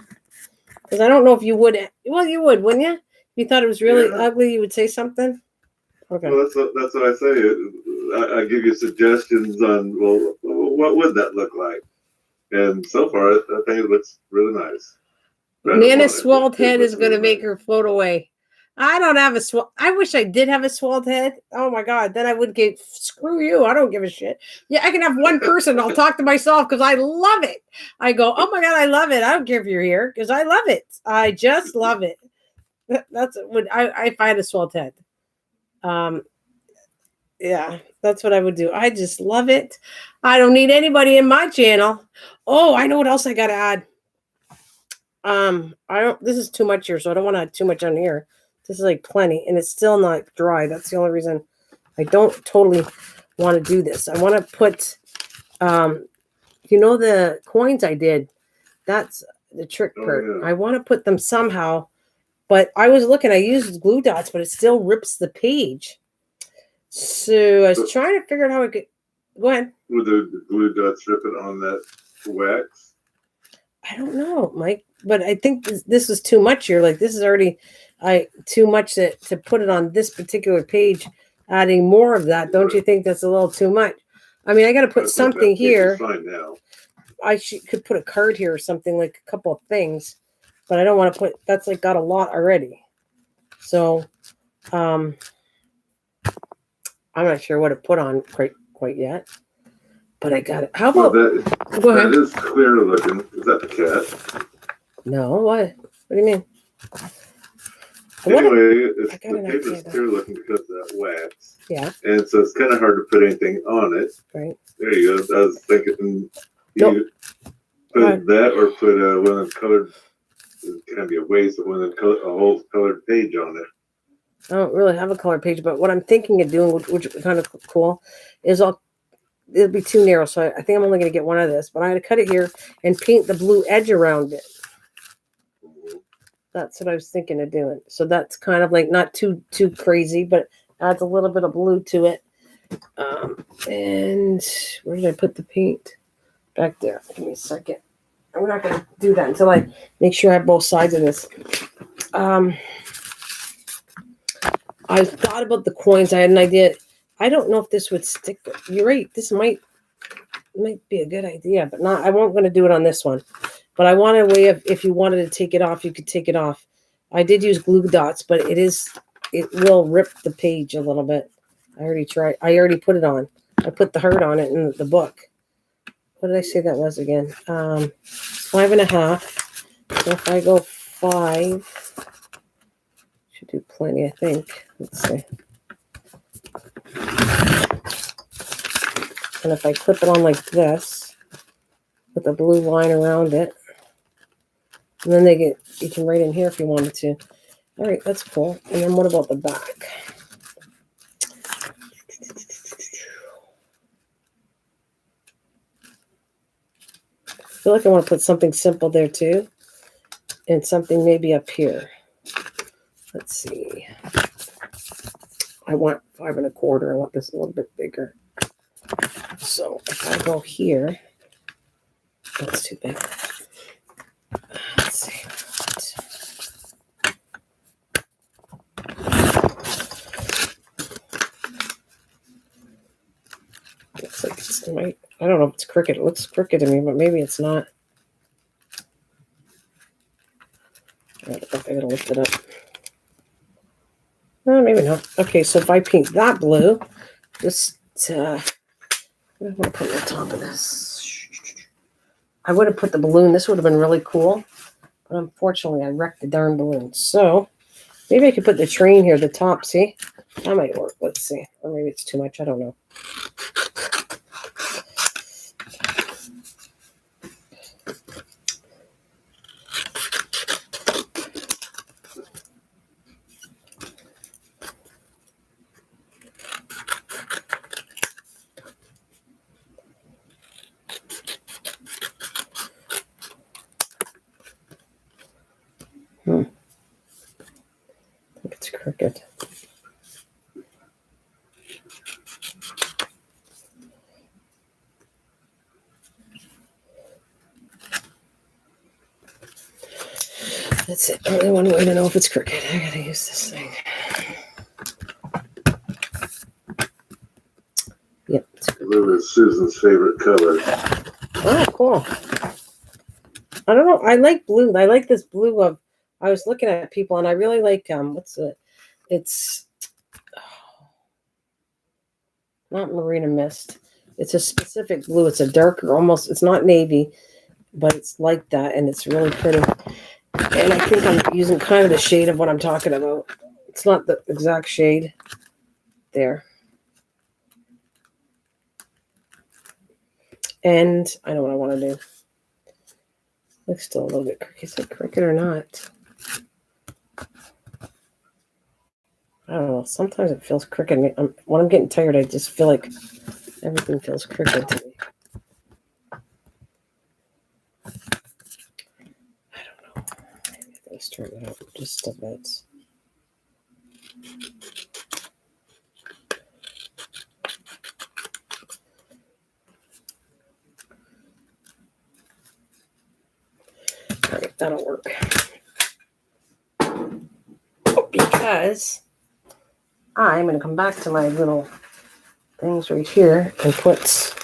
Because I don't know if you would. Well, you would, wouldn't you? If you thought it was really ugly, you would say something. Okay. Well, that's what I say. I give you suggestions on, well, what would that look like? And so far, I think it looks really nice. Nana's swelled head is going to make her float away. I don't have a I wish I did have a swelled head. Oh my God. Then I would get, screw you. I don't give a shit. Yeah, I can have one person. I'll talk to myself because I love it. I go, oh my God, I love it. I don't care if you're here because I love it. I just love it. That's what if I had a swelled head. Yeah, that's what I would do. I just love it. I don't need anybody in my channel. Oh, I know what else I got to add. This is too much here, so I don't want to add too much on here. This is like plenty, and it's still not dry. That's the only reason I don't totally want to do this. I want to put, the coins I did. That's the trick part. Yeah. I want to put them somehow, but I was looking. I used glue dots, but it still rips the page. So I was trying to figure out how I could. Go ahead. Would the glue dots rip it on that wax? I don't know, Mike, but I think this is too much here. Like this is already too much to put it on this particular page. Adding more of that, don't you think that's a little too much? I mean, I got to put something here. Fine now. I could put a card here or something, like a couple of things, but I don't want to put. That's like got a lot already. So, I'm not sure what to put on quite yet. But I got it. How about? Go ahead. That is clear looking. Is that the cat? No. What? What do you mean? Anyway, the paper is clear looking because of that wax. Yeah. And so it's kind of hard to put anything on it. Right. There you go. I was thinking you put that or put one of the colored. It can be a waste of one of the a whole colored page on it. I don't really have a colored page, but what I'm thinking of doing, which is kind of cool, is it'll be too narrow, so I think I'm only going to get one of this, but I'm going to cut it here and paint the blue edge around it. That's what I was thinking of doing. So that's kind of like not too crazy, but adds a little bit of blue to it. And where did I put the paint? Back there. Give me a second. I'm not going to do that until I make sure I have both sides of this. I thought about the coins. I had an idea. I don't know if this would stick. You're right. This might be a good idea, but not. I won't going to do it on this one. But I want a way of, if you wanted to take it off, you could take it off. I did use glue dots, but it is it will rip the page a little bit. I already put it on. I put the heart on it in the book. What did I say that was again? 5.5. So if I go 5, should do plenty, I think. Let's see. And if I clip it on like this, with a blue line around it, and then you can write in here if you wanted to. All right, that's cool. And then what about the back? I feel like I want to put something simple there too, and something maybe up here. Let's see. I want 5.25. I want this a little bit bigger. So if I go here, that's too big. Let's see. Looks like it's I don't know if it's crooked. It looks crooked to me, but maybe it's not. I gotta lift it up. Maybe not. Okay, so if I paint that blue, just what do I want to put on top of this? I would have put the balloon. This would have been really cool, but unfortunately, I wrecked the darn balloon. So maybe I could put the train here, the top. See, that might work. Let's see, or maybe it's too much. I don't know. I think it's crooked. That's it. Only one way to know if it's crooked. I gotta use this thing. Yep. Blue is Susan's favorite color. Oh, cool. I don't know. I like blue. I like this blue of. I was looking at people, and I really like what's it? It's not Marina Mist. It's a specific blue. It's a darker, almost. It's not navy, but it's like that, and it's really pretty. And I think I'm using kind of the shade of what I'm talking about. It's not the exact shade. There. And I know what I want to do. Looks still a little bit crooked. Is it crooked or not? I don't know. Sometimes it feels crooked. When I'm getting tired, I just feel like everything feels crooked to me. I don't know. Maybe I gotta straighten it out just a bit. All right, that'll work. Because I'm going to come back to my little things right here and put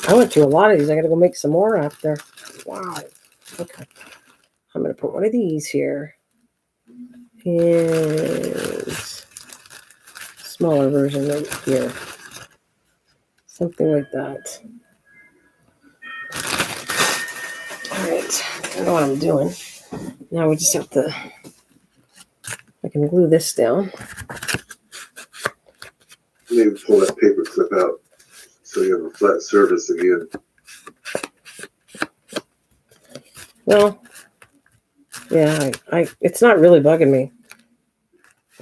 I went through a lot of these. I got to go make some more after. Wow. Okay. I'm going to put one of these here. And smaller version right here. Something like that. All right. I know what I'm doing. Now we just have to, I can glue this down. Maybe pull that paper clip out so you have a flat surface again. Well, yeah, it's not really bugging me.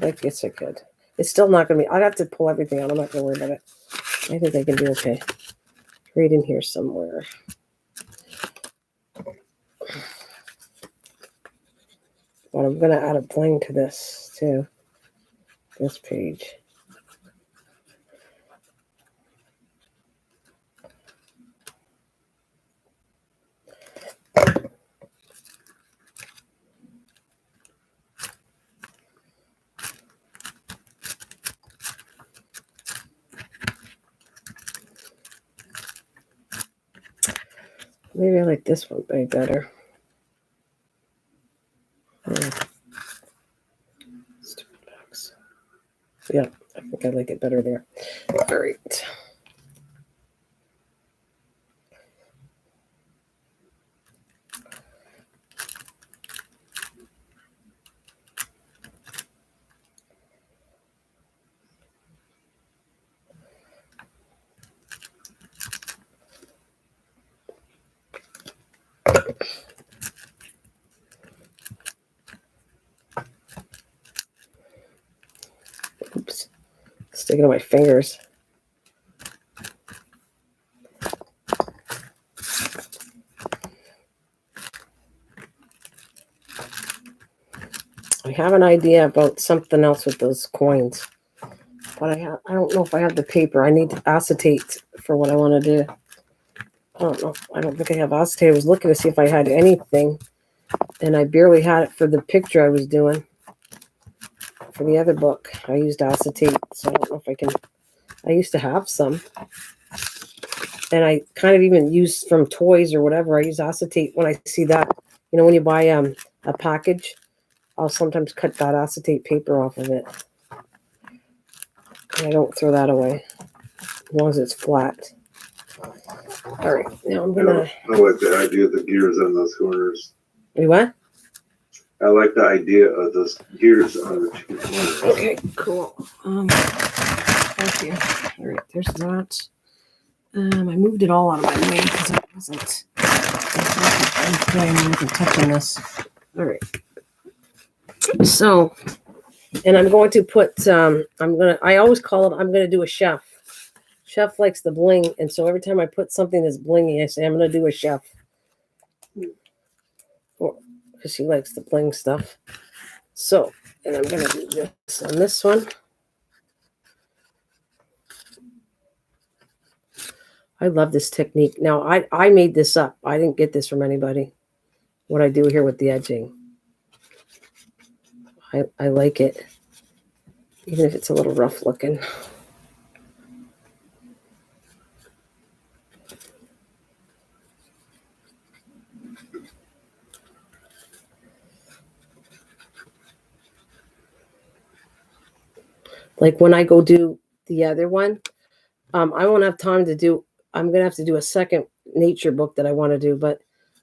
I guess I could. It's still not going to be, I'd have to pull everything out. I'm not going to worry about it. I think I can do okay. Right in here somewhere. But I'm going to add a bling to this too. This page. Maybe I like this one way better. Stupid box. Yeah, I think I like it better there. All right. Oops. Sticking to my fingers. I have an idea about something else with those coins, but I don't know if I have the paper. I need acetate for what I want to do. I don't know. I don't think I have acetate. I was looking to see if I had anything, and I barely had it for the picture I was doing. For the other book, I used acetate, so I don't know if I can. I used to have some, and I kind of even use from toys or whatever. I use acetate when I see that. You know, when you buy a package, I'll sometimes cut that acetate paper off of it. And I don't throw that away as long as it's flat. All right, now I'm gonna. I like the idea of the gears on those corners. Wait, what? I like the idea of those gears on the two corners. Okay, cool. Thank you. All right, there's that. I moved it all out of my way because I wasn't touching this. All right. So, and I'm going to put. I always call it. I'm gonna do a chef. Chef likes the bling, and so every time I put something that's blingy, I say I'm gonna do a chef. Because she likes the bling stuff. So, and I'm going to do this on this one. I love this technique. Now, I made this up. I didn't get this from anybody. What I do here with the edging. I like it. Even if it's a little rough looking. Like when I go do the other one, I won't have time to do, I'm going to have to do a second nature book that I want to do. But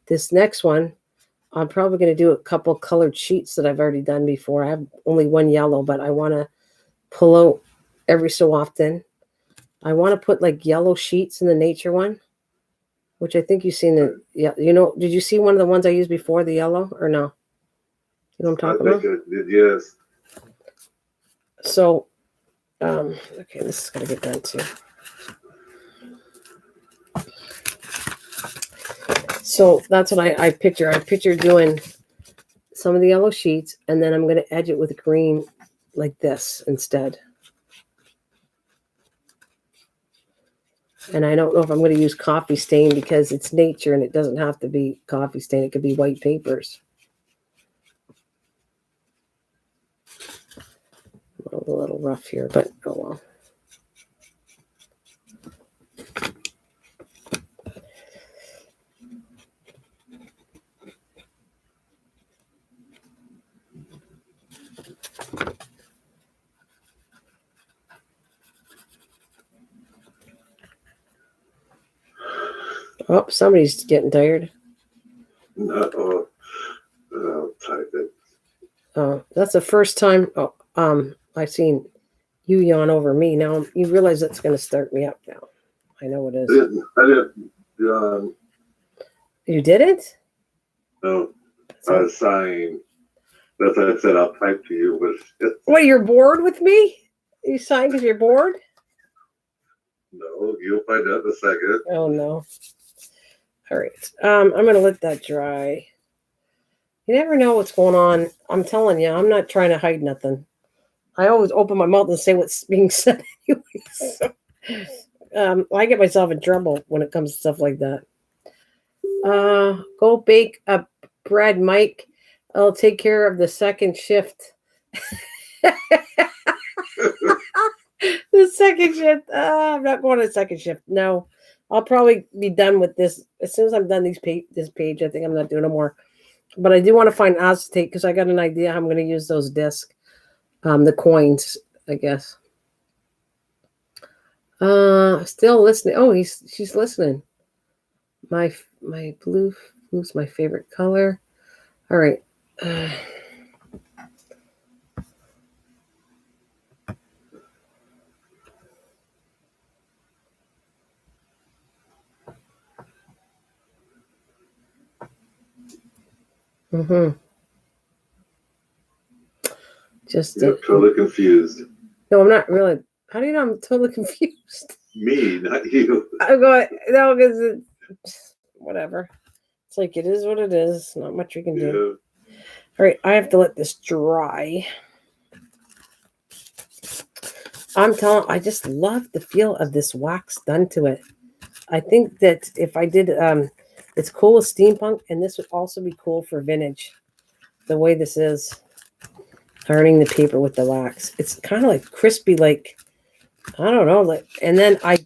this next one, I'm probably going to do a couple colored sheets that I've already done before. I have only one yellow, but I want to pull out every so often. I want to put like yellow sheets in the nature one, which I think you've seen. Did you see one of the ones I used before, the yellow, or no? You know what I'm talking about? I did, yes. So, okay, this is going to get done too. So that's what I picture. I picture doing some of the yellow sheets, and then I'm going to edge it with green like this instead. And I don't know if I'm going to use coffee stain because it's nature and it doesn't have to be coffee stain. It could be white papers. A little rough here, but oh well. Oh, somebody's getting tired. Uh-oh. I'll type it. Oh, that's the first time I've seen you yawn over me. Now you realize that's going to start me up now. I know it is. I didn't. You didn't? No, I was sighing. That's why I said I'll type to you. But what, you're bored with me? You sighing because you're bored? No, you'll find out in a second. Oh no. All right. I'm going to let that dry. You never know what's going on. I'm telling you, I'm not trying to hide nothing. I always open my mouth and say what's being said anyway. So, I get myself in trouble when it comes to stuff like that. Go bake a bread, Mike. I'll take care of the second shift. The second shift. I'm not going to second shift. No, I'll probably be done with this as soon as I'm done this page. I think I'm not doing no more. But I do want to find acetate because I got an idea how I'm going to use those discs, the coins, I guess. Still listening. Oh, she's listening. My blue's my favorite color. All right. Mm-hmm. Just Yep, totally confused. no, I'm not really. How do you know I'm totally confused? Me, not you. I'm going no, because whatever. It's like it is what it is. Not much we can do. All right, I have to let this dry. I just love the feel of this wax done to it. I think that if I did, it's cool with steampunk, and this would also be cool for vintage. The way this is, ironing the paper with the wax, it's kind of like crispy, like I don't know, like. And then I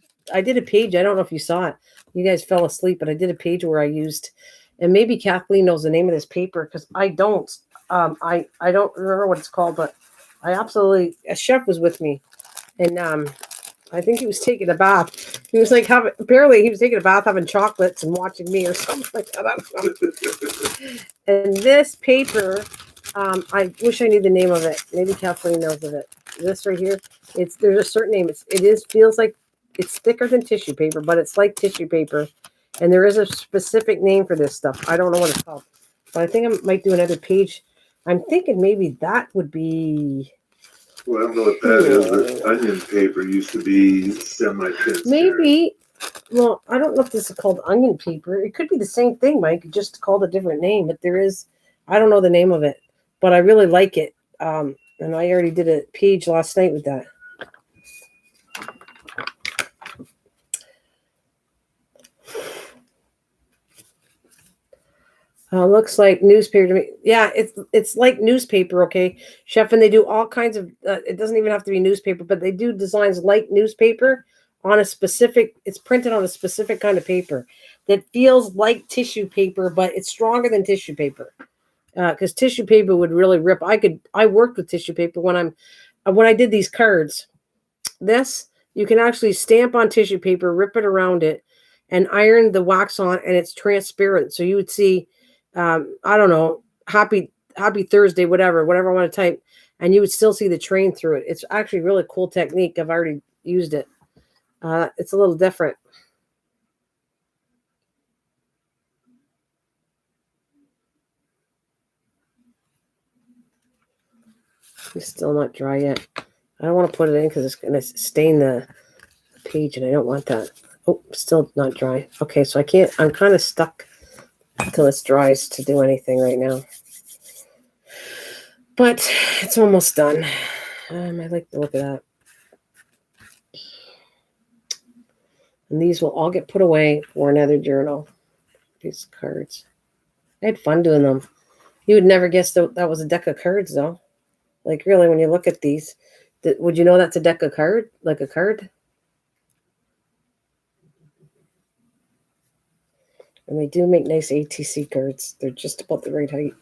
did a page. I don't know if you saw it. You guys fell asleep, but I did a page where I used, and maybe Kathleen knows the name of this paper because I don't. I don't remember what it's called, but I absolutely. A chef was with me, and I think he was taking a bath. He was like apparently he was taking a bath having chocolates and watching me or something like that. And this paper, I wish I knew the name of it. Maybe Kathleen knows of it. This right here, there's a certain name. Feels like it's thicker than tissue paper, but it's like tissue paper. And there is a specific name for this stuff. I don't know what it's called. But I think I might do another page. I'm thinking maybe that would be. Well, I don't know what that is. Onion paper used to be semi-transparent. Maybe. Well, I don't know if this is called onion paper. It could be the same thing, Mike, just called a different name. But there is, I don't know the name of it, but I really like it. And I already did a page last night with that. Looks like newspaper to me. Yeah, it's like newspaper, okay, chef, and they do all kinds of. It doesn't even have to be newspaper, but they do designs like newspaper on a specific. It's printed on a specific kind of paper that feels like tissue paper, but it's stronger than tissue paper. Because tissue paper would really rip. I worked with tissue paper when I did these cards. This you can actually stamp on tissue paper, rip it around it, and iron the wax on, and it's transparent. So you would see, I don't know, happy Thursday, whatever I want to type, and you would still see the train through it. It's actually a really cool technique. I've already used it. It's a little different. It's still not dry yet. I don't want to put it in because it's going to stain the page, and I don't want that. Oh, still not dry. Okay, so I can't. I'm kind of stuck until it dries to do anything right now. But it's almost done. I like the look of that. And these will all get put away for another journal. These cards. I had fun doing them. You would never guess that was a deck of cards, though. Like, really, when you look at these, would you know that's a deck of card? Like a card? And they do make nice ATC cards. They're just about the right height.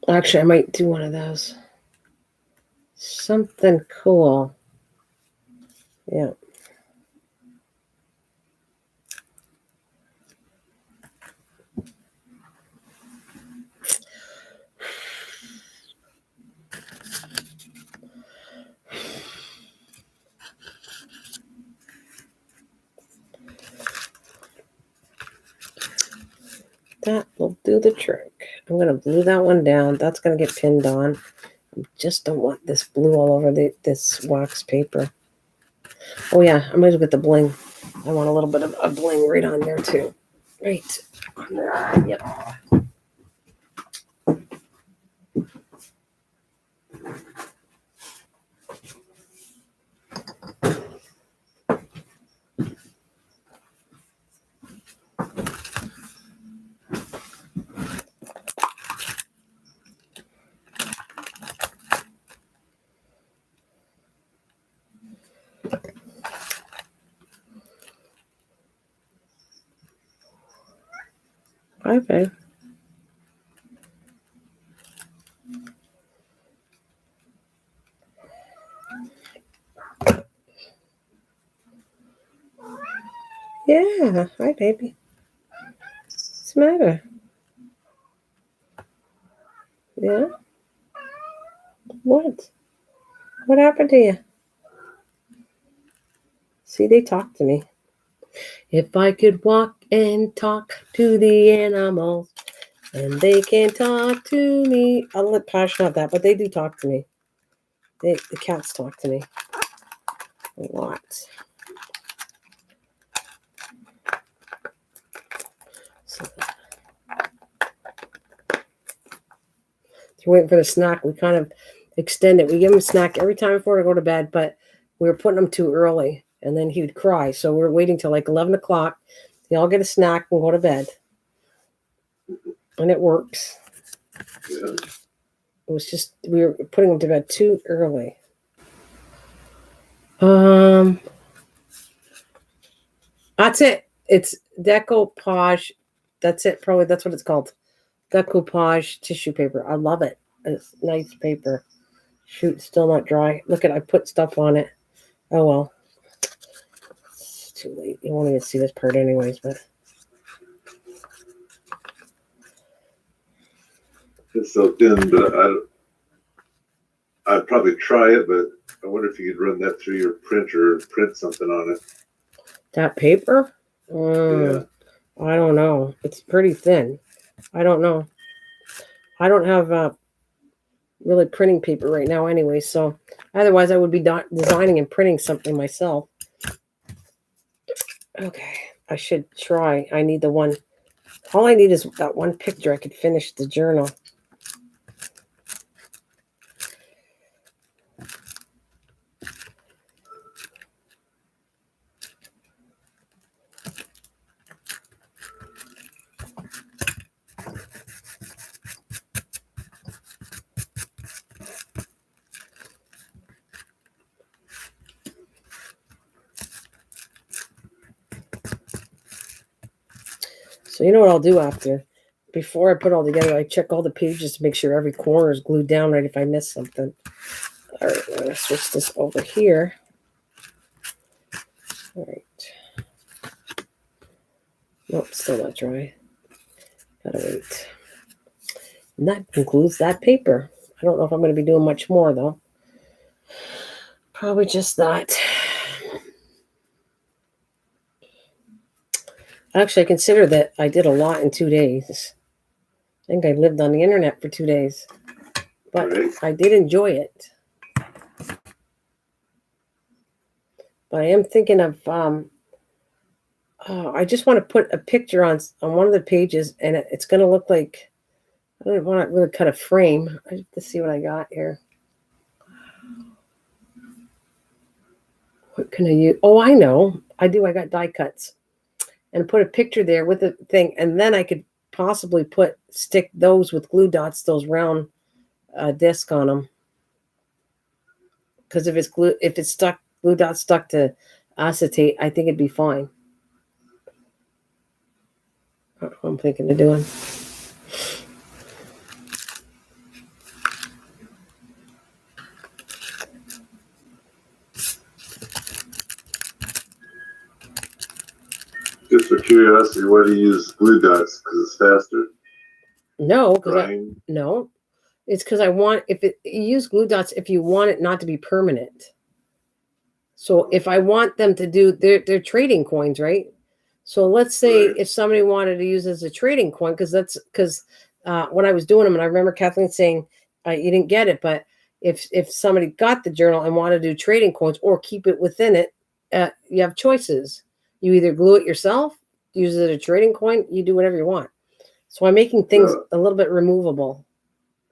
Actually, I might do one of those. Something cool. Yeah. That will do the trick. I'm going to glue that one down. That's going to get pinned on. I just don't want this blue all over this wax paper. Oh, yeah. I might as well get the bling. I want a little bit of a bling right on there, too. Right on there. Yep. Hi, babe. Yeah. Hi, baby. What's the matter? Yeah? What? What happened to you? See, they talk to me. If I could walk and talk to the animals, and they can talk to me. I'll let Pash know that, but they do talk to me. The cats talk to me a lot. So, if you're waiting for the snack, we kind of extend it. We give him a snack every time before we go to bed, but we were putting him too early, and then he would cry. So we're waiting till like 11 o'clock. They all get a snack and go to bed. And it works. Yeah. It was just, we were putting them to bed too early. That's it. It's decoupage. That's it. Probably that's what it's called. Decoupage tissue paper. I love it. It's nice paper. Shoot, still not dry. Look at, I put stuff on it. Oh well. It's too late. You won't even see this part anyways, but It's so thin, but I'd probably try it, but I wonder if you could run that through your printer and print something on it. that paper? Yeah. I don't know. It's pretty thin. I don't know. I don't have really printing paper right now anyway, so otherwise I would be designing and printing something myself. Okay, I should try. I need the one. All I need is that one picture. I could finish the journal. So you know what I'll do after? Before I put it all together, I check all the pages to make sure every corner is glued down right if I miss something. All right, I'm going to switch this over here. All right. Nope, still not dry. Gotta wait. And that concludes that paper. I don't know if I'm going to be doing much more, though. Probably just that. Actually, I consider that I did a lot in 2 days. I think I lived on the internet for 2 days. But Right. I did enjoy it. But I am thinking of I just want to put a picture on one of the pages, and it's going to look like, I don't want to really cut a frame. I have to see what I got here. What can I use? Oh, I know. I do. I got die cuts, and put a picture there with the thing, and then I could possibly stick those with glue dots, those round disc on them. Because if it's stuck, glue dots stuck to acetate, I think it'd be fine. That's what I'm thinking of doing. Just for curiosity, why do you use glue dots? Because it's faster? No, Drying? it's because I want, you use glue dots if you want it not to be permanent. So if I want them to do, they're trading coins, right? So let's say Right. if somebody wanted to use it as a trading coin, because when I was doing them, and I remember Kathleen saying you didn't get it, but if somebody got the journal and wanted to do trading coins or keep it within it, you have choices. You either glue it yourself, use it as a trading coin, you do whatever you want. So I'm making things a little bit removable.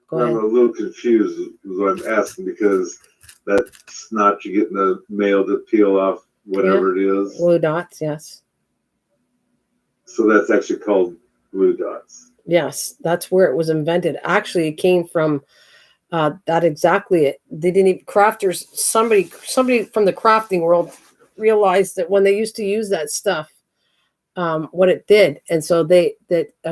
Go ahead. I'm a little confused is what I'm asking, because that's not you getting the mail to peel off whatever it is. Glue dots, yes. So that's actually called glue dots. Yes, that's where it was invented. Actually, it came from that exactly it. They didn't even crafters. Somebody from the crafting world realized that when they used to use that stuff, what it did. And so a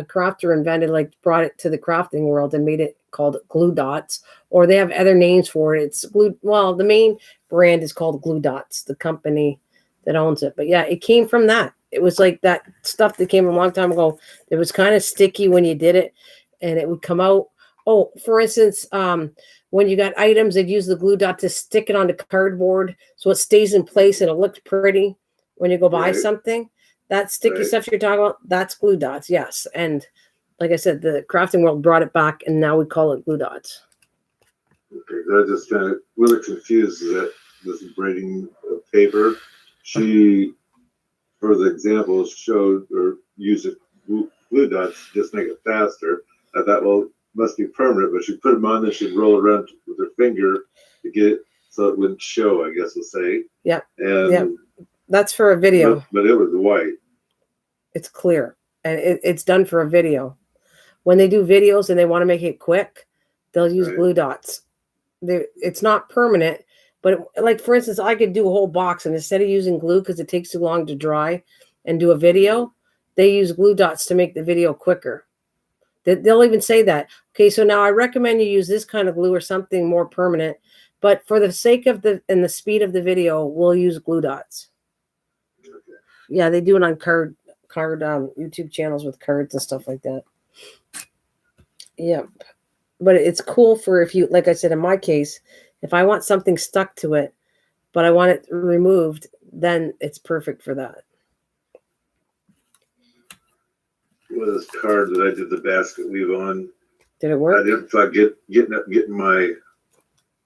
crafter invented, like, brought it to the crafting world and made it called glue dots, or they have other names for it. It's glue. Well, the main brand is called Glue Dots, the company that owns it. But yeah, it came from that. It was like that stuff that came a long time ago. It was kind of sticky when you did it, and it would come out. Oh, for instance, when you got items, they'd use the glue dot to stick it onto cardboard so it stays in place and it looks pretty when you go buy Right. something. That sticky Right. stuff you're talking about, that's glue dots, yes. And like I said, the crafting world brought it back, and now we call it glue dots. Okay, I just kind of really confused that this braiding of paper. She, for the example, showed or used glue dots to just make it faster. I thought, well, it must be permanent, but she put them on and she'd roll around with her finger to get it so it wouldn't show, I guess we'll say. Yep. And Yep. That's for a video. But it was white. It's clear, and it's done for a video. When they do videos and they want to make it quick, they'll use Right. glue dots. It's not permanent, but like, for instance, I could do a whole box, and instead of using glue because it takes too long to dry and do a video, they use glue dots to make the video quicker. They'll even say that. Okay, so now I recommend you use this kind of glue or something more permanent, but for the sake of the speed of the video, we'll use glue dots. Okay. Yeah, they do it on card YouTube channels with cards and stuff like that. Yep. But it's cool for, if you, like I said, in my case, if I want something stuck to it, but I want it removed, then it's perfect for that. With this card that I did the basket weave on, Did it work? I didn't thought getting my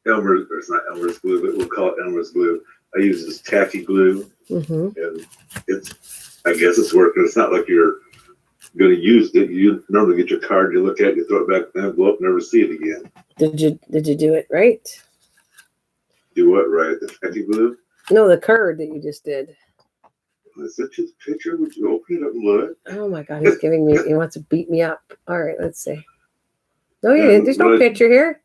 Elmer's, or it's not Elmer's glue, but we'll call it Elmer's glue. I use this tacky glue, and I guess it's working. It's not like you're going to use it. You normally get your card, you look at it, you throw it back in the envelope, never see it again. Did you do it right? Do what right? The tacky glue? No, the card that you just did. I sent you the picture. Would you open it up and look? Oh my God, he's giving me. He wants to beat me up. All right, let's see. No, you didn't. There's no picture here.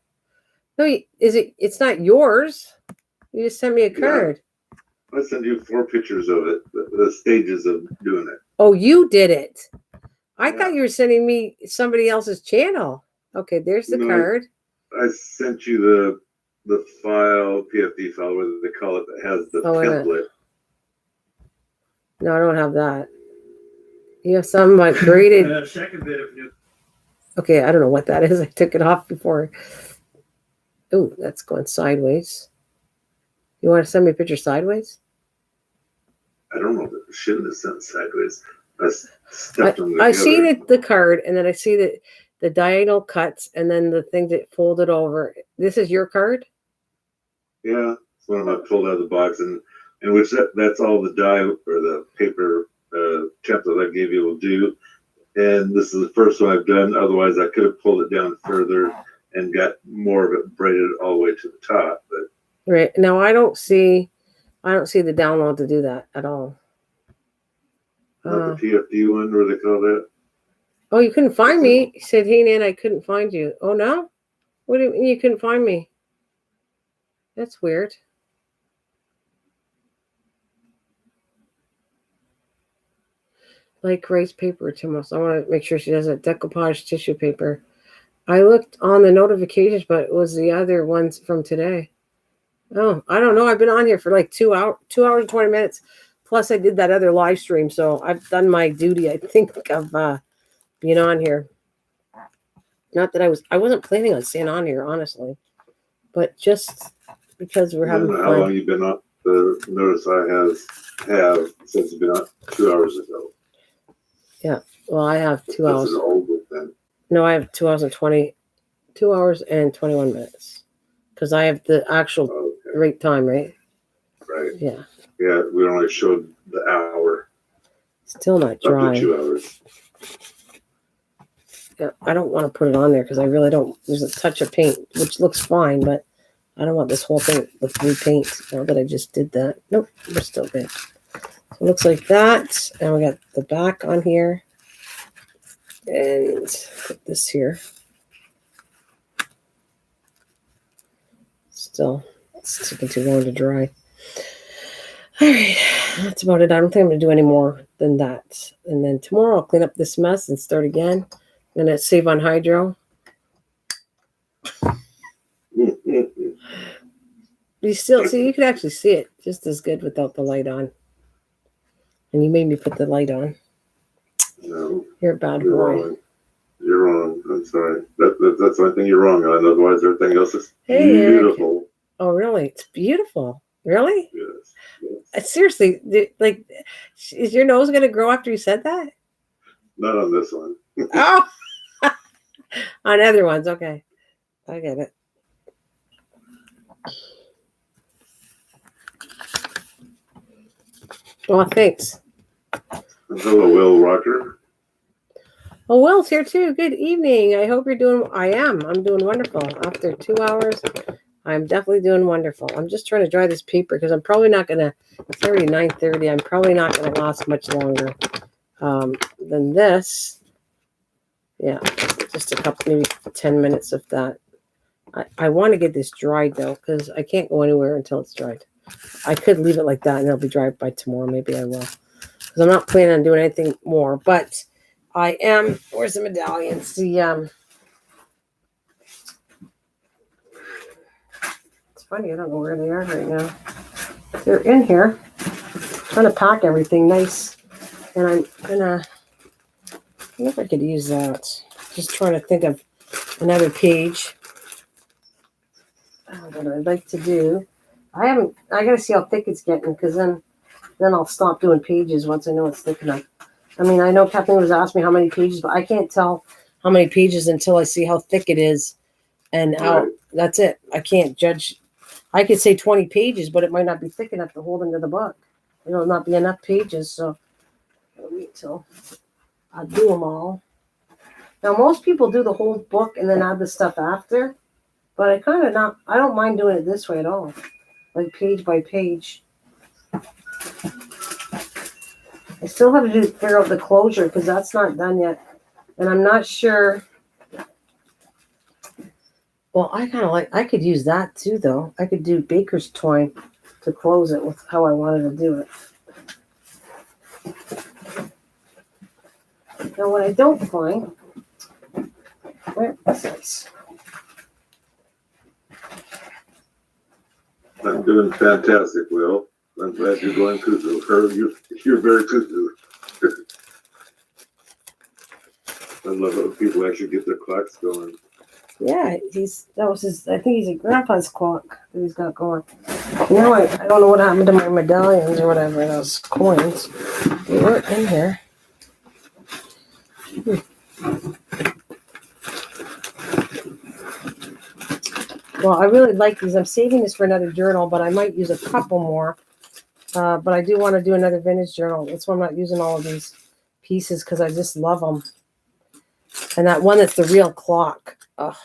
No, is it? It's not yours. You just sent me a card. Yeah. I sent you 4 pictures of it, the stages of doing it. Oh, you did it. I thought you were sending me somebody else's channel. Okay, there's the card. I sent you the file, PFD file, whatever they call it, that has the template. No, I don't have that. You have some like graded. Second bit of new. Okay, I don't know what that is. I took it off before. Oh, that's going sideways. You want to send me a picture sideways? I don't know if it shouldn't have sent sideways. I see the card, and then I see the diagonal cuts, and then the thing that folded over. This is your card? Yeah, it's one of them I pulled out of the box, and which that's all the die or the paper template I gave you will do. And this is the first one I've done. Otherwise, I could have pulled it down further and got more of it braided all the way to the top. But right now, I don't see the download to do that at all. Not the PFD one, where they call that. Oh, you couldn't find me. You said, "Hey, Nan, I couldn't find you." Oh no, what do you mean you couldn't find me? That's weird. Like rice paper, Timos. I want to make sure she does a decoupage tissue paper. I looked on the notifications, but it was the other ones from today. Oh, I don't know. I've been on here for like 2 hours and 20 minutes. Plus, I did that other live stream, so I've done my duty, I think, of being on here. Not that I wasn't planning on staying on here, honestly, but just because we're having fun. How long you been up? The notice I have since you've been up 2 hours ago. Yeah, well, I have 2 hours. That's an old book then. No, I have 2 hours and 21 minutes because I have the actual rate time, right? Right. Yeah. Yeah, we only showed the hour. Still not dry. Up to 2 hours. Yeah, I don't want to put it on there because I really don't. There's a touch of paint, which looks fine, but I don't want this whole thing with repaint now that I just did that. Nope, we're still good. So it looks like that. And we got the back on here. And put this here. Still, it's taking too long to dry. All right. That's about it. I don't think I'm going to do any more than that. And then tomorrow I'll clean up this mess and start again. I'm going to save on hydro. You still see, you can actually see it just as good without the light on. And you made me put the light on. No, You're a bad you're boy. wrong. You're wrong. I'm sorry. That's the only thing you're wrong on. Otherwise, everything else is beautiful. Oh, really? It's beautiful. Really? Yes. Yes. Seriously, like, is your nose going to grow after you said that? Not on this one. Oh, on other ones. Okay. I get it. Well, thanks. Hello, Will Rocker. Oh, Will's here too. Good evening. I hope you're doing. I'm doing wonderful. After 2 hours, I'm definitely doing wonderful. I'm just trying to dry this paper because I'm probably not gonna. It's already 9:30. I'm probably not gonna last much longer than this. Yeah, just a couple, maybe 10 minutes of that. I want to get this dried though because I can't go anywhere until it's dried. I could leave it like that and it'll be dried by tomorrow. Maybe I will because I'm not planning on doing anything more. But I am. Where's the medallions? It's funny. I don't know where they are right now. They're in here. I'm trying to pack everything nice, and I'm gonna. I wonder if I could use that. Just trying to think of another page. What I'd like to do. I gotta see how thick it's getting because then I'll stop doing pages once I know it's thick enough. I mean, I know Kathleen was asking me how many pages, but I can't tell how many pages until I see how thick it is, and how. Right. That's it. I can't judge. I could say 20 pages, but it might not be thick enough to hold into the book. It'll not be enough pages, so I'll wait till I do them all. Now, most people do the whole book and then add the stuff after, but I don't mind doing it this way at all, like page by page. I still have to figure out the closure because that's not done yet. And I'm not sure. Well, I could use that too, though. I could do baker's twine to close it with how I wanted to do it. Now, what I don't find, where is it? I'm doing fantastic, Will. I'm glad you're going cuckoo. You're very cuckoo. I love it when people actually get their clocks going. Yeah, I think he's a grandpa's clock that he's got going. Now I don't know what happened to my medallions or whatever, those coins. They weren't in here. Well, I really like these. I'm saving this for another journal, but I might use a couple more. But I do want to do another vintage journal. That's why I'm not using all of these pieces because I just love them. And that one that's the real clock. Ugh.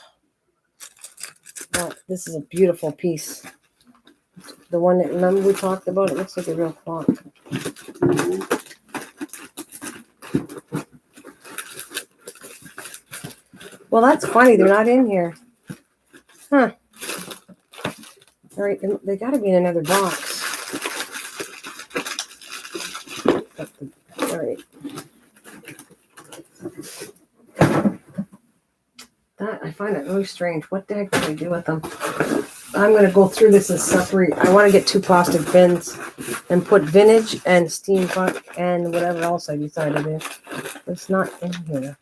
Oh, this is a beautiful piece. The one that, remember we talked about? It looks like a real clock. Well, that's funny. They're not in here. Huh. All right. They got to be in another box. All right. I find that really strange. What the heck do they do with them? I'm going to go through this and separate. I want to get 2 plastic bins and put vintage and steampunk and whatever else I decide to do. It's not in here.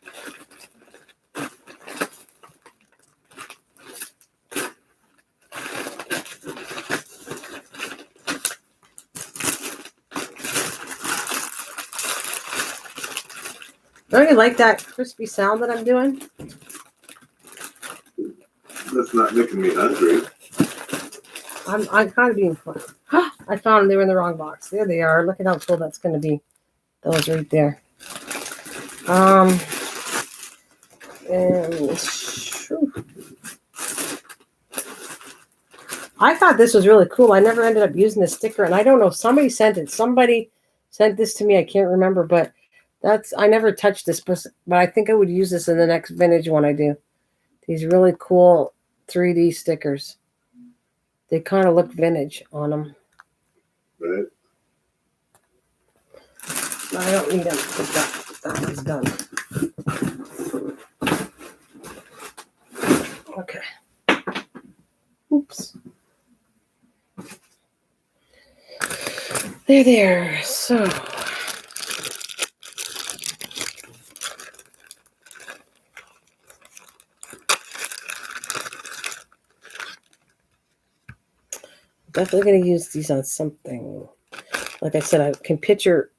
Don't you like that crispy sound that I'm doing? That's not making me hungry. I'm kind of being fun. I found them. They were in the wrong box. There they are. Look at how cool that's going to be. Those right there. And I thought this was really cool. I never ended up using the sticker, and I don't know. Somebody sent it. Somebody sent this to me. I can't remember, but I never touched this, but I think I would use this in the next vintage one I do. These really cool 3D stickers. They kind of look vintage on them. Right. I don't need them. That one's done. Okay. Oops. There. So. Definitely going to use these on something. Like I said, I can picture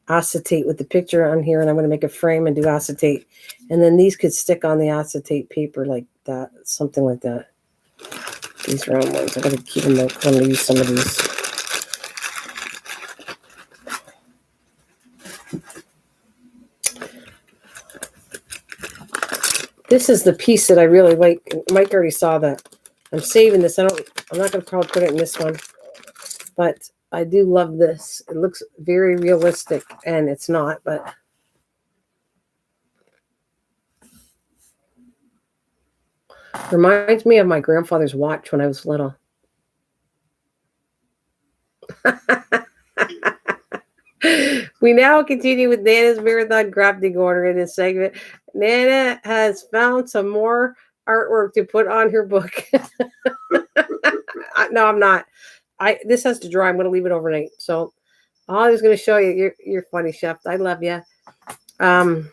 acetate with the picture on here, and I'm going to make a frame and do acetate. And then these could stick on the acetate paper like that, something like that. These round ones. I got to keep them though. I'm going to use some of these. This is the piece that I really like. Mike already saw that. I'm saving this. I'm not going to probably put it in this one, but I do love this. It looks very realistic, and it's not, but reminds me of my grandfather's watch when I was little. We now continue with Nana's Marathon Crafting Order in this segment. Nana has found some more artwork to put on her book. No, I'm not. This has to dry. I'm going to leave it overnight. So I was going to show you. You're funny, Chef. I love you. Isn't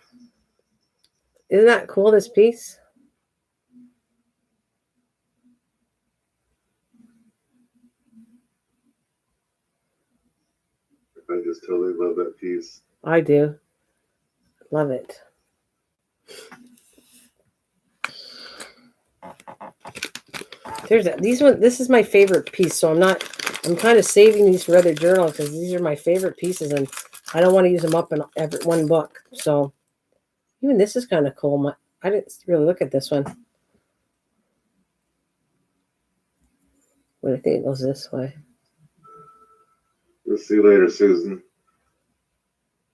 that cool, this piece? I just totally love that piece. I do. Love it. This is my favorite piece, so I'm kind of saving these for other journals because these are my favorite pieces, and I don't want to use them up in every one book. So even this is kind of cool. I didn't really look at this one. But I think it goes this way. We'll see you later, Susan.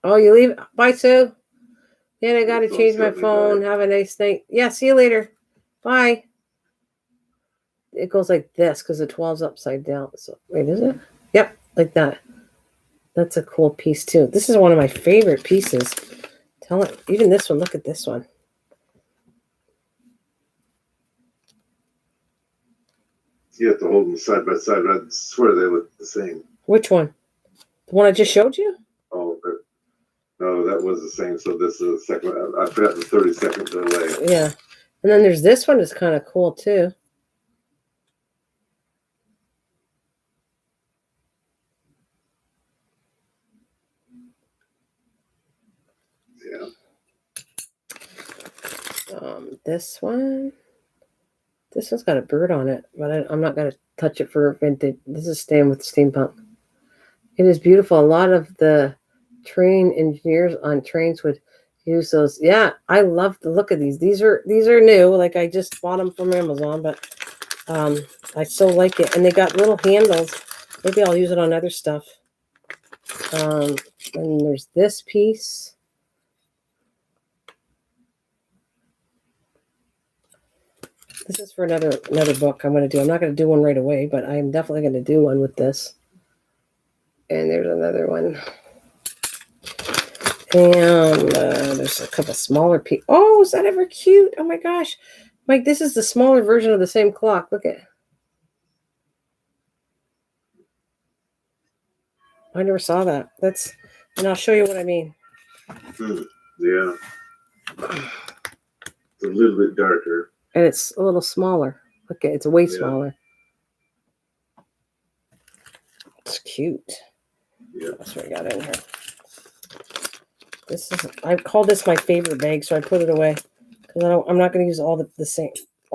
Oh, you leave? Bye, Sue. Then I got to change my phone. Have a nice night. Yeah, see you later. Bye. It goes like this because the 12's upside down. So wait, is it? Yep, like that. That's a cool piece too. This is one of my favorite pieces. Even this one. Look at this one. You have to hold them side by side. I swear they look the same. Which one? The one I just showed you? Oh, no, that was the same. So this is the second one. I forgot the 30-second delay. Yeah. And then there's this one that's kind of cool too. Yeah. This one. This one's got a bird on it, but I'm not going to touch it for vintage. This is staying with Steampunk. It is beautiful. A lot of the train engineers on trains would use those. Yeah, I love the look of these. These are new. Like I just bought them from Amazon, but I still like it. And they got little handles. Maybe I'll use it on other stuff. And there's this piece. This is for another book I'm going to do. I'm not going to do one right away, but I'm definitely going to do one with this. And there's another one. And there's a couple smaller pieces. Oh, is that ever cute? Oh my gosh. Mike, this is the smaller version of the same clock. Look at it. I never saw that. And I'll show you what I mean. Yeah. It's a little bit darker. And it's a little smaller. Look at it. It's way smaller. It's cute. Yeah. That's what I got in here. I call this my favorite bag, so I put it away because I'm not going to use all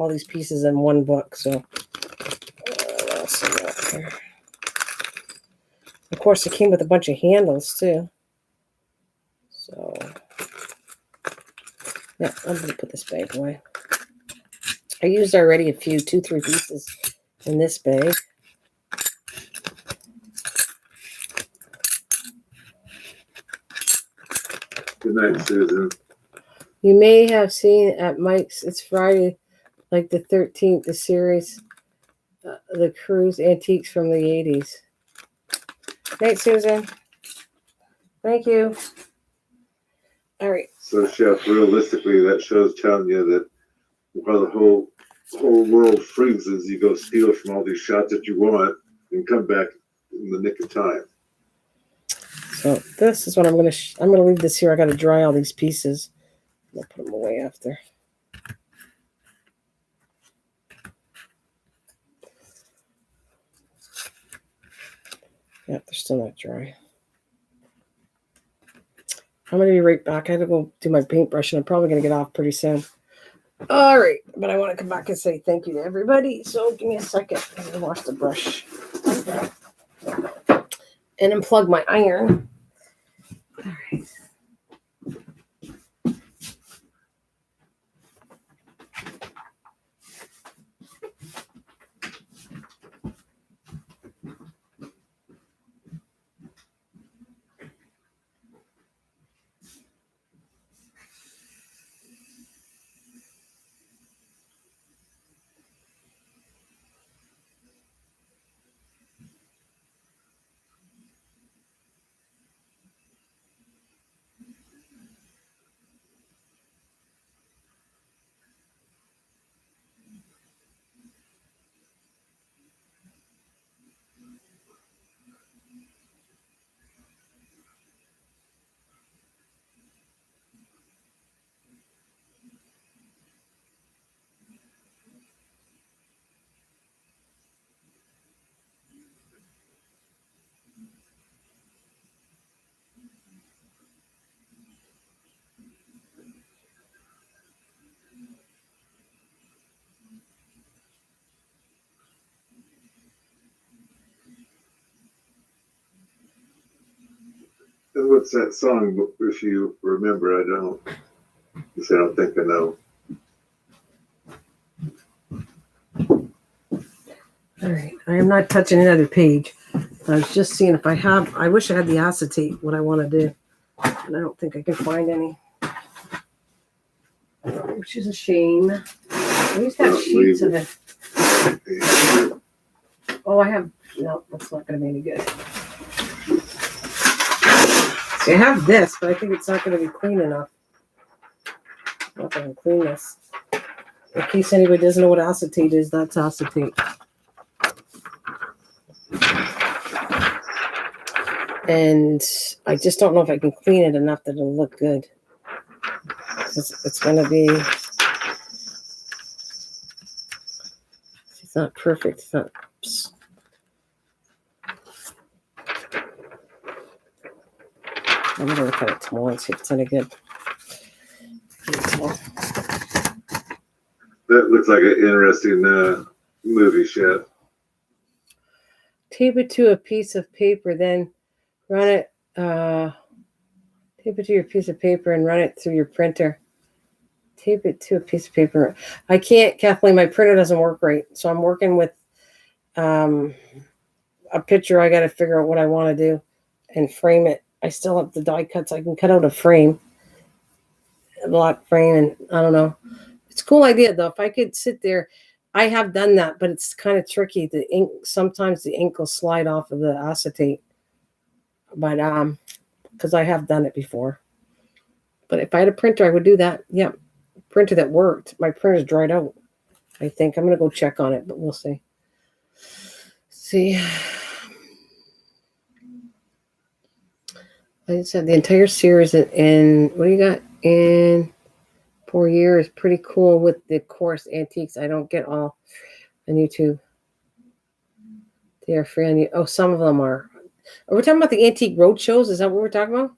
these pieces in one book. So what else we got here? Of course, it came with a bunch of handles too. So yeah, I'm going to put this bag away. I used already a few 2-3 pieces in this bag. Good night, Susan. You may have seen at Mike's, it's Friday, like the 13th, the series, The Cruise Antiques from the 80s. Night, Susan. Thank you. All right. So, Chef, realistically, that show's telling you that while the whole world freezes, you go steal from all these shots that you want and come back in the nick of time. So this is what I'm gonna. I'm gonna leave this here. I got to dry all these pieces. I'll put them away after. Yep, they're still not dry. I'm going to be right back. I have to go do my paintbrush, and I'm probably going to get off pretty soon. All right, but I want to come back and say thank you to everybody. So give me a second. I'm going to wash the brush and unplug my iron. All right. And what's that song? If you remember, I don't. I don't think I know. All right. I am not touching another page. I was just seeing if I have. I wish I had the acetate. What I want to do, and I don't think I can find any. Which is a shame. I used to have sheets of it. Oh, I have. No, that's not going to be any good. See, I have this, but I think it's not going to be clean enough. I'm not going to clean this. In case anybody doesn't know what acetate is, that's acetate. And I just don't know if I can clean it enough that it'll look good. It's going to be. It's not perfect. It's not. I'm going to look at it tomorrow and see if it's any good. That looks like an interesting movie, Chef. Tape it to a piece of paper, then run it. Tape it to your piece of paper and run it through your printer. Tape it to a piece of paper. I can't, Kathleen. My printer doesn't work right, so I'm working with a picture. I got to figure out what I want to do and frame it. I still have the die cuts. I can cut out a frame, a block frame, and I don't know. It's a cool idea though. If I could sit there, I have done that, but it's kind of tricky. The ink, sometimes the ink will slide off of the acetate, but because I have done it before. But if I had a printer, I would do that. Yeah, printer that worked. My printer's dried out. I think I'm gonna go check on it, but we'll see. See. Like I said, the entire series in what do you got in 4 years? Pretty cool with the course antiques. I don't get all on YouTube. They are free on you. Oh, some of them are. Are we talking about the antique road shows? Is that what we're talking about?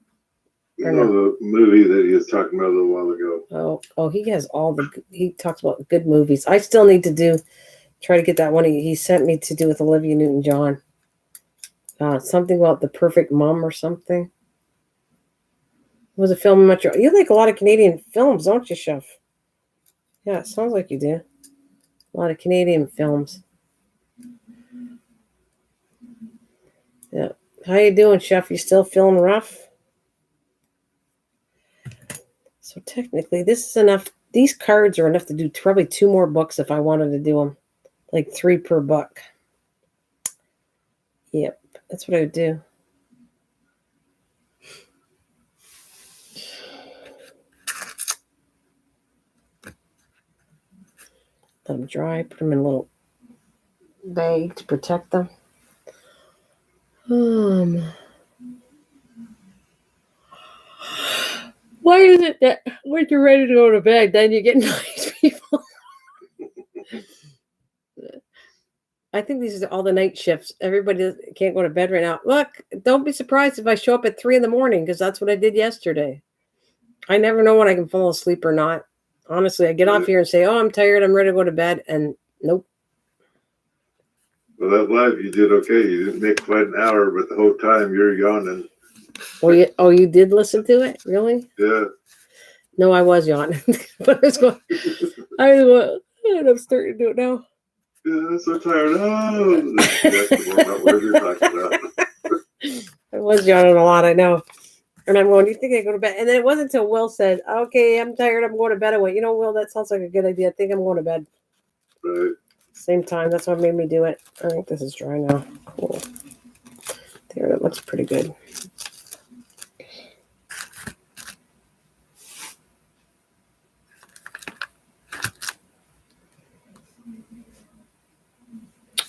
You know, the movie that he was talking about a little while ago. Oh, he has all the. He talks about good movies. I still need to try to get that one he sent me to do with Olivia Newton-John. Something about The Perfect Mom or something. It was a film much. You like a lot of Canadian films, don't you, Chef? Yeah, it sounds like you do. A lot of Canadian films. Yeah. How you doing, Chef? You still feeling rough? So technically, this is enough. These cards are enough to do probably 2 more books if I wanted to do them. Like 3 per book. Yep, that's what I would do. Let them dry. Put them in a little bag to protect them. Why is it that when you're ready to go to bed, then you get nice people? I think these are all the night shifts. Everybody can't go to bed right now. Look, don't be surprised if I show up at 3 a.m, because that's what I did yesterday. I never know when I can fall asleep or not. Honestly, I get off here and say, "Oh, I'm tired. I'm ready to go to bed," and nope. Well, that live you did okay. You didn't make quite an hour, but the whole time you're yawning. You did listen to it, really? Yeah. No, I was yawning, but I was going. I'm starting to do it now. Yeah, I'm so tired. Oh, that's what you're talking about. I was yawning a lot, I know. And I'm going, you think I go to bed? And then it wasn't until Will said, okay, I'm tired, I'm going to bed. I went, Will, that sounds like a good idea. I think I'm going to bed. Right. Same time. That's what made me do it. I think this is dry now. Cool. There, that looks pretty good.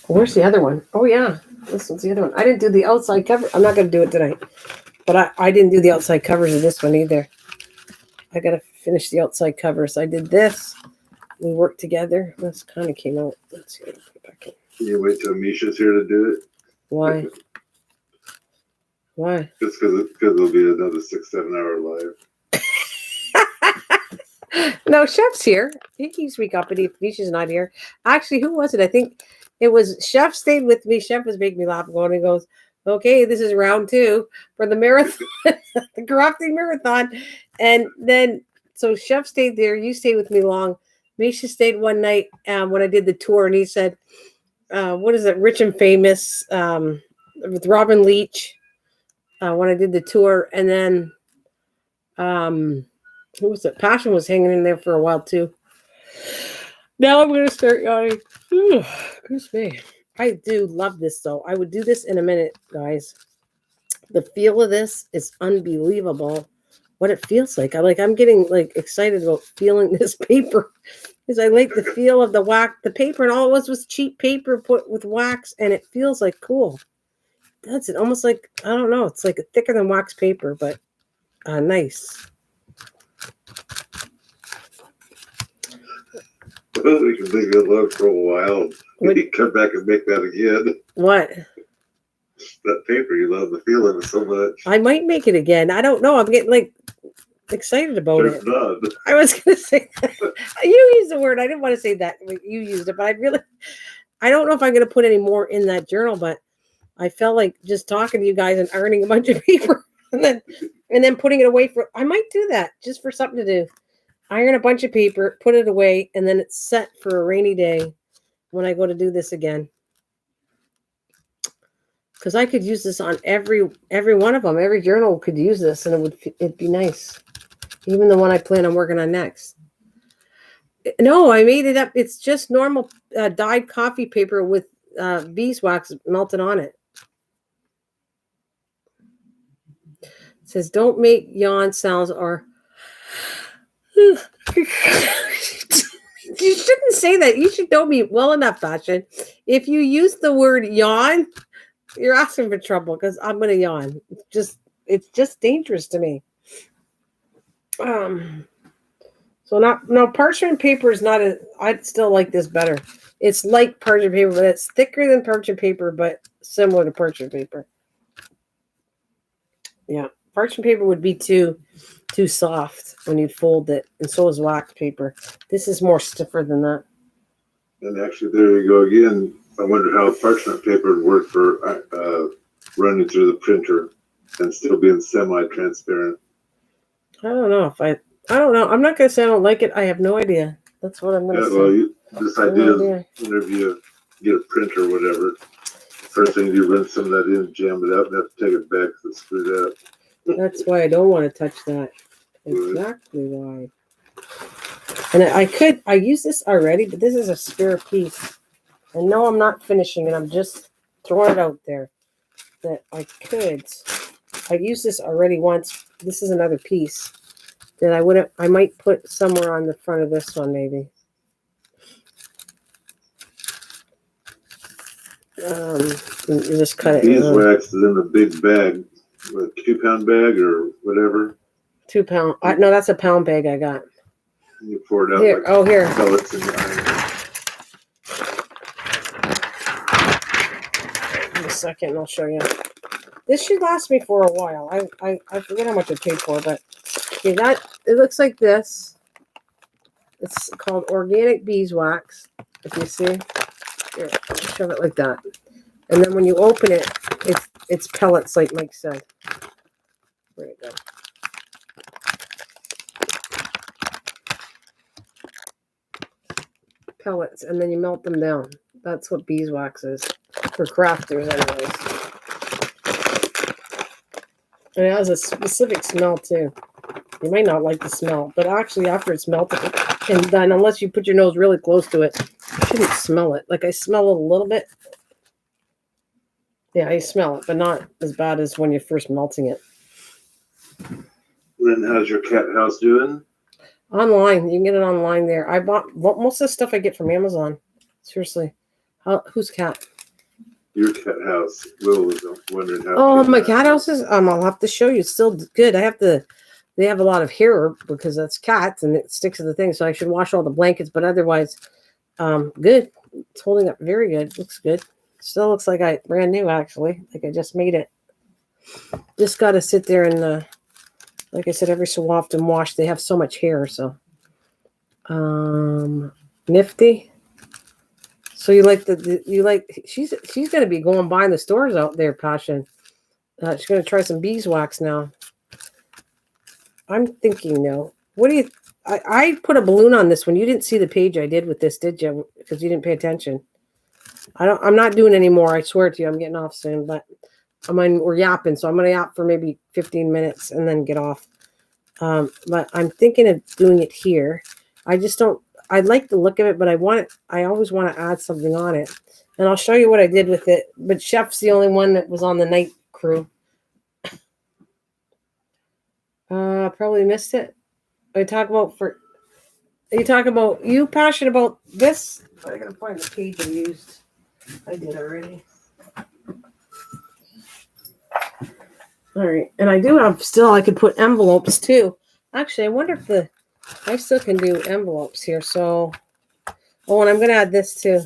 Where's the other one? Oh, yeah. This one's the other one. I didn't do the outside cover. I'm not going to do it tonight. But I didn't do the outside covers of this one either. I got to finish the outside covers. I did this. We worked together. This kind of came out. Let's see. Put it back in. Can you wait till Misha's here to do it? Why? Why? Just because it'll be another 6-7 hour live. No, Chef's here. He keeps me company if Misha's not here. Actually, who was it? I think it was Chef stayed with me. Chef was making me laugh going. He goes, okay, this is round 2 for the marathon, the crafting marathon. And then, so Chef stayed there. You stayed with me long. Misha stayed one night when I did the tour, and he said, what is it, Rich and Famous with Robin Leach when I did the tour. And then, who was it? Passion was hanging in there for a while, too. Now I'm going to start yawning. Excuse me. I do love this, though. I would do this in a minute, guys. The feel of this is unbelievable. What it feels like. I'm getting excited about feeling this paper because I like the feel of the paper, and all it was cheap paper put with wax, and it feels like cool. That's it. Almost like, I don't know. It's like thicker than wax paper, but nice. Well, we can leave it alone for a while. You come back and make that again. What? That paper, you love the feeling so much. I might make it again. I don't know. I'm getting excited about it. None. I was going to say that. You used the word. I didn't want to say that. You used it, but I don't know if I'm going to put any more in that journal, but I felt like just talking to you guys and ironing a bunch of paper and then putting it away I might do that just for something to do. Iron a bunch of paper, put it away, and then it's set for a rainy day when I go to do this again. Because I could use this on every one of them. Every journal could use this, and it'd be nice. Even the one I plan on working on next. No, I made it up. It's just normal dyed coffee paper with beeswax melted on it. It says, don't make yawn sounds or... You shouldn't say that. You should know me well enough, Fashion. If you use the word yawn, you're asking for trouble because I'm going to yawn. It's just dangerous to me. So no, parchment paper is not I'd still like this better. It's like parchment paper, but it's thicker than parchment paper, but similar to parchment paper. Yeah, parchment paper would be too soft when you'd fold it, and so is wax paper. This is more stiffer than that. And actually, there you go again. I wonder how parchment paper would work for running through the printer and still being semi-transparent. I don't know. I'm not going to say I don't like it. I have no idea. That's what I'm going to say. Well, this idea is whenever you get a print or whatever, first thing you run some of that in, jam it up, and have to take it back because it's screwed up. That's why I don't want to touch that. Exactly why. And I use this already, but this is a spare piece. And no, I'm not finishing it. I'm just throwing it out there that I used this already once. This is another piece that I might put somewhere on the front of this one, maybe. You just cut it. Beeswax is in the big bag, what, 2-pound bag or whatever. 2 pound. No, that's a pound bag I got. And you pour it out Here. like Oh, here. pellets in the iron. In a second, and I'll show you. This should last me for a while. I forget how much I paid for, but okay, that it looks like this. It's called organic beeswax. If you see, here, I'll shove it like that, and then when you open it, it's pellets, like Mike said. Where'd it go? Pellets, and then you melt them down. That's what beeswax is for crafters, anyways. And it has a specific smell too. You might not like the smell, but actually, after it's melted and done, unless you put your nose really close to it, you shouldn't smell it. Like I smell it a little bit. Yeah, I smell it, but not as bad as when you're first melting it. Then how's your cat house doing? Online, you can get it online there. I bought most of the stuff I get from Amazon. Seriously, whose cat? Your cat house. Will was wondering how. Oh, my cat house is. I'll have to show you. It's still good. I have to. They have a lot of hair because that's cats and it sticks to the thing. So I should wash all the blankets, but otherwise, good. It's holding up very good. Looks good. Still looks like brand new actually. Like I just made it. Just got to sit there and, like I said, every so often wash. They have so much hair, so nifty. So you like she's gonna be going buying the stores out there, Passion. She's gonna try some beeswax now. I'm thinking no. What do you? I put a balloon on this one. You didn't see the page I did with this, did you? Because you didn't pay attention. I'm not doing any more. I swear to you, I'm getting off soon. But we're yapping, so I'm gonna yap for maybe 15 minutes and then get off. But I'm thinking of doing it here. I just don't. I like the look of it, but I always want to add something on it. And I'll show you what I did with it. But Chef's the only one that was on the night crew. Probably missed it. Are you talking about you passionate about this? I gotta find the page I used. I did already. All right, and I do have still. I could put envelopes too. Actually, I wonder if I still can do envelopes here. So, and I'm gonna add this too.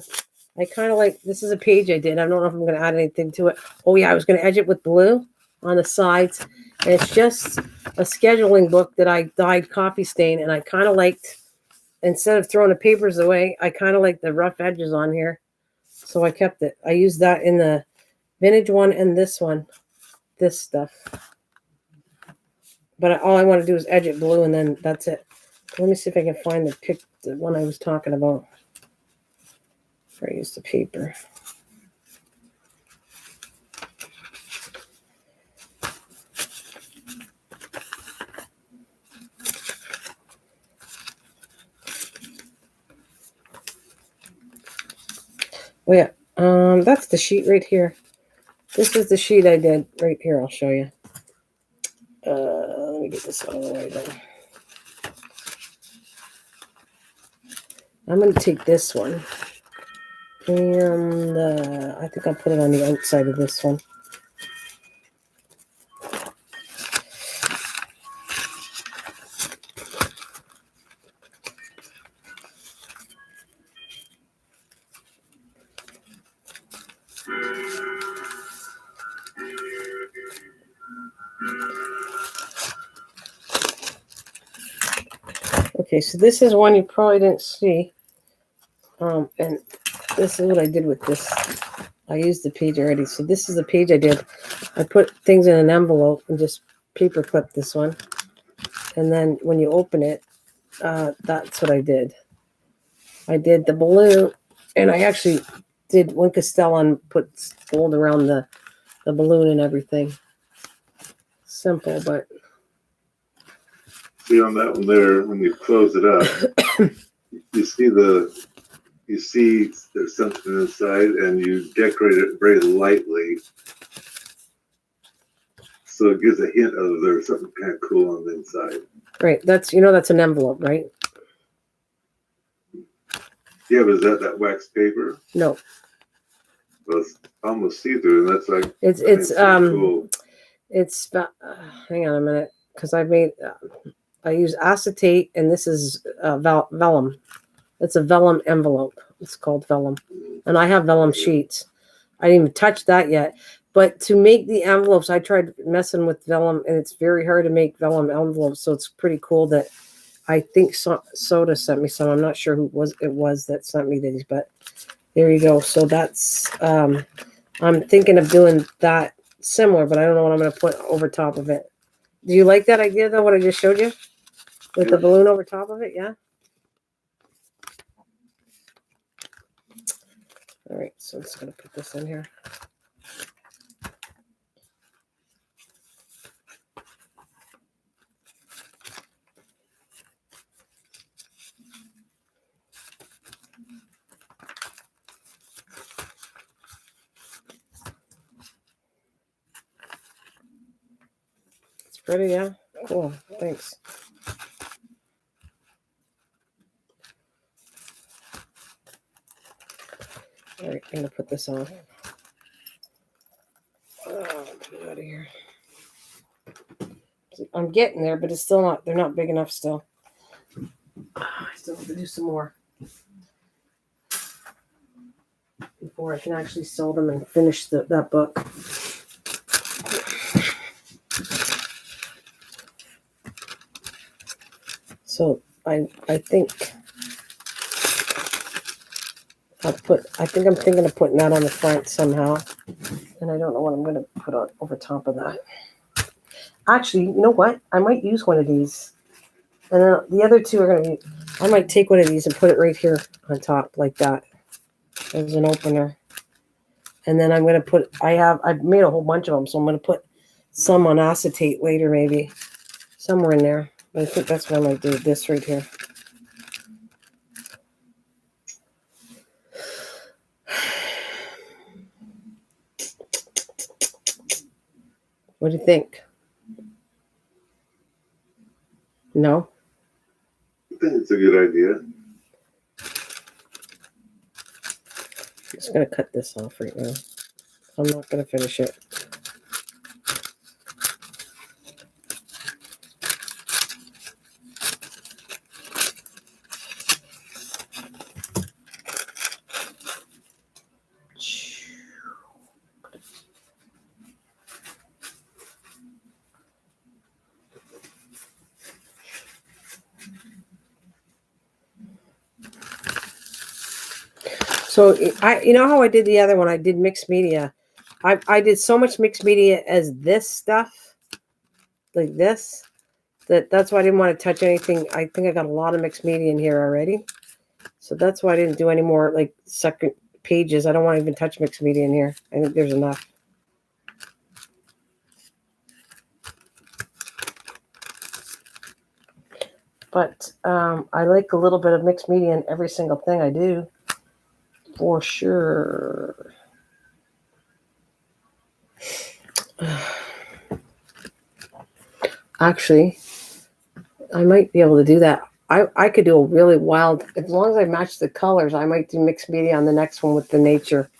I kind of like this is a page I did. I don't know if I'm gonna add anything to it. Oh yeah, I was gonna edge it with blue on the sides. And it's just a scheduling book that I dyed coffee stain, and I kind of liked, instead of throwing the papers away, I kind of like the rough edges on here. So I kept it. I used that in the vintage one and this one, this stuff. But all I want to do is edge it blue, and then that's it. Let me see if I can find the one I was talking about. Where I used the paper. Oh yeah, that's the sheet right here. This is the sheet I did right here. I'll show you. Let me get this out of the way then. I'm going to take this one, and I think I'll put it on the outside of this one. Okay, so this is one you probably didn't see. And this is what I did with this. I used the page already. So this is the page I did. I put things in an envelope and just paper clipped this one. And then when you open it, that's what I did. I did the balloon, and I actually did one Castell and put gold around the balloon and everything. Simple, but... See on that one there, when you close it up, you see there's something inside, and you decorate it very lightly, so it gives a hint of there's something kind of cool on the inside. Right, that's an envelope, right? Yeah, but is that wax paper? No, It's almost see-through, and that's like It's cool. It's hang on a minute, because I made I use acetate, and this is vellum. It's a vellum envelope. It's called vellum, and I have vellum sheets. I didn't even touch that yet. But to make the envelopes, I tried messing with vellum, and it's very hard to make vellum envelopes. So it's pretty cool that I think Soda sent me some. I'm not sure who it was that sent me these, but there you go. So that's I'm thinking of doing that similar, but I don't know what I'm going to put over top of it. Do you like that idea, though, what I just showed you? With the balloon over top of it, yeah? All right, so I'm just going to put this in here. It's pretty, yeah? Cool, thanks. All right, I'm going to put this on. Oh, put it out of here. I'm getting there, but it's still not, they're not big enough still. I still have to do some more before I can actually sew them and finish that book. So I think I'm thinking of putting that on the front somehow. And I don't know what I'm going to put on over top of that. Actually, you know what? I might use one of these. And then the other two are going to be, I might take one of these and put it right here on top like that as an opener. And then I'm going to put, I've made a whole bunch of them. So I'm going to put some on acetate later, maybe somewhere in there. But I think that's what I might do, this right here. What do you think? No? I think it's a good idea. I'm just going to cut this off right now. I'm not going to finish it. So you know how I did the other one? I did mixed media. I did so much mixed media as this stuff, like this, that's why I didn't want to touch anything. I think I got a lot of mixed media in here already. So that's why I didn't do any more like second pages. I don't want to even touch mixed media in here. I think there's enough. But I like a little bit of mixed media in every single thing I do. For sure. Actually, I might be able to do that. I could do a really wild, as long as I match the colors, I might do mixed media on the next one with the nature.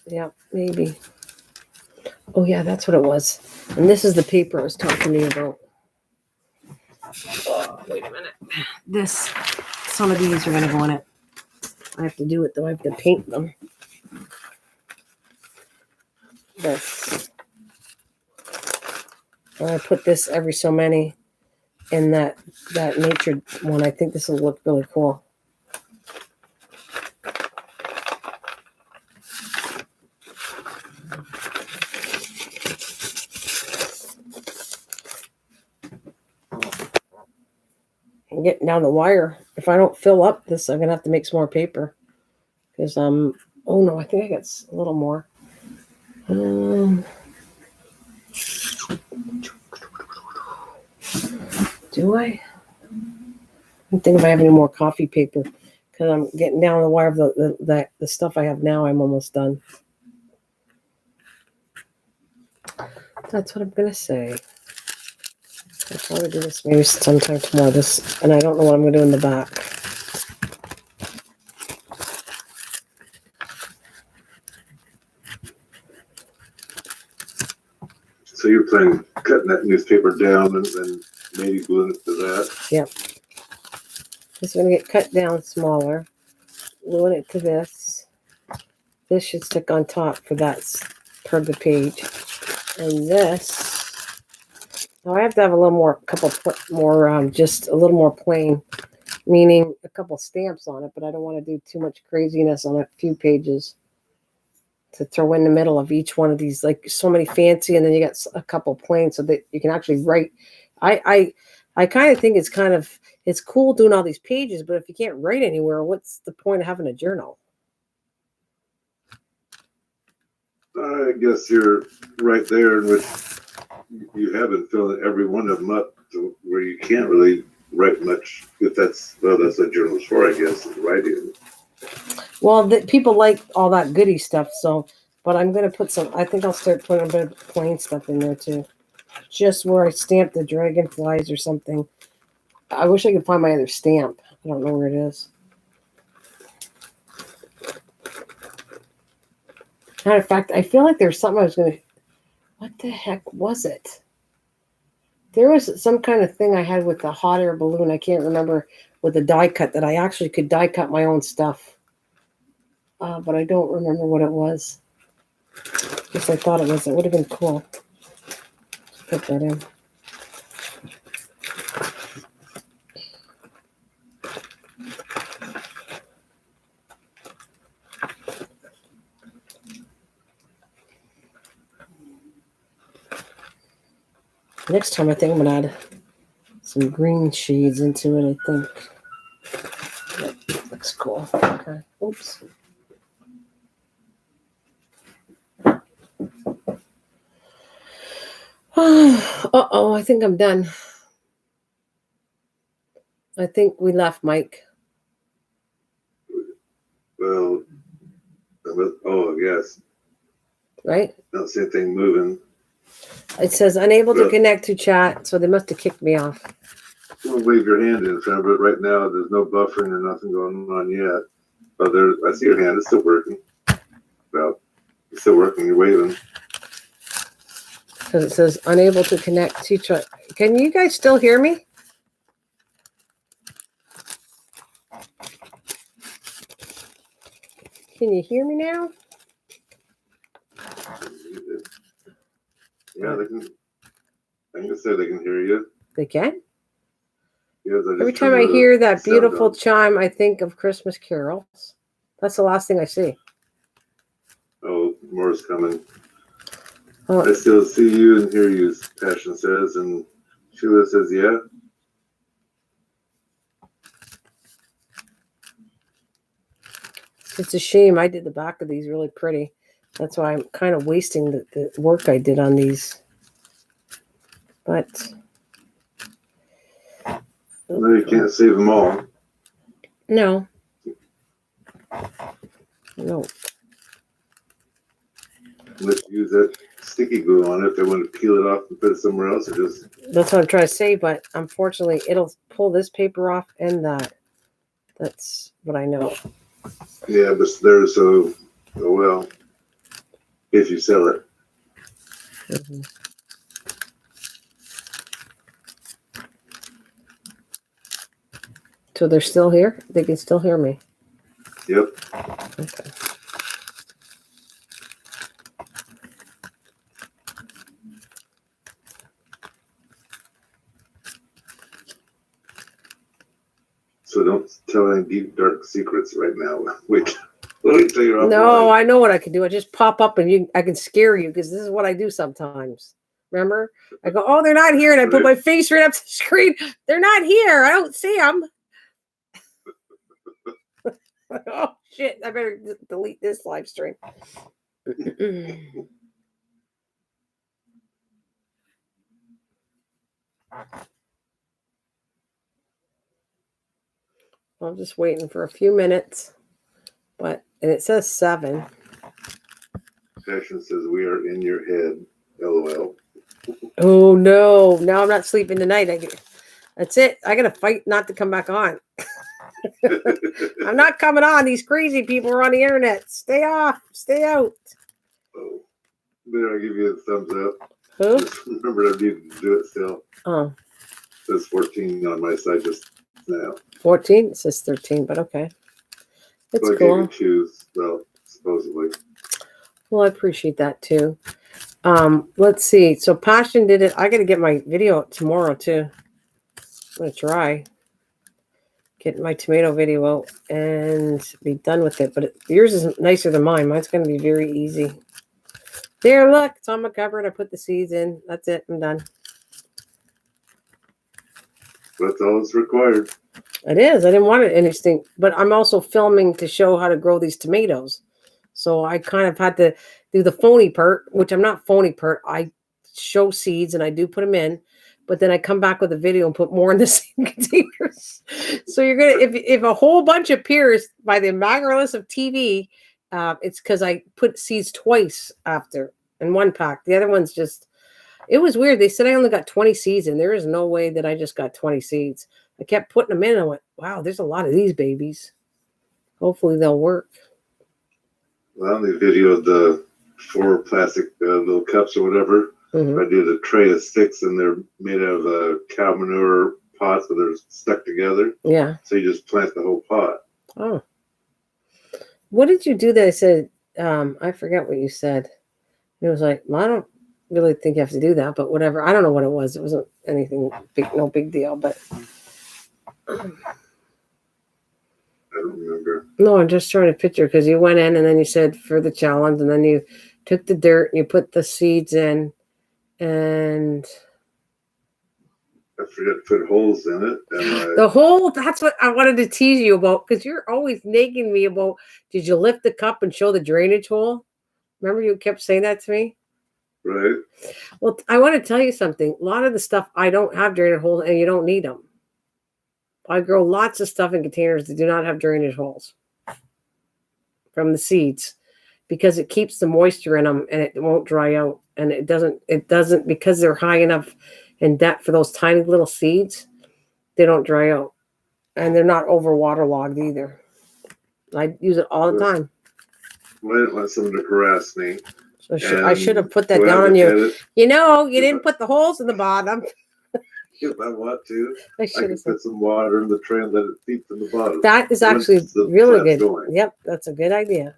Yeah, maybe. Oh, yeah, that's what it was. And this is the paper I was talking to you about. Oh, wait a minute. Some of these are going to go in it. I have to do it, though. I have to paint them. This. And I put this every so many in that nature one. I think this will look really cool. I'm getting down the wire. If I don't fill up this, I'm going to have to make some more paper. Because, oh no, I think I got a little more. Do I? I don't think if I have any more coffee paper. Because I'm getting down the wire of the stuff I have now. I'm almost done. That's what I'm going to say. I'll probably do this maybe sometime tomorrow. And I don't know what I'm going to do in the back. So you're planning cutting that newspaper down and then maybe gluing it to that? Yep. It's going to get cut down smaller. Gluing it to this. This should stick on top for that per the page. And this, now I have to have a little more, just a little more plain, meaning a couple stamps on it, but I don't want to do too much craziness on a few pages to throw in the middle of each one of these, like so many fancy, and then you got a couple plain so that you can actually write. I kind of think it's cool doing all these pages, but if you can't write anywhere, what's the point of having a journal? I guess you're right there in which you have been filling every one of them up to where you can't really write much. If that's what journal's for, I guess, is writing. Well, people like all that goody stuff, so, but I'm going to put I think I'll start putting a bit of plain stuff in there too. Just where I stamped the dragonflies or something. I wish I could find my other stamp. I don't know where it is. Matter of fact, I feel like there's something I was going to... What the heck was it? There was some kind of thing I had with the hot air balloon. I can't remember, with the die cut, that I actually could die cut my own stuff. But I don't remember what it was. Guess I thought it was. It would have been cool. Put that in. Next time, I think I'm going to add some green shades into it, I think. That looks cool. Okay. Oops. Uh-oh, I think I'm done. I think we left, Mike. Well, yes. Right? I don't see anything moving. It says unable to connect to chat, so they must have kicked me off. Well, wave your hand in front of it. Right now, there's no buffering or nothing going on yet. But I see your hand. It's still working. Well, it's still working. You're waving. Because it says unable to connect to chat. Can you guys still hear me? Can you hear me now? Yeah, they can. I can say they can hear you. They can? Yes, Every time I hear that beautiful chime, I think of Christmas carols. That's the last thing I see. Oh, more's coming. Oh. I still see you and hear you, Passion says, and Sheila says, yeah. It's a shame. I did the back of these really pretty. That's why I'm kind of wasting the work I did on these. But no, you can't save them all. No. No. Unless you use that sticky glue on it, if they want to peel it off and put it somewhere else, or just... That's what I'm trying to say, but unfortunately, it'll pull this paper off and that. That's what I know. Yeah, but there's oh well, if you sell it. Mm-hmm. So they're still here? They can still hear me? Yep. Okay. So don't tell any deep, dark secrets right now. Wait, let me tell you. No, I know what I can do. I just pop up and I can scare you because this is what I do sometimes. Remember? I go, oh, they're not here. And I put my face right up to the screen. They're not here. I don't see them. Oh, shit. I better delete this live stream. I'm just waiting for a few minutes. And it says 7. Passion says we are in your head. LOL. Oh, no. Now I'm not sleeping tonight. That's it. I got to fight not to come back on. I'm not coming on. These crazy people are on the internet. Stay off. Stay out. Oh, there, I give you a thumbs up. Who? Just remember I need to do it still. Oh. It says 14 on my side just now. 14? It says 13, but okay. It's So I cool. gave you 2, well, supposedly. Well, I appreciate that too. Let's see. So Passion did it. I got to get my video out tomorrow too. I'm going to try getting my tomato video out and be done with it. But yours is nicer than mine. Mine's going to be very easy. There, look. It's on my cupboard. I put the seeds in. That's it. I'm done. That's all that's required. It is. I didn't want it anything. But I'm also filming to show how to grow these tomatoes. So I kind of had to do the phony part, which I'm not phony part. I show seeds and I do put them in, but then I come back with a video and put more in the same containers. So you're gonna, if a whole bunch appears by the macrolis of TV, it's because I put seeds twice after in one pack. The other one's just, it was weird. They said I only got 20 seeds, and there is no way that I just got 20 seeds. I kept putting them in, and I went, wow, there's a lot of these babies. Hopefully they'll work. Well, I only videoed the 4 plastic little cups or whatever. Mm-hmm. I did a tray of 6, and they're made out of cow manure pots, but they're stuck together. Yeah. So you just plant the whole pot. Oh. What did you do that I said? I forget what you said. It was like, well, I don't really think you have to do that, but whatever. I don't know what it was. It wasn't anything big, no big deal, but I don't remember. no, I'm just trying to picture because you went in and then you said for the challenge and then you took the dirt and you put the seeds in and I forgot to put holes in it. And the hole, that's what I wanted to tease you about because you're always nagging me about, did you lift the cup and show the drainage hole? Remember you kept saying that to me? Right. Well, I want to tell you something. A lot of the stuff I don't have drainage holes and you don't need them. I grow lots of stuff in containers that do not have drainage holes from the seeds because it keeps the moisture in them and it won't dry out. And it doesn't because they're high enough in depth for those tiny little seeds, they don't dry out. And they're not over waterlogged either. I use it all the time. I didn't want someone to harass me. So I should have put that down on you. You know, you didn't put the holes in the bottom. If I want to, I can put some water in the tray and let it seep from the bottom. That is actually really good. Going. Yep, that's a good idea.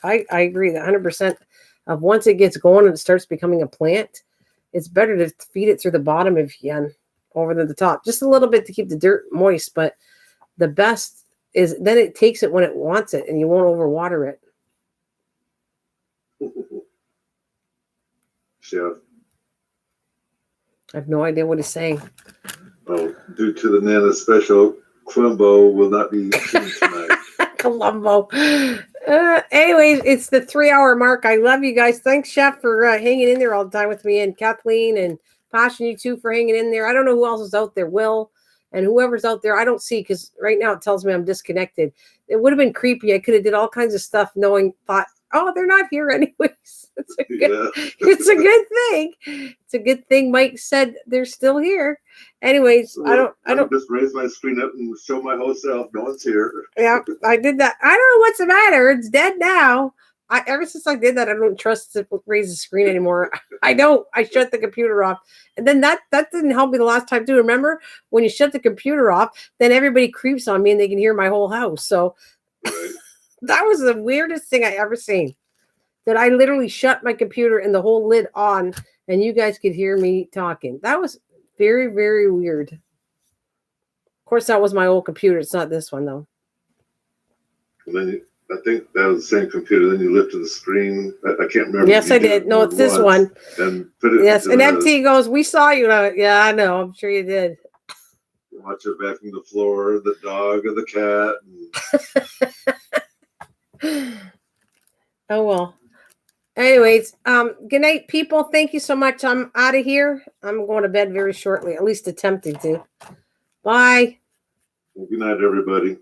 I agree 100%. Of once it gets going and it starts becoming a plant, it's better to feed it through the bottom if you can, over to the top. Just a little bit to keep the dirt moist, but the best is then it takes it when it wants it and you won't overwater it. Chef. I have no idea what he's saying. Oh, due to the Nana special, Columbo will not be seen tonight. Columbo. Anyways, it's the 3-hour mark. I love you guys. Thanks, Chef, for hanging in there all the time with me, and Kathleen and Passion, you too, for hanging in there. I don't know who else is out there. Will and whoever's out there, I don't see because right now it tells me I'm disconnected. It would have been creepy. I could have did all kinds of stuff thought, oh, they're not here anyways. It's a good thing. It's a good thing Mike said they're still here. Anyways, well, I don't just raise my screen up and show my whole self. No one's here. Yeah, I did that. I don't know what's the matter. It's dead now. Ever since I did that, I don't trust to raise the screen anymore. I don't. I shut the computer off. And then that didn't help me the last time too. Remember when you shut the computer off, then everybody creeps on me and they can hear my whole house. So Right. that was the weirdest thing I ever seen. That I literally shut my computer and the whole lid on and you guys could hear me talking. That was very, very weird. Of course, that was my old computer. It's not this one though. And then I think that was the same computer. Then you lifted the screen. I can't remember. Yes, I did. No, it's this one. And put it. Yes, and MT goes, we saw you. Yeah, I know. I'm sure you did. Watch it back from the floor, the dog or the cat. Oh, well. Anyways, good night, people. Thank you so much. I'm out of here. I'm going to bed very shortly, at least attempting to. Bye. Good night, everybody.